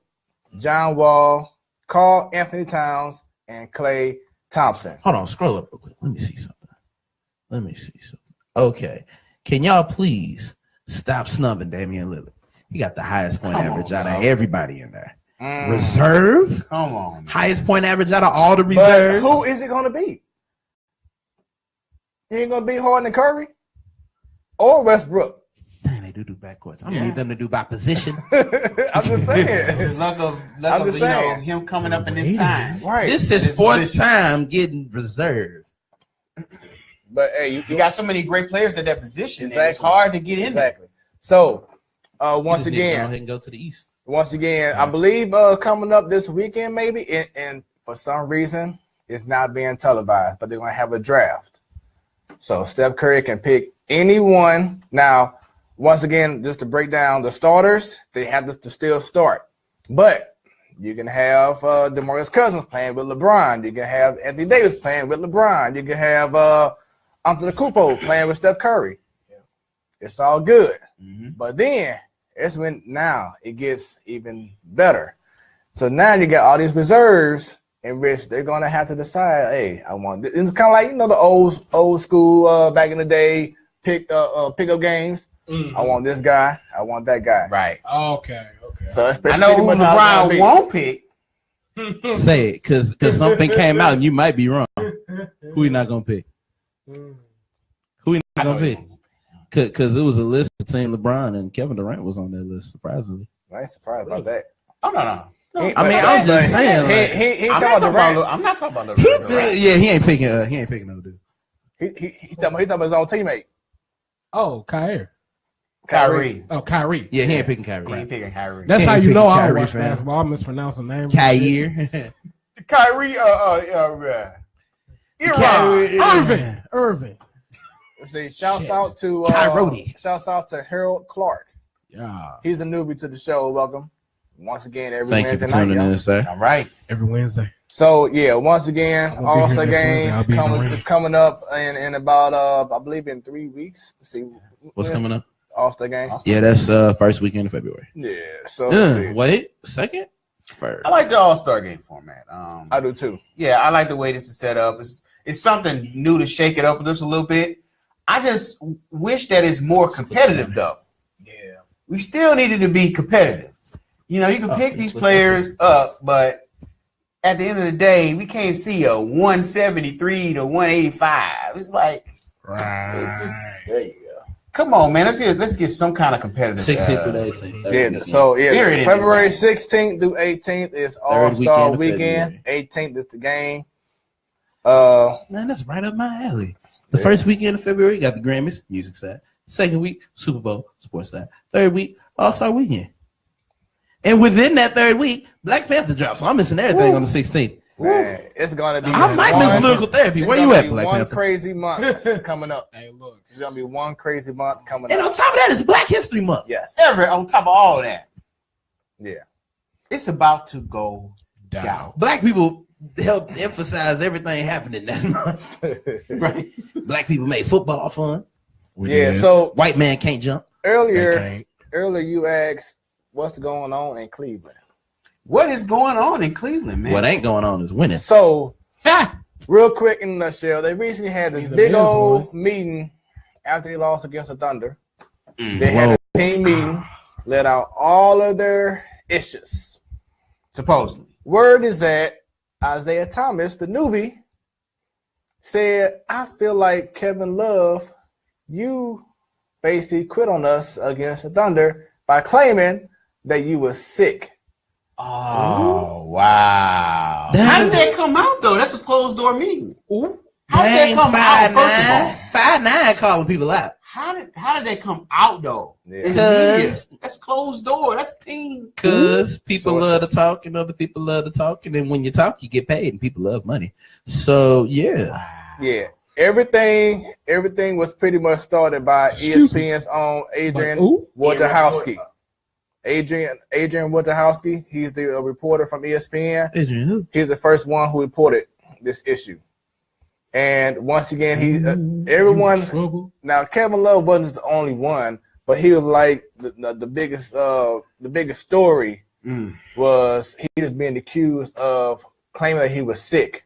John Wall, Karl Anthony Towns, and Klay Thompson.
Hold on, scroll up real quick. Let me see something. Okay. Can y'all please stop snubbing Damian Lillard? He got the highest point average out of everybody in there. Reserve?
Come on.
Highest point average out of all the reserves.
But who is it going to be? He ain't going to be Harden and Curry or Westbrook.
Dang, they do backcourts. I'm gonna need them to do by position.
I'm just saying.
This is luck of him coming up in this time.
Right.
This is fourth time getting reserved.
But hey,
you got so many great players at that position. Exactly. It's hard to get in.
Exactly. So once again,
go ahead and go to the East.
Once again, I believe coming up this weekend, maybe, and for some reason, it's not being televised, but they're gonna have a draft. So Steph Curry can pick anyone. Now, once again, just to break down the starters, they have to still start. But you can have DeMarcus Cousins playing with LeBron. You can have Anthony Davis playing with LeBron. You can have Antetokounmpo playing with Steph Curry. Yeah. It's all good. But then it's when now it gets even better. So now you got all these reserves in which they're going to have to decide, hey, I want this. It's kind of like, the old school back in the day pickup games. I want this guy. I want that guy.
Right.
Okay.
So
I know who LeBron won't pick.
Say it, because something came out and you might be wrong. Who you not gonna pick? Who you not gonna pick? Because it was a list between LeBron and Kevin Durant was on that list. Surprisingly,
I ain't surprised about that.
Oh no.
I'm just saying.
He ain't talking about.
I'm not talking about LeBron.
He ain't picking. He ain't picking no dude.
He talking about his own teammate.
Oh, Kyrie.
Oh,
Kyrie.
Yeah, he ain't picking Kyrie.
He ain't picking Kyrie.
That's how you know I
Kyrie,
watch basketball. I'm mispronouncing names.
Kyrie.
Irving.
Let's see. Shouts out to Harold Clark.
Yeah.
He's a newbie to the show. Welcome. Once again, every
Thank
Wednesday
you for tuning in, sir.
All right.
Every Wednesday.
So yeah, once again, All-Star game is coming up in about I believe in 3 weeks. Let's see
what's coming up.
All-Star game.
Yeah, that's first weekend of February.
Yeah. So let's see.
Wait, second, first.
I like the All-Star game format.
I do too.
Yeah, I like the way this is set up. It's something new to shake it up just a little bit. I just wish that it's more competitive though. Yeah, we still needed to be competitive. You can pick these players up, but at the end of the day, we can't see a 173 to 185. It's like, it's just, there you go. Come on, man. Let's get some kind of competitive.
16th through 18th.
Yeah, so February 16th through 18th is All-Star Weekend. 18th is the game.
Man, that's right up my alley. The first weekend of February, you got the Grammys, music side. Second week, Super Bowl, sports side. Third week, All-Star Weekend. And within that third week, Black Panther drops. So I'm missing everything on the 16th.
Man, it's gonna be.
I like this lyrical therapy. Where you at, Black
One
Panther?
crazy month coming up.
Hey, look.
It's gonna be one crazy month coming
And
up.
on top of that, it's Black History Month.
Yes.
On top of all that,
Yeah.
it's about to go down.
Black people helped emphasize everything happening that month.
Right?
Black people made football fun.
Yeah. So
White man can't jump.
earlier you asked what's going on in Cleveland.
What is going on in Cleveland, man?
What ain't going on is winning.
So real quick in a nutshell, they recently had this big old meeting after they lost against the Thunder. They had a team meeting, let out all of their issues.
Supposedly.
Word is that Isaiah Thomas, the newbie, said, I feel like Kevin Love, you basically quit on us against the Thunder by claiming that you were sick.
Oh, wow.
Damn.
How did that come out, though? That's a closed door meeting. How did
Dang,
that come out, first of all?
5'9" calling people out.
How did that come out, though?
Yeah.
In the media? That's closed door. That's team.
Because people love to
Sources.
talk and other people love to talk. And then when you talk, you get paid and people love money. So, yeah.
Yeah. Everything was pretty much started by ESPN's own Adrian Wojciechowski. Adrian Wojciechowski, he's the reporter from ESPN.
Adrian who?
He's the first one who reported this issue. And once again, everyone. Now, Kevin Love wasn't the only one, but he was like the biggest story was he was being accused of claiming that he was sick,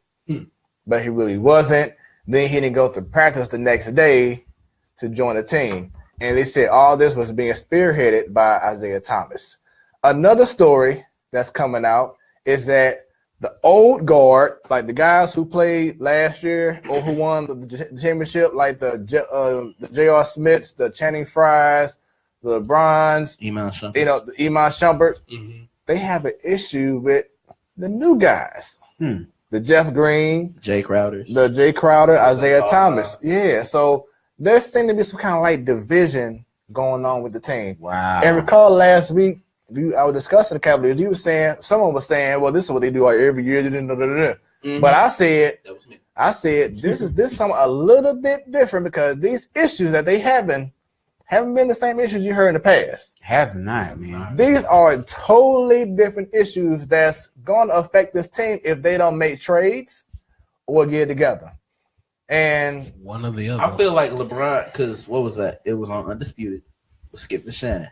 but he really wasn't. Then he didn't go to practice the next day to join the team. And they said all this was being spearheaded by Isaiah Thomas. Another story that's coming out is that the old guard, like the guys who played last year or who won the championship, like the J.R. Smiths, the Channing Frys, the LeBrons,
Iman Shumpert.
the Iman Shumpert, they have an issue with the new guys. The Jeff Green,
Jay Crowder,
Isaiah Thomas. Yeah, so there seemed to be some kind of like division going on with the team.
Wow.
And recall last week, I was discussing the Cavaliers. You were saying, someone was saying, well, this is what they do like every year. But I said, this is something a little bit different because these issues that they haven't been the same issues you heard in the past.
Have not, man.
These are totally different issues that's going to affect this team if they don't make trades or get together. And
one or the other.
I feel like LeBron, because what was that? It was on Undisputed. We'll skip to Shannon.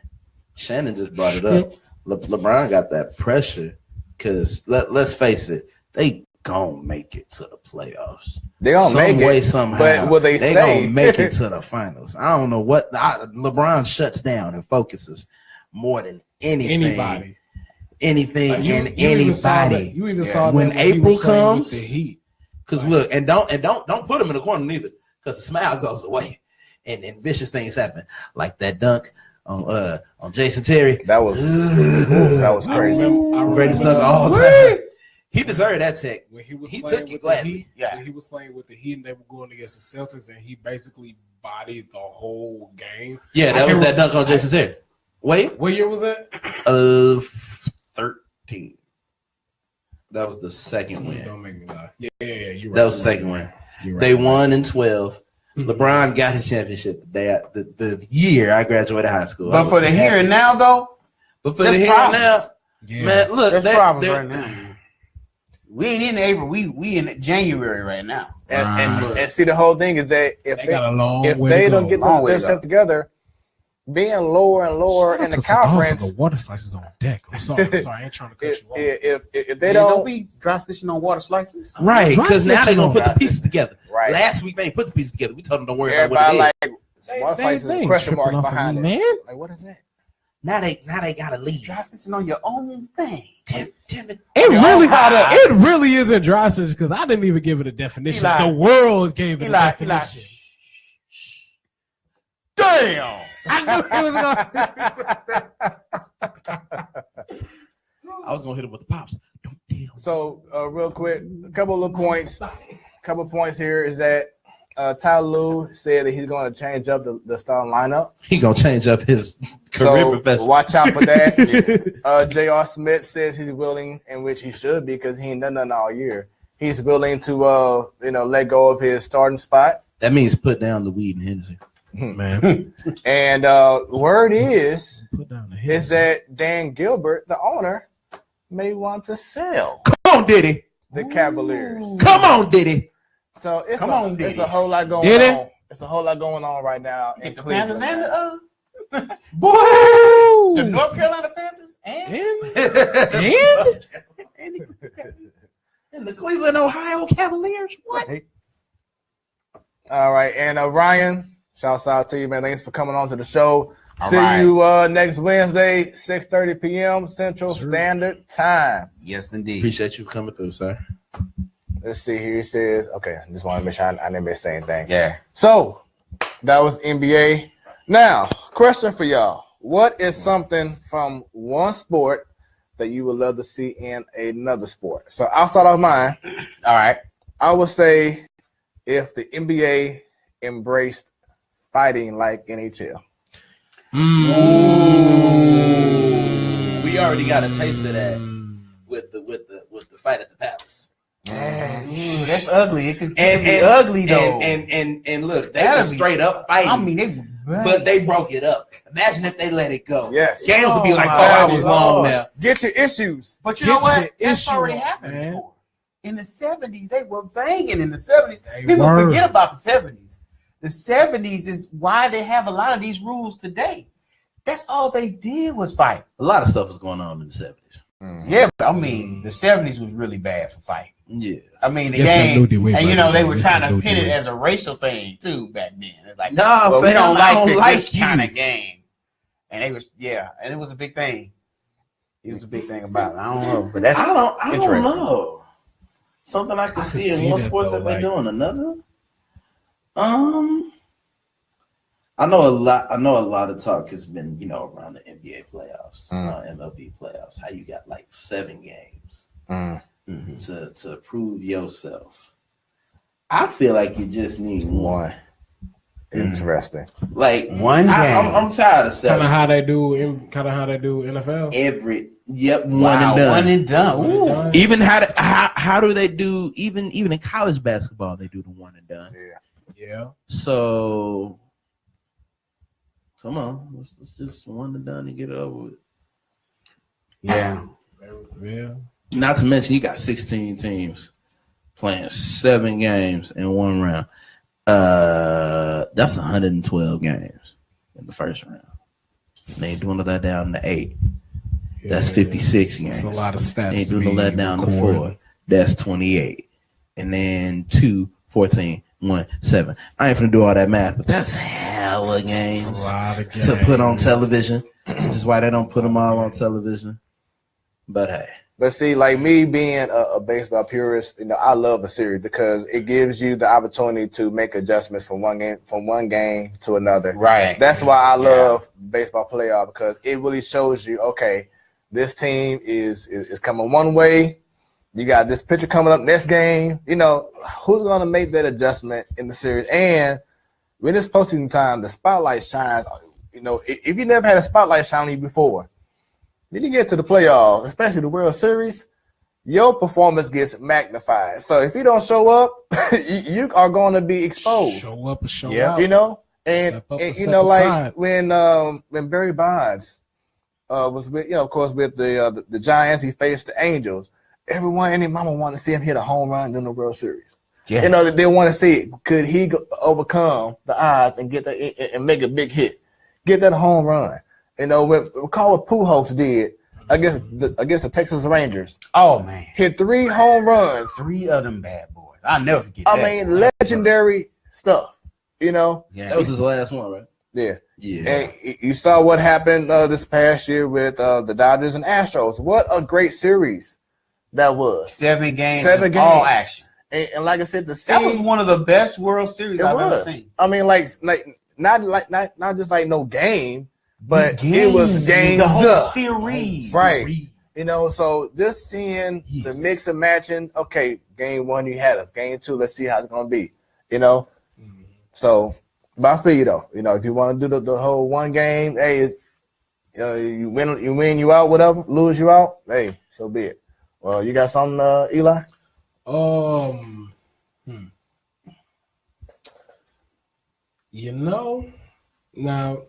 Shannon just brought it up. LeBron got that pressure because let's face it, they gonna make it to the playoffs.
They gonna make it
somehow.
But will they stay?
Gonna make it to the finals. I don't know what LeBron shuts down and focuses more than anything. Anything
like
and anybody.
You even saw
when
that
April comes.
The Heat.
Because look, and don't put him in the corner neither, because the smile goes away, and vicious things happen, like that dunk on Jason Terry.
That was crazy.
Greatest dunk of all time. He deserved that tech.
When
he took it gladly.
When he was playing with the Heat and they were going against the Celtics, and he basically bodied the whole game.
Yeah, that was that dunk on Jason Terry. Wait,
what year was that?
13. That was the second win.
Don't make me lie. Yeah, you're right.
That was the second win.
Right.
They won in 12. LeBron got his championship the year I graduated high school.
But for the here and now, though,
but for the here and now, man, look,
there's problems right now. We ain't in April. We in January right now.
And see, the whole thing is that if they don't get themselves together, being lower and lower in the conference.
The water slices on deck. I'm sorry, I ain't trying to cut you off.
If they don't
be dry stitching on water slices,
right? Because now they're gonna put the pieces together.
Right.
Last week they ain't put the pieces together. We told them don't worry
Everybody
about what it
is. Water slices and question marks behind it.
Man,
like what is that?
Now they gotta leave.
Dry stitching on your own thing.
It really isn't dry stitch because I didn't even give it a definition. The world gave it a definition.
Damn.
I knew it was
I was gonna hit him with the pops. Don't tell.
So real quick, a couple of points. Couple points here is that Ty Lue said that he's going to change up the starting lineup.
He gonna change up his Career
So
professional.
watch out for that. J.R. Smith says he's willing, in which he should be because he ain't done nothing all year. He's willing to, let go of his starting spot.
That means put down the weed and Hennessy.
Man.
And word is
Put down the head.
that Dan Gilbert, the owner, may want to sell
Come on, Diddy.
the Cavaliers.
Come on, Diddy.
So it's
Diddy.
a whole lot going
Diddy?
on. It's a whole lot going on right now in
The Panthers
Cleveland.
and
Boy!
the North Carolina Panthers and
And the Cleveland, Ohio Cavaliers. What?
All right, and Ryan, shouts out to you, man. Thanks for coming on to the show.
All
See
right.
you next Wednesday, 6:30 p.m. Central Standard Time.
yes, indeed.
Appreciate you for coming through, sir.
Let's see here. He says, okay, I just want to make sure I didn't miss anything.
Yeah.
So that was NBA. Now, question for y'all. What is something from one sport that you would love to see in another sport? So I'll start off mine.
All right.
I would say if the NBA embraced fighting like NHL.
We already got a taste of that with the fight at the Palace.
Ooh, that's ugly. It could
And
be ugly though.
And look, they
That'd
were
be-
straight up fighting.
I mean, they.
but they broke it up. Imagine if they let it go.
Yes.
Games would be like 2
Oh, my
hours long
Lord.
now.
Get your issues.
But you know
Get
what?
your
That's
issue
already
on,
happened
man.
before. In the 70s, they were banging in the 70s.
They
People
were.
forget about the 70s. The 70s is why they have a lot of these rules today. That's all they did was fight.
A lot of stuff was going on in the 70s.
Yeah, but I mean, the 70s was really bad for fighting.
Yeah.
I mean, the
Yes, I
game,
knew the way,
and
buddy.
they were
Yes,
trying
I
to
knew
pin
the
it
way.
as a racial thing too back then. It's like,
Nah,
well, we
fam,
don't
I
like
don't
this
like you.
kind of game. And they was, and it was a big thing. It was a big thing about it. I don't know, but that's
I don't
interesting.
know. Something I can see
see
in one
that,
sport
though,
that they're
like-
doing another. I know a lot of talk has been, around the NBA playoffs, MLB playoffs. How you got like 7 games to prove yourself. I feel like you just need one.
Interesting.
Like
One game.
I'm tired of
Kind
stuff.
of how they do NFL.
One and done.
One and done. Ooh.
Even how do they do even in college basketball they do the one and done.
Yeah.
So come on, let's just one and done and get it over with.
Yeah.
Yeah.
Not to mention you got 16 teams playing 7 games in one round. That's 112 games in the first round. They dwindle that down to 8. That's 56 games.
That's a lot of stats.
They
to
dwindle
be
that down to
recording.
4. That's 28. And then 2, 14, 1, 7. I ain't finna do all that math, but that's hella games
A lot of
to put on
games.
television. Which is why they don't put them all on television. But hey.
But see, like me being a baseball purist, I love a series because it gives you the opportunity to make adjustments from one game to another.
Right.
That's why I love baseball playoff because it really shows you, okay, this team is coming one way. You got this pitcher coming up next game. Who's going to make that adjustment in the series? And when it's postseason time, the spotlight shines. If you never had a spotlight shine on you before, then you get to the playoffs, especially the World Series, your performance gets magnified. So if you don't show up, you are going to be exposed.
Show up or show
Yeah.
out.
And
Step up or
like
step aside.
when Barry Bonds was with, of course, with the Giants, he faced the Angels. Everyone and their mama wanted to see him hit a home run in the World Series.
Yeah.
They want to see it. Could he overcome the odds and get and make a big hit, get that home run? Recall what Pujols did against the Texas Rangers.
Oh man,
Hit 3 home runs.
3 of them bad boys. I'll never forget.
I
that.
mean, legendary stuff.
Yeah.
That was his last one, right?
Yeah.
Yeah.
And you saw what happened this past year with the Dodgers and Astros. What a great series that was.
7 games.
7
of all
games.
action.
And like I said,
That was one of the best World Series I've ever seen.
I mean, not just like no game, but it was games
the whole
up.
series.
Right. So just seeing the mix and matching. Okay, game 1 you had us. Game 2, let's see how it's gonna be. So, but I feel you though. If you want to do the whole one game, hey, You win, you out, whatever. Lose, you out. Hey, so be it. Well, you got something, Eli?
You know, now,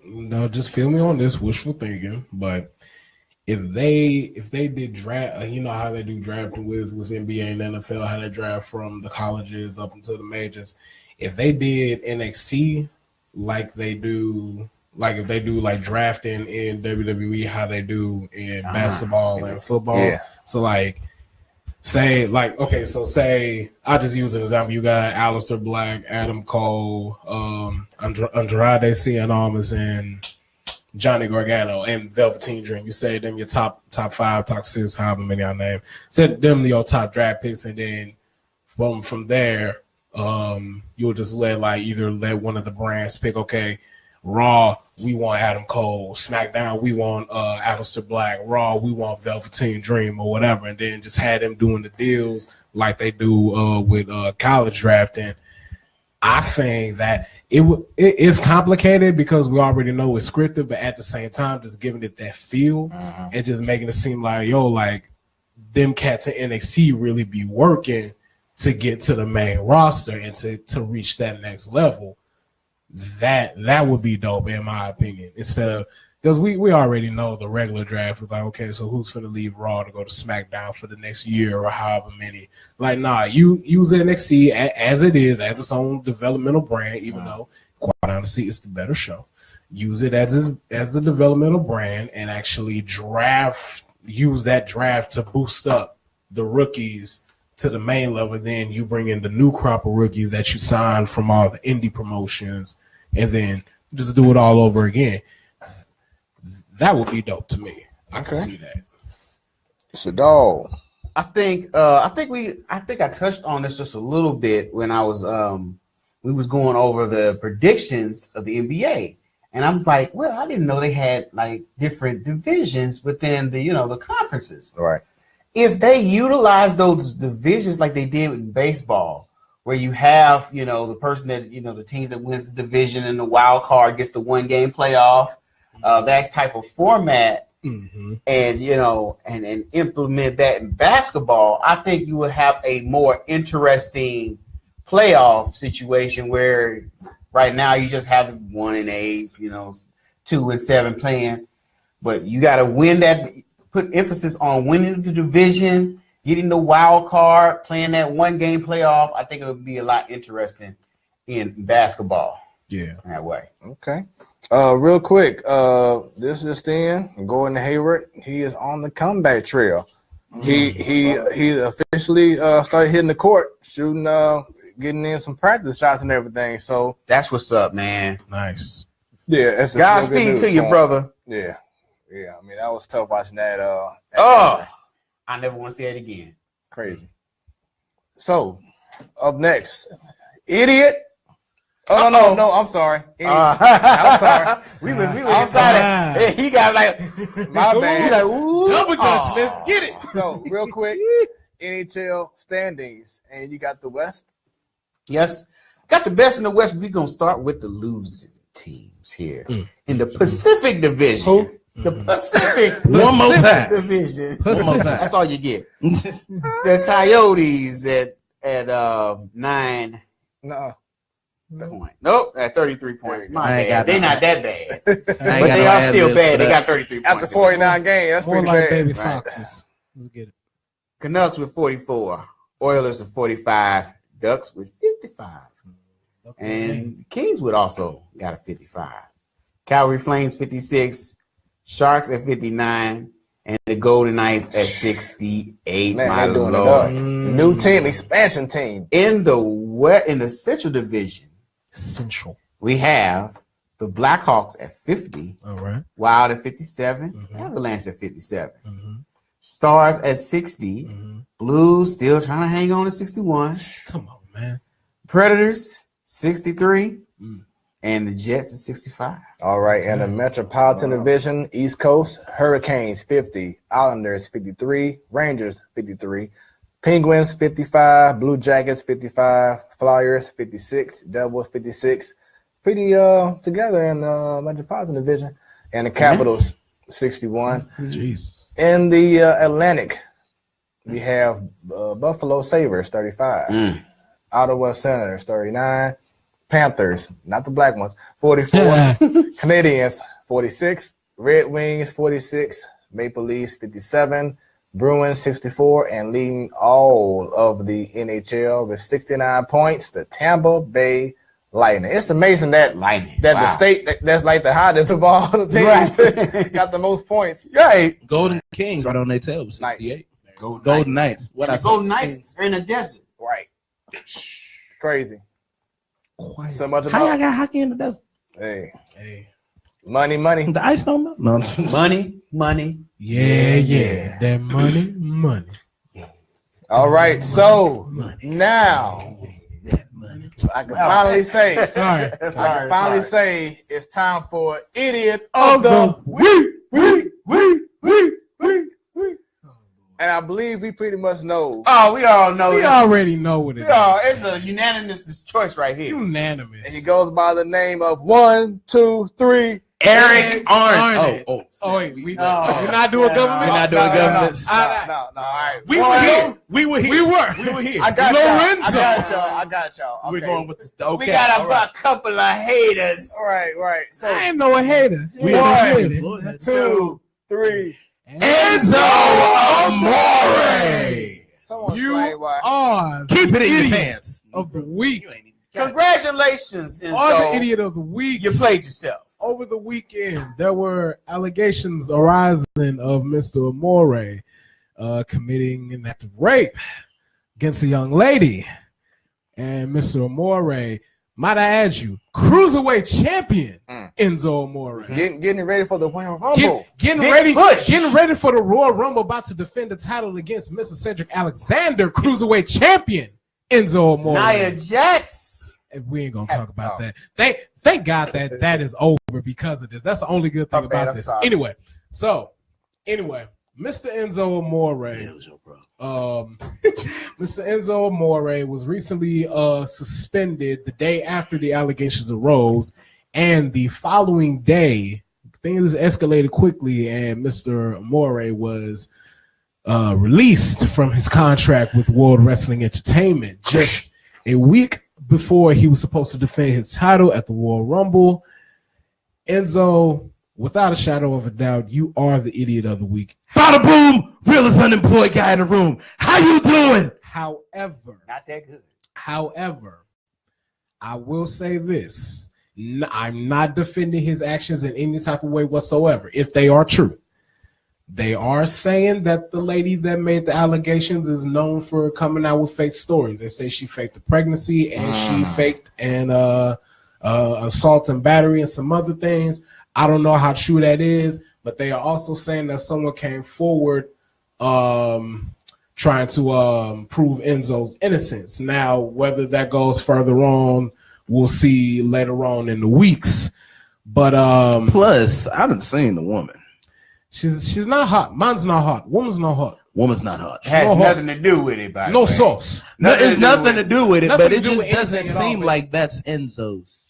just feel me on this, wishful thinking, but if they did draft, you know how they do drafting with NBA and NFL, how they draft from the colleges up into the majors. If they did NXT like they do, like if they do like drafting in WWE, how they do in basketball and football.
Yeah.
So like, say like, okay, so say I just use an example. You got Aleister Black, Adam Cole, Andrade Cien Almas, and Johnny Gargano and Velveteen Dream. You say them your top 5, top 6, however many I name. Set them your top draft picks, and then from there, you'll just let one of the brands pick. Okay, Raw, we want Adam Cole. SmackDown, we want Aleister Black. Raw, we want Velveteen Dream or whatever, and then just had them doing the deals like they do with college drafting. I think that it is complicated because we already know it's scripted, but at the same time, just giving it that feel and just making it seem like, like them cats in NXT really be working to get to the main roster and to reach that next level. That would be dope in my opinion. Instead of, because we already know the regular draft is like, okay, so who's going to leave Raw to go to SmackDown for the next year or however many? Like, nah, you use NXT as it is, as its own developmental brand, even though, quite honestly, it's the better show. Use it as the developmental brand and actually use that draft to boost up the rookies to the main level. Then you bring in the new crop of rookies that you signed from all the indie promotions and then just do it all over again. That would be dope to me. I can see that.
It's a dog.
I think I touched on this just a little bit when I was we was going over the predictions of the NBA, and I'm like, well, I didn't know they had like different divisions within the the conferences.
Right.
If they utilize those divisions like they did in baseball, where you have the person that the teams that wins the division and the wild card gets the 1-game playoff. That type of format, and and implement that in basketball, I think you would have a more interesting playoff situation where right now you just have 1 and 8, 2 and 7 playing, but you got to win that. Put emphasis on winning the division, getting the wild card, playing that 1-game playoff. I think it would be a lot interesting in basketball.
Yeah,
that way.
Okay. Real quick, this is Gordon Hayward. He is on the comeback trail. He officially started hitting the court, shooting, getting in some practice shots and everything. So
that's what's up, man.
Nice.
Yeah,
Godspeed to you, brother.
Yeah. I mean, that was tough watching that.
I never want to see it again.
Crazy. So, up next, idiot. Oh no! I'm sorry. I'm sorry.
We was excited. He got like
my bad.
He like, ooh,
double dutch, let's get it.
So real quick, NHL standings, and you got the West.
Yes, got the best in the West. We're gonna start with the losing teams here in the Pacific Division. The Pacific Division. That's all you get. The Coyotes at 9.
No.
Point. Nope, at 33 points. My bad. They're not that bad, but
they
they are still bad. They got 33 points.
After 49 games, that's
more
pretty
like
bad.
baby foxes. Let's get it.
Canucks with 44. Oilers with 45. Ducks with 55. And Kings would also got a 55. Calgary Flames 56. Sharks at 59. And the Golden Knights at 68.
Man,
my
doing it
Lord.
up. New team, expansion team.
In the Central Division, we have the Blackhawks at 50.
All right.
Wild at 57. Avalanche at 57. Stars at 60. Blues still trying to hang on to 61.
Come on, man.
Predators 63. And the Jets at 65.
All right, and the Metropolitan Division, East Coast, Hurricanes 50, Islanders 53, Rangers 53, Penguins 55, Blue Jackets 55, Flyers 56, Devils 56. Pretty together in the Metropolitan Division. And the Capitals 61.
Jesus.
In the Atlantic, we have Buffalo Sabres, 35. Ottawa Senators, 39. Panthers, not the black ones, 44. Canadians, 46. Red Wings, 46. Maple Leafs, 57. Bruins, 64. And leading all of the NHL with 69 points, the Tampa Bay Lightning. It's amazing that the state that's like the hottest of all the teams got the most points.
Right.
Golden Kings right on their tail with 68. Golden Knights.
What the Golden Knights are in the desert.
Right. Crazy. So much
How y'all
about
got hockey in the desert?
hey. Money.
The ice don't melt? No.
Money.
Yeah. That money.
All right. So now I can finally say say it's time for Idiot of the Week. And I believe we pretty much know.
Oh, we all know.
We already know what it is.
It's a unanimous choice right here.
Unanimous.
And he goes by the name of 1, 2, 3.
Eric Arndt.
Oh, wait. We're not doing government?
We're not doing government.
No. All right.
We were here.
I got y'all. Okay.
We're going with the okay.
We got a couple of haters.
All right. So
I ain't no hater.
1, 2, 3.
Enzo Amore.
Someone
You
explain why.
are
Keep it in your
idiot
pants.
of the week.
Congratulations, Enzo.
Are the idiot of the week.
You played yourself.
Over the weekend, there were allegations arising of Mr. Amore committing an act of rape against a young lady. And Mr. Amore, might I add you, cruiserweight champion Enzo Amore.
Getting ready for the Royal Rumble.
Getting ready for the Royal Rumble, about to defend the title against Mr. Cedric Alexander, cruiserweight champion Enzo Amore.
Nia Jax.
We ain't gonna talk about that. Thank God that is over because of this. That's the only good thing about this. Anyway, Mr. Enzo Amore, Mr. Enzo Amore was recently suspended the day after the allegations arose, and the following day things escalated quickly, and Mr. Amore was released from his contract with World Wrestling Entertainment just a week before he was supposed to defend his title at the Royal Rumble. Enzo, without a shadow of a doubt, you are the idiot of the week.
Bada boom! Realest unemployed guy in the room. How you doing?
Not that good.
However, I will say this. I'm not defending his actions in any type of way whatsoever, if they are true. They are saying that the lady that made the allegations is known for coming out with fake stories. They say she faked a pregnancy and she faked an assault and battery and some other things. I don't know how true that is, but they are also saying that someone came forward trying to prove Enzo's innocence. Now, whether that goes further on, we'll see later on in the weeks. But
plus, I haven't seen the woman.
She's not hot. Mine's not hot. Woman's not hot.
Woman's not hot.
It has nothing to do with it, by the way.
No sauce.
It's nothing to do with it, but it just doesn't seem like that's Enzo's.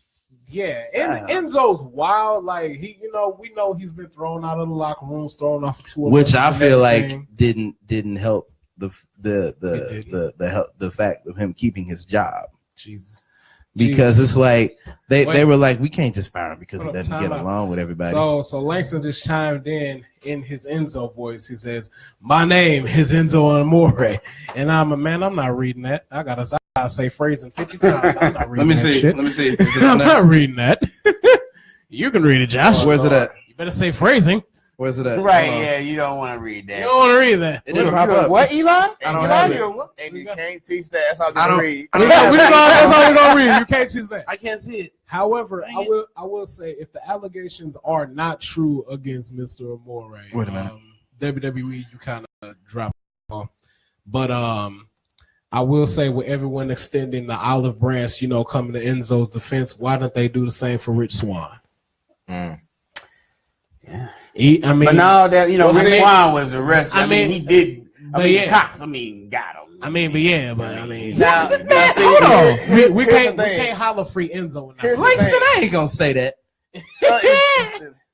Yeah, Enzo's wild. Like we know he's been thrown out of the locker rooms, thrown off of tour,
which I feel like didn't help the fact of him keeping his job.
Jesus.
Because it's like they were like, we can't just fire him because he doesn't get along with everybody.
So Langston just chimed in his Enzo voice. He says, "My name is Enzo Amore," and I'm not reading that. I gotta say phrasing 50 times. I'm not reading Let me see. I'm not reading that. You can read it, Josh.
Where's it at?
You better say phrasing.
Where's it at?
Right, yeah, you don't want to read that.
You don't want to read that.
It didn't pop up.
What, Eli?
I don't have it.
And you can't teach that. That's all you can read.
That's all we're gonna read. You can't choose that.
I can't see it.
However, I will say if the allegations are not true against Mr. Amore,
wait a minute.
WWE, you kind of drop off. But I will say with everyone extending the olive branch, coming to Enzo's defense, why don't they do the same for Rich Swann?
Yeah.
But
now that Rich Swann was arrested, he did. The cops, got him.
We can't holler free Enzo.
Langston, I ain't gonna say that.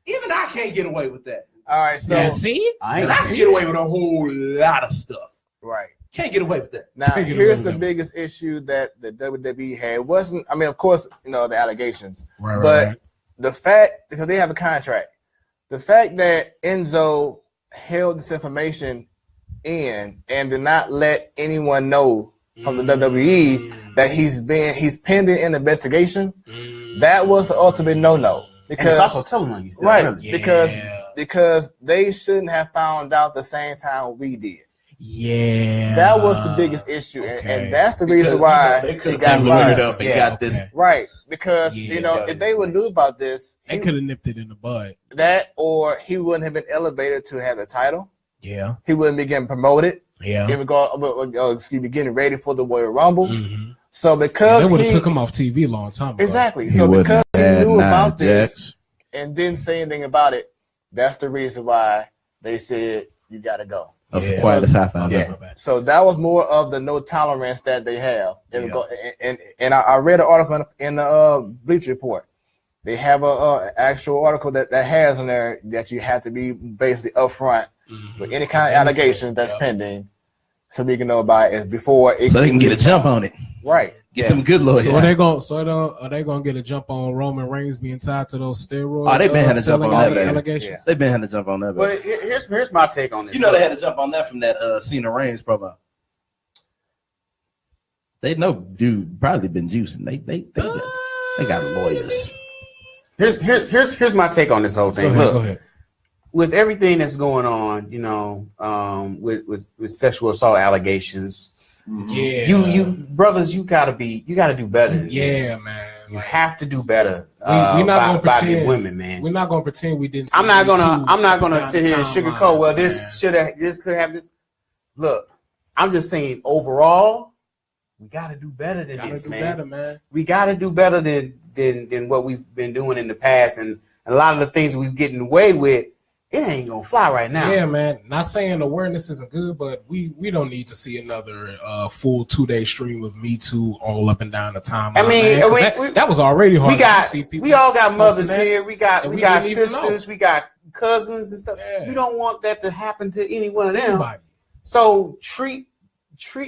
Even I can't get away with that.
All right, so
Yeah, see?
I can get away with a whole lot of stuff.
right.
Can't get away with that.
Now,
Take it
here's
away
the
with
biggest issue that the WWE had wasn't. I mean, of course, the allegations,
Right,
but the fact because they have a contract, the fact that Enzo held this information in and did not let anyone know from the WWE that he's pending an investigation. That was the ultimate no-no.
And it's also telling on you,
right?
really.
Because they shouldn't have found out the same time we did.
Yeah,
That was the biggest issue,
okay.
and that's the reason why
they
he got
lawyered
fired.
up and got this.
Right, because
Yeah.
if they would knew about this,
They could have nipped it in the bud.
that or he wouldn't have been elevated to have the title.
Yeah.
He wouldn't be getting promoted.
Yeah.
Getting ready for the Royal Rumble.
Mm-hmm.
So because
they would have
he
took him off TV a long time ago.
exactly,
He
so
wouldn't
because he
have had
knew about
9
this
jacks.
and didn't say anything about it, that's the reason why they said you got to go.
That was
Yeah.
the quietest high five
Yeah.
ever.
So that was more of the no tolerance that they have. And I read an article in the Bleacher Report. They have a actual article that has in there that you have to be basically upfront with any kind of allegations that's pending, so we can know about it before it.
So they can get a jump on it.
Right.
Get them good lawyers.
So are they gonna get a jump on Roman Reigns being tied to those steroids?
Oh, they been had a jump on that, baby.
allegations.
They've been having to jump on that.
But here's my take on this.
They had to jump on that from that Cena Reigns promo. They know dude probably been juicing. They got lawyers.
Here's my take on this whole thing.
Go ahead.
With everything that's going on, with sexual assault allegations,
Yeah.
you brothers, you gotta do better than this.
Yeah, man.
You have to do better.
We're not gonna
by
pretend.
the women, man.
We're not gonna pretend we didn't.
I'm not gonna sit here and sugarcoat. Well, this could have this. Look, I'm just saying overall, we gotta do better than this, man. We gotta do better than what we've been doing in the past, and a lot of the things we've getting away with. It ain't gonna fly right now.
Yeah, man. Not saying awareness isn't good, but we don't need to see another full 2-day stream of Me Too all up and down the timeline.
I mean,
that was already hard.
We all got mothers here. We got
we didn't even
sisters. We got cousins and stuff.
Yeah.
We don't want that to happen to any one of them.
Anybody.
So treat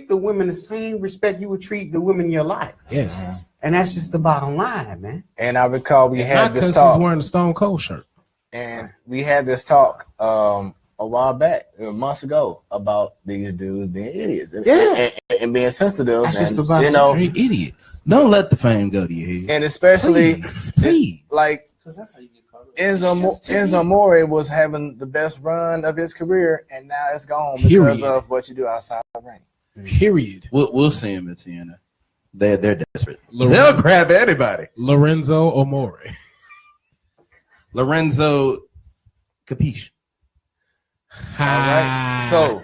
the women the same respect you would treat the women in your life.
Yes.
And that's just the bottom line, man.
And I recall we had this
He's
talk.
wearing a Stone Cold shirt.
And we had this talk a while back, months ago, about these dudes being idiots and being sensitive.
That's
and,
just about
They're idiots.
Don't let the fame go to your head.
and especially
Please.
like
That's how you get caught up.
Enzo More was having the best run of his career, and now it's gone because of what you do outside the ring.
Period.
We'll see him at TNA. They're desperate. They'll grab anybody.
Lorenzo Amore.
Lorenzo Capiche.
All right. So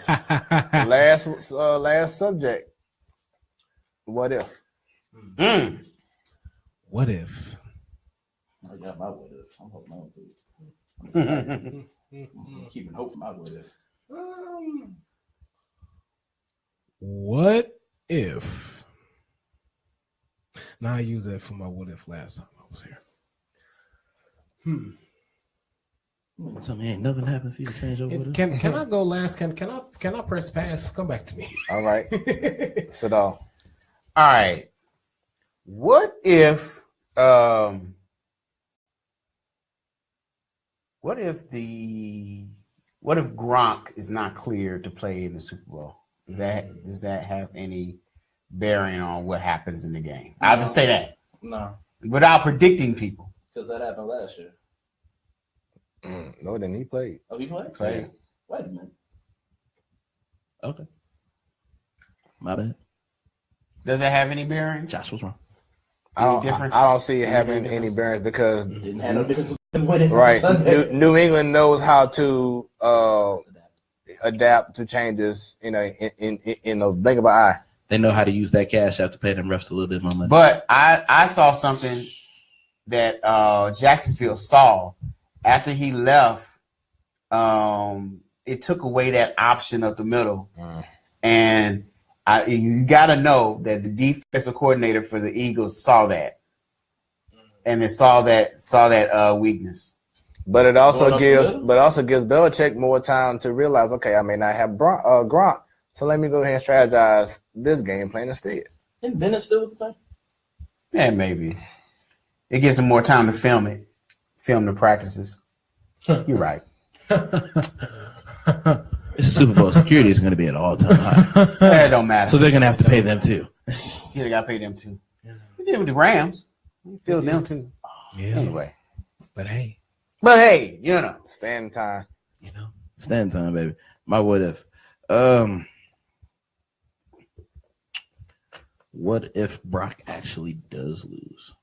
last subject. What if?
What if?
I got my what if. I'm hoping on to. I'm keeping hope for my what if.
What if? Now I used that for my what if last time I was here.
Tell me ain't nothing happened for you to change over with
Can I go last? Can I press pass? Come back to me.
All right. Sit down.
All right. What if Gronk is not cleared to play in the Super Bowl? Does that have any bearing on what happens in the game? I'll just say that.
No.
Without predicting people.
Because that happened last year.
No, then he played.
Oh, he played?
Played.
Wait a minute. Okay. My bad.
Does it have any bearing?
Josh was wrong.
I don't see it having any bearings because
Didn't have no difference with winning.
right. New England knows how to adapt to changes, in the blink of an eye.
They know how to use that cash out to pay them refs a little bit more money.
But I saw something that Jacksonville saw after he left. It took away that option up the middle, and you got to know that the defensive coordinator for the Eagles saw that, and it saw that weakness.
But it also gives Belichick more time to realize, okay, I may not have Gronk, so let me go ahead and strategize this game plan instead.
And Bennett still with the thing?
Yeah, maybe. It gives him more time to film the practices. You're right.
This Super Bowl security is going to be at all-time high.
It don't matter.
So they're going to have to pay them too.
Yeah, they got to pay them too. We did it with the Rams. We feel them too.
Yeah.
Anyway.
But hey,
Stand time.
Stand time, baby. My what if. What if Brock actually does lose?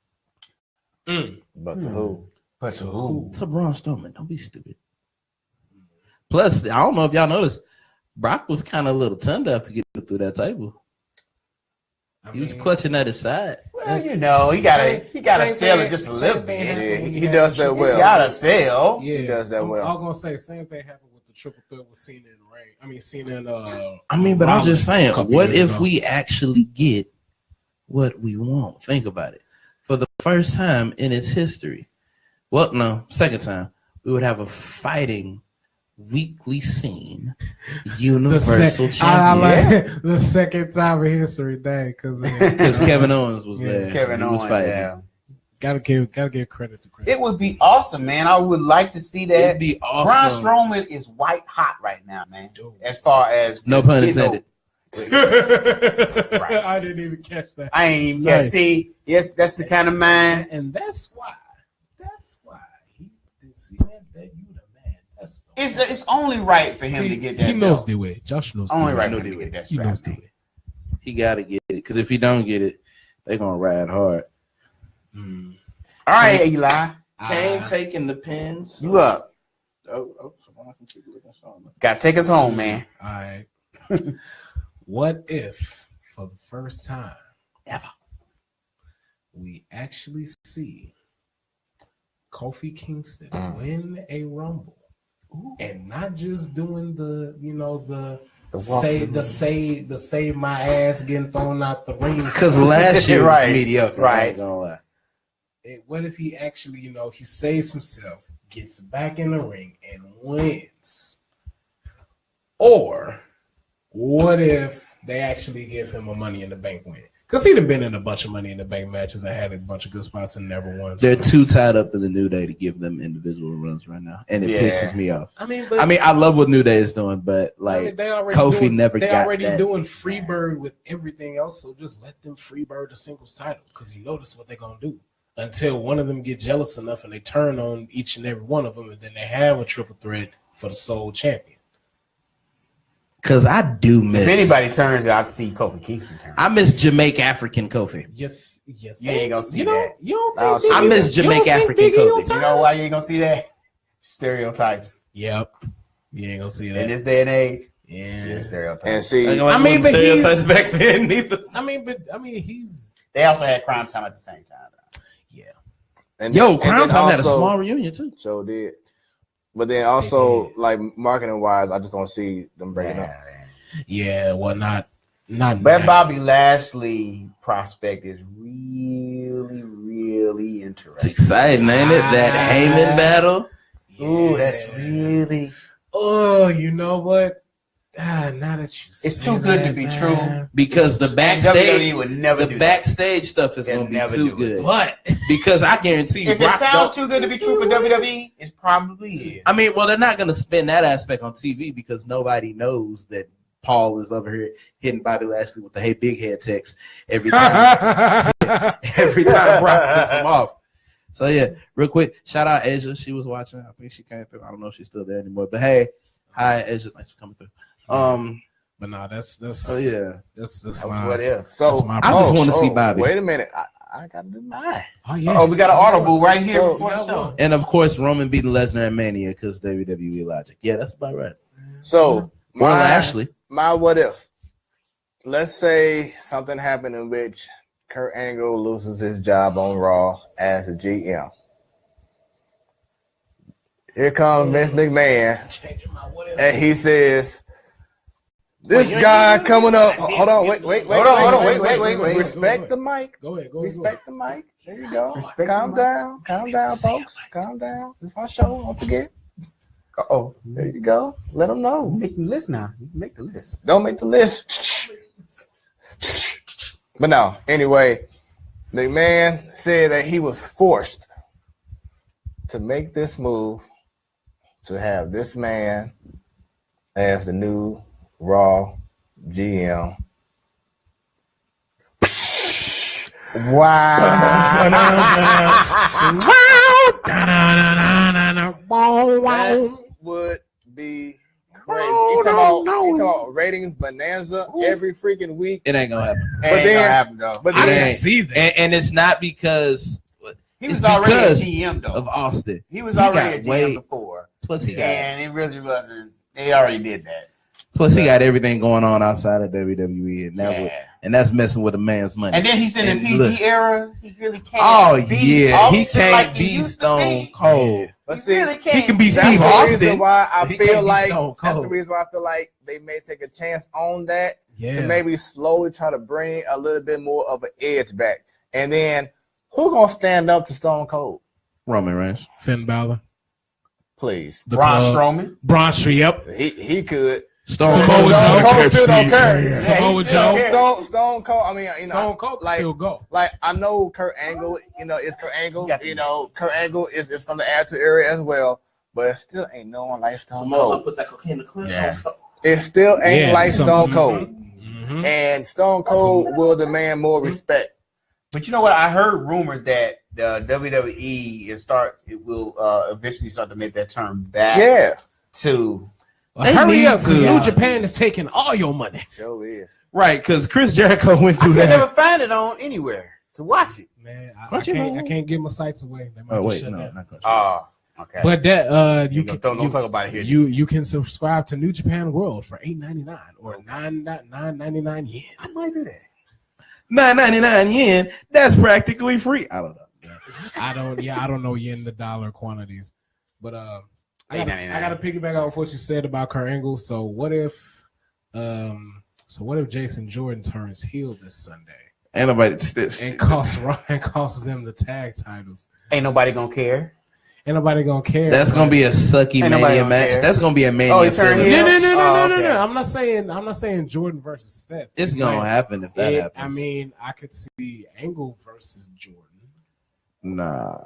But to who?
But to who?
It's a Braun Strowman. Don't be stupid. Plus, I don't know if y'all noticed, Brock was kind of a little turned up to get through that table. He was clutching at his side.
Well, he gotta sell it just a little bit.
Yeah, he does that well.
He gotta sell.
He does that well.
I was gonna say same thing happened with the triple threat with Cena and Ray.
But I'm just saying, what if
ago.
we actually get what we want? Think about it. For the first time in its history, well, no, second time, we would have a fighting weekly scene Universal Champion.
I like the second time in history, dang,
because Kevin Owens was there.
Kevin Owens,
fighting.
Gotta give credit to credit.
It would be awesome, man. I would like to see that.
It'd be awesome.
Braun Strowman is white hot right now, man. As far as
no pun intended.
Right.
I didn't even catch that.
I ain't even catch. See, yes, that's the kind of man.
And that's why he did see that you the man. That's the
It's only right for him to get that.
He knows
belt.
the way. Josh knows
Only
the
right
way.
for him to get that
He
strap.
knows the way.
He got to get it, because if he don't get it, they're gonna ride hard.
All right, Eli.
Kane taking the pins.
You up? Got to take us home, man.
All right. What if, for the first time
ever,
we actually see Kofi Kingston win a Rumble, and not just doing the save my ass getting thrown out the ring?
Because last year
Right.
was mediocre.
Right.
I ain't gonna lie.
What if he actually, he saves himself, gets back in the ring, and wins? Or what if they actually give him a Money in the Bank win? Because he'd have been in a bunch of Money in the Bank matches and had a bunch of good spots and never won.
They're too tied up in the New Day to give them individual runs right now, and it pisses me off.
I mean,
I love what New Day is doing, but Kofi never got that.
They're already doing Freebird with everything else, so just let them Freebird the singles title, because you notice what they're gonna do until one of them get jealous enough and they turn on each and every one of them, and then they have a triple threat for the sole champion.
Because I do miss.
If anybody turns, I'd see Kofi Kingston turn.
I miss Jamaican African Kofi.
You ain't gonna see that.
You don't think
I miss Jamaican African Kofi.
You know why you ain't gonna see that? Stereotypes.
Yep. You ain't gonna see that.
In this day and age,
yeah,
stereotypes.
And see,
but stereotypes back then neither.
He's.
They also had Crime Time at the same time.
Yeah.
And
Crime Time had a small reunion too.
So did. But then also, like marketing wise, I just don't see them breaking up.
Yeah, well, not.
That
now.
Bobby Lashley prospect is really, really interesting.
It's exciting, ain't it? That Heyman battle.
Ooh, that's really.
Oh, you know what? Now that you
It's too good to be true.
Because the backstage,
WWE would never do
backstage stuff is
They'll
going to
never
be too
do it.
good.
But
Because I guarantee you,
If it sounds too good to be true for WWE, it probably is.
I mean, well, they're not going to spin that aspect on TV because nobody knows that Paul is over here hitting Bobby Lashley with the "Hey Big Head" text every time. every time Brock gets him off. So yeah, real quick, shout out Asia. She was watching. I think she came through. I don't know if she's still there anymore. But hey, hi Asia, thanks for coming through.
But no, that's
oh yeah,
that's
my, what if?
So
my
I just want to see Bobby.
Wait a minute, I gotta do mine.
Oh yeah.
Oh, we got an audible right here
So-
before the show.
And of course, Roman beating Lesnar at Mania because WWE logic. Yeah, that's about right.
So
Or Lashley.
my what if? Let's say something happened in which Kurt Angle loses his job on Raw as a GM. Here comes Vince McMahon, and he says, This guy coming up. Hold on, wait.
Hold on. Wait.
Respect the mic.
Go ahead.
Respect the mic. There you go.
Respect
Calm
the
down. Calm down, folks. Calm down. It's our show. Don't forget.
Oh,
There you go. Let them know.
make the list now. You can make the list.
Don't make the list. But no, anyway, McMahon said that he was forced to make this move to have this man as the new Raw GM.
Wow.
That would be crazy. You talking about ratings bonanza every freaking week.
It ain't gonna happen.
Ain't gonna happen though.
But
I
then,
didn't see that.
And it's not because
He was
it's
already a
because
GM though.
of Austin.
He was already a
got
GM
way-
before,
Plus he got
and it really wasn't. They already did that.
everything going on outside of WWE, and that's messing with a man's money.
And then he's in the
And
PG
look-
era. He really can't.
Oh
be
yeah, he
Austin
can't
like he
be
used to
Stone
be.
Cold.
but
He
see,
really can't.
He can be
that's
Steve
the reason
Austin.
why I
He
feel
can't be
like
Stone
that's the
Cold.
reason why I feel like they may take a chance on that
Yeah.
to maybe slowly try to bring a little bit more of an edge back. And then who gonna stand up to Stone Cold?
Roman Reigns.
Finn Balor.
Please,
The
Braun
club.
Strowman.
Braun Strowman. Yep.
he could.
Stone
Samoa
Cold.
Joe.
Stone Cold still don't care.
Samoa
he still-
Joe.
Stone Cold. I mean, you know,
Stone Cold
like,
still go.
like I know Kurt Angle. You know, it's Kurt Angle.
Got the-
You know, Kurt Angle is from the Attitude area as well. But it still ain't no one like Stone Cold.
put that cocaine in the clinch.
Yeah.
It still ain't
Yeah,
like Stone Cold.
Mhm.
And Stone Cold will demand more respect.
But you know what? I heard rumors that the WWE it will eventually start to make that turn back
Yeah,
to.
Well,
They
hurry
need
up, because
to.
New Japan is taking all your money.
sure is.
Right, because Chris Jericho went
I
through
can never
that.
find it on anywhere to watch it.
Man, I
Crunchyroll.
can't get my sites away. They might
Oh
just
wait,
shut
no,
down.
not Crunchyroll.
Oh, okay.
But that
you don't talk about it here.
you can subscribe to New Japan World for $8.99 or $9.99 yen.
I might do that.
$9.99 yen. That's practically free. I don't know.
I don't know yen to dollar quantities, but I gotta
$8.99.
piggyback off what you said about Kurt Angle. So what if Jason Jordan turns heel this Sunday
Ain't nobody this.
and costs them the tag titles?
Ain't nobody gonna care.
Ain't nobody gonna care.
That's gonna be a sucky
Ain't nobody
Mania
gonna
match.
care.
That's gonna be a Mania.
Oh, he turned
filler.
heel?
No.
Okay.
I'm not saying Jordan versus Seth.
It's gonna happen if that happens.
I mean, I could see Angle versus Jordan.
Nah.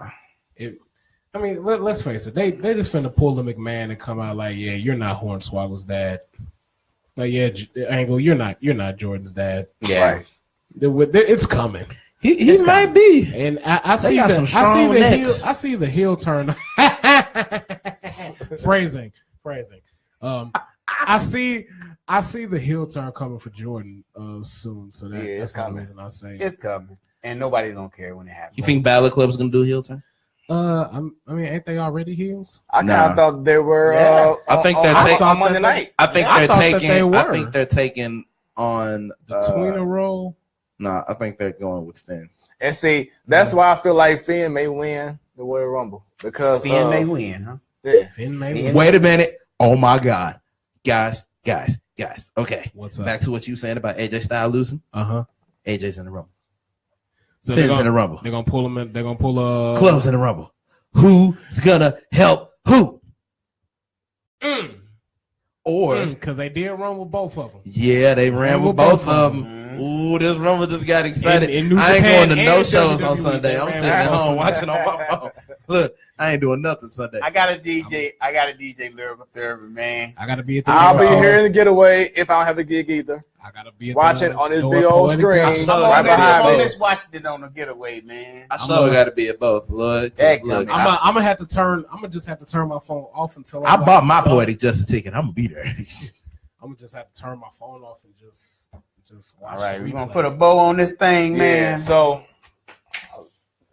Let's face it. They just finna pull the McMahon and come out like, yeah, you're not Hornswoggle's dad. Like, yeah, Angle, you're not Jordan's dad.
Yeah.
Right.
It's coming.
He might be.
And I see
got some strong necks.
I see the heel turn. phrasing. I see the heel turn coming for Jordan soon. So
Yeah,
that's
it's
the
coming.
reason I say
It's coming, and nobody's gonna care when it happens.
You think Balor Club's gonna do heel turn?
ain't they already heels?
I kind
Nah.
of thought they were.
Yeah.
I think
on,
they're
on,
taking-
on Monday night.
I think
I
they're
thought that
taking.
they
I
were.
think they're taking on
The tweener role.
Nah, I think they're going with Finn.
And see, that's why I feel like Finn may win the Royal Rumble because
Finn may win, huh?
Yeah.
Finn may
Finn-
win.
Wait a minute. Oh my God, guys. Okay,
What's up?
back to what you saying about AJ Styles losing. AJ's in the Rumble.
So
Finn's in the Rumble.
They're gonna pull him in. They're gonna pull
Club's in the Rumble. Who's gonna help who? Or
because they did run with both of them.
yeah, they ran with both of them. Ooh, this Rumble just got excited.
In New
I ain't
Japan
going to
and
no shows on
WWE,
Sunday.
they
I'm
ran
sitting at
with
home
both of
watching on my phone. Look, I ain't doing nothing Sunday.
I got a DJ Lyrical Therapy, man.
I gotta be at the.
I'll be here in the getaway if I don't have a gig either.
I gotta be at
Watching
the,
on this
Door
big old
Poetic
screen.
Justice.
I'm
right
on
behind
this-
me.
Just watching it on the getaway, man.
I sure got to be at both, Lord.
That
Look,
coming.
I'm gonna have to turn. I'm gonna just have to turn my phone off until
I bought my Poetic Justice ticket. I'm gonna be there.
I'm gonna just have to turn my phone off and just watch.
All right,
the
we're gonna
replay.
put a bow on this thing,
Yeah.
man.
So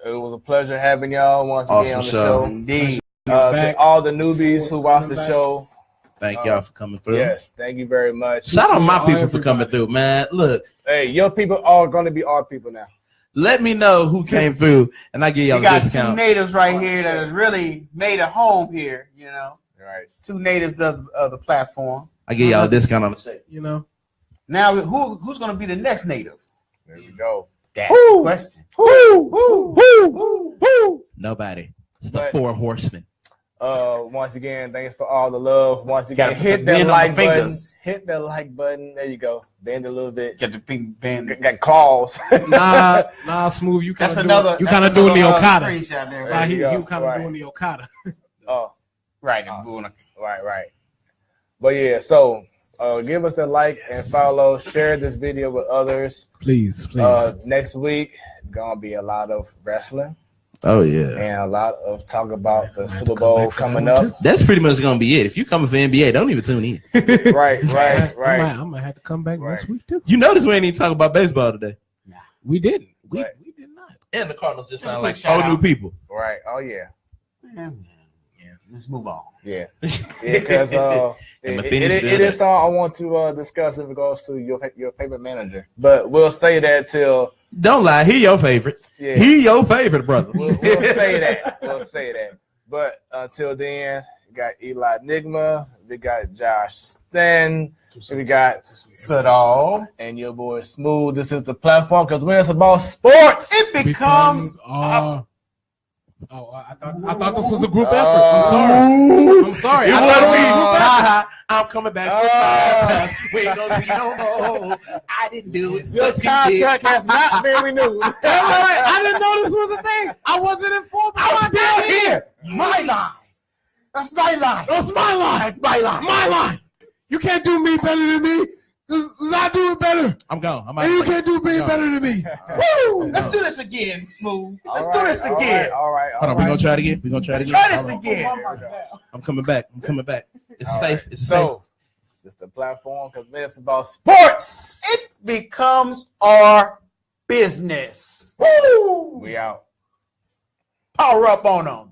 it was a pleasure having y'all once again on the
Awesome show.
show.
Indeed.
To all the newbies who watched the show,
Thank y'all for coming through.
yes, thank you very much.
Shout out my
All
people for coming
everybody.
through, man. Look,
Hey, your people are going to be our people now.
let me know who came through, and I give y'all
We
a
got two
discount.
natives right here that has really made a home here. You know,
All right.
two natives of the platform.
I give y'all a discount on the check.
You know,
Now, who's going to be the next native?
There we go.
That's the question.
Nobody. It's the
But-
4 horsemen.
Once again, thanks for all the love. Once again,
Gotta put
hit
the
that
bend on
like
the
button.
fingers.
Hit that like button. There you go. Bend a little bit.
Get the pink band.
Got claws.
Nah, Smooth. You kind
That's
of
another.
doing the Okada.
Screenshot there.
Right.
You
There you go.
kind of
Right.
doing the Okada.
Oh,
Right.
right. But yeah, so give us a like and follow. Share this video with others.
Please.
Next week it's gonna be a lot of wrestling
Oh yeah.
and a lot of talk about the Super Bowl coming up.
That's pretty much gonna be it. If you coming for NBA, don't even tune in.
Right.
I might have to come back next week too.
You notice we ain't even talking about baseball today.
We didn't. We
Right.
did not.
And the Cardinals just
Just a
sound
quick
like
shout
new
out.
people.
Right. Oh yeah.
Yeah. Let's move on.
Yeah. Because
And
it is something I want to discuss in regards to your favorite manager. But we'll say that till
Don't lie. He your favorite.
Yeah.
He your favorite, brother.
we'll say that. We'll say that. But until then, we got Eli Nigma, we got Josh Sten, we got
Sadal.
and your boy Smooth. This is the platform because when it's about sports,
It becomes.
I thought this was a group effort. I'm sorry.
It
I
was
thought
me.
it was a group effort.
I'm coming back for 5 times. We ain't gonna see no more. I didn't do it.
your
But you did.
contract has not been renewed.
I didn't know this was a thing. I wasn't informed.
I'm still here. My line. That's my line.
That's my line.
That's my line.
My line. You can't do me better than me. Cause I do it better.
I'm gone. I'm out.
And you can't do me better than me.
Woo! Let's do this again, Smooth. Let's do this again.
All right.
Hold on, we're gonna try it again.
Let's try this again.
I'm coming back. It's
All
safe.
right.
It's safe.
So, it's the platform because when it's about sports,
It becomes our business. Woo!
we out.
Power up on them.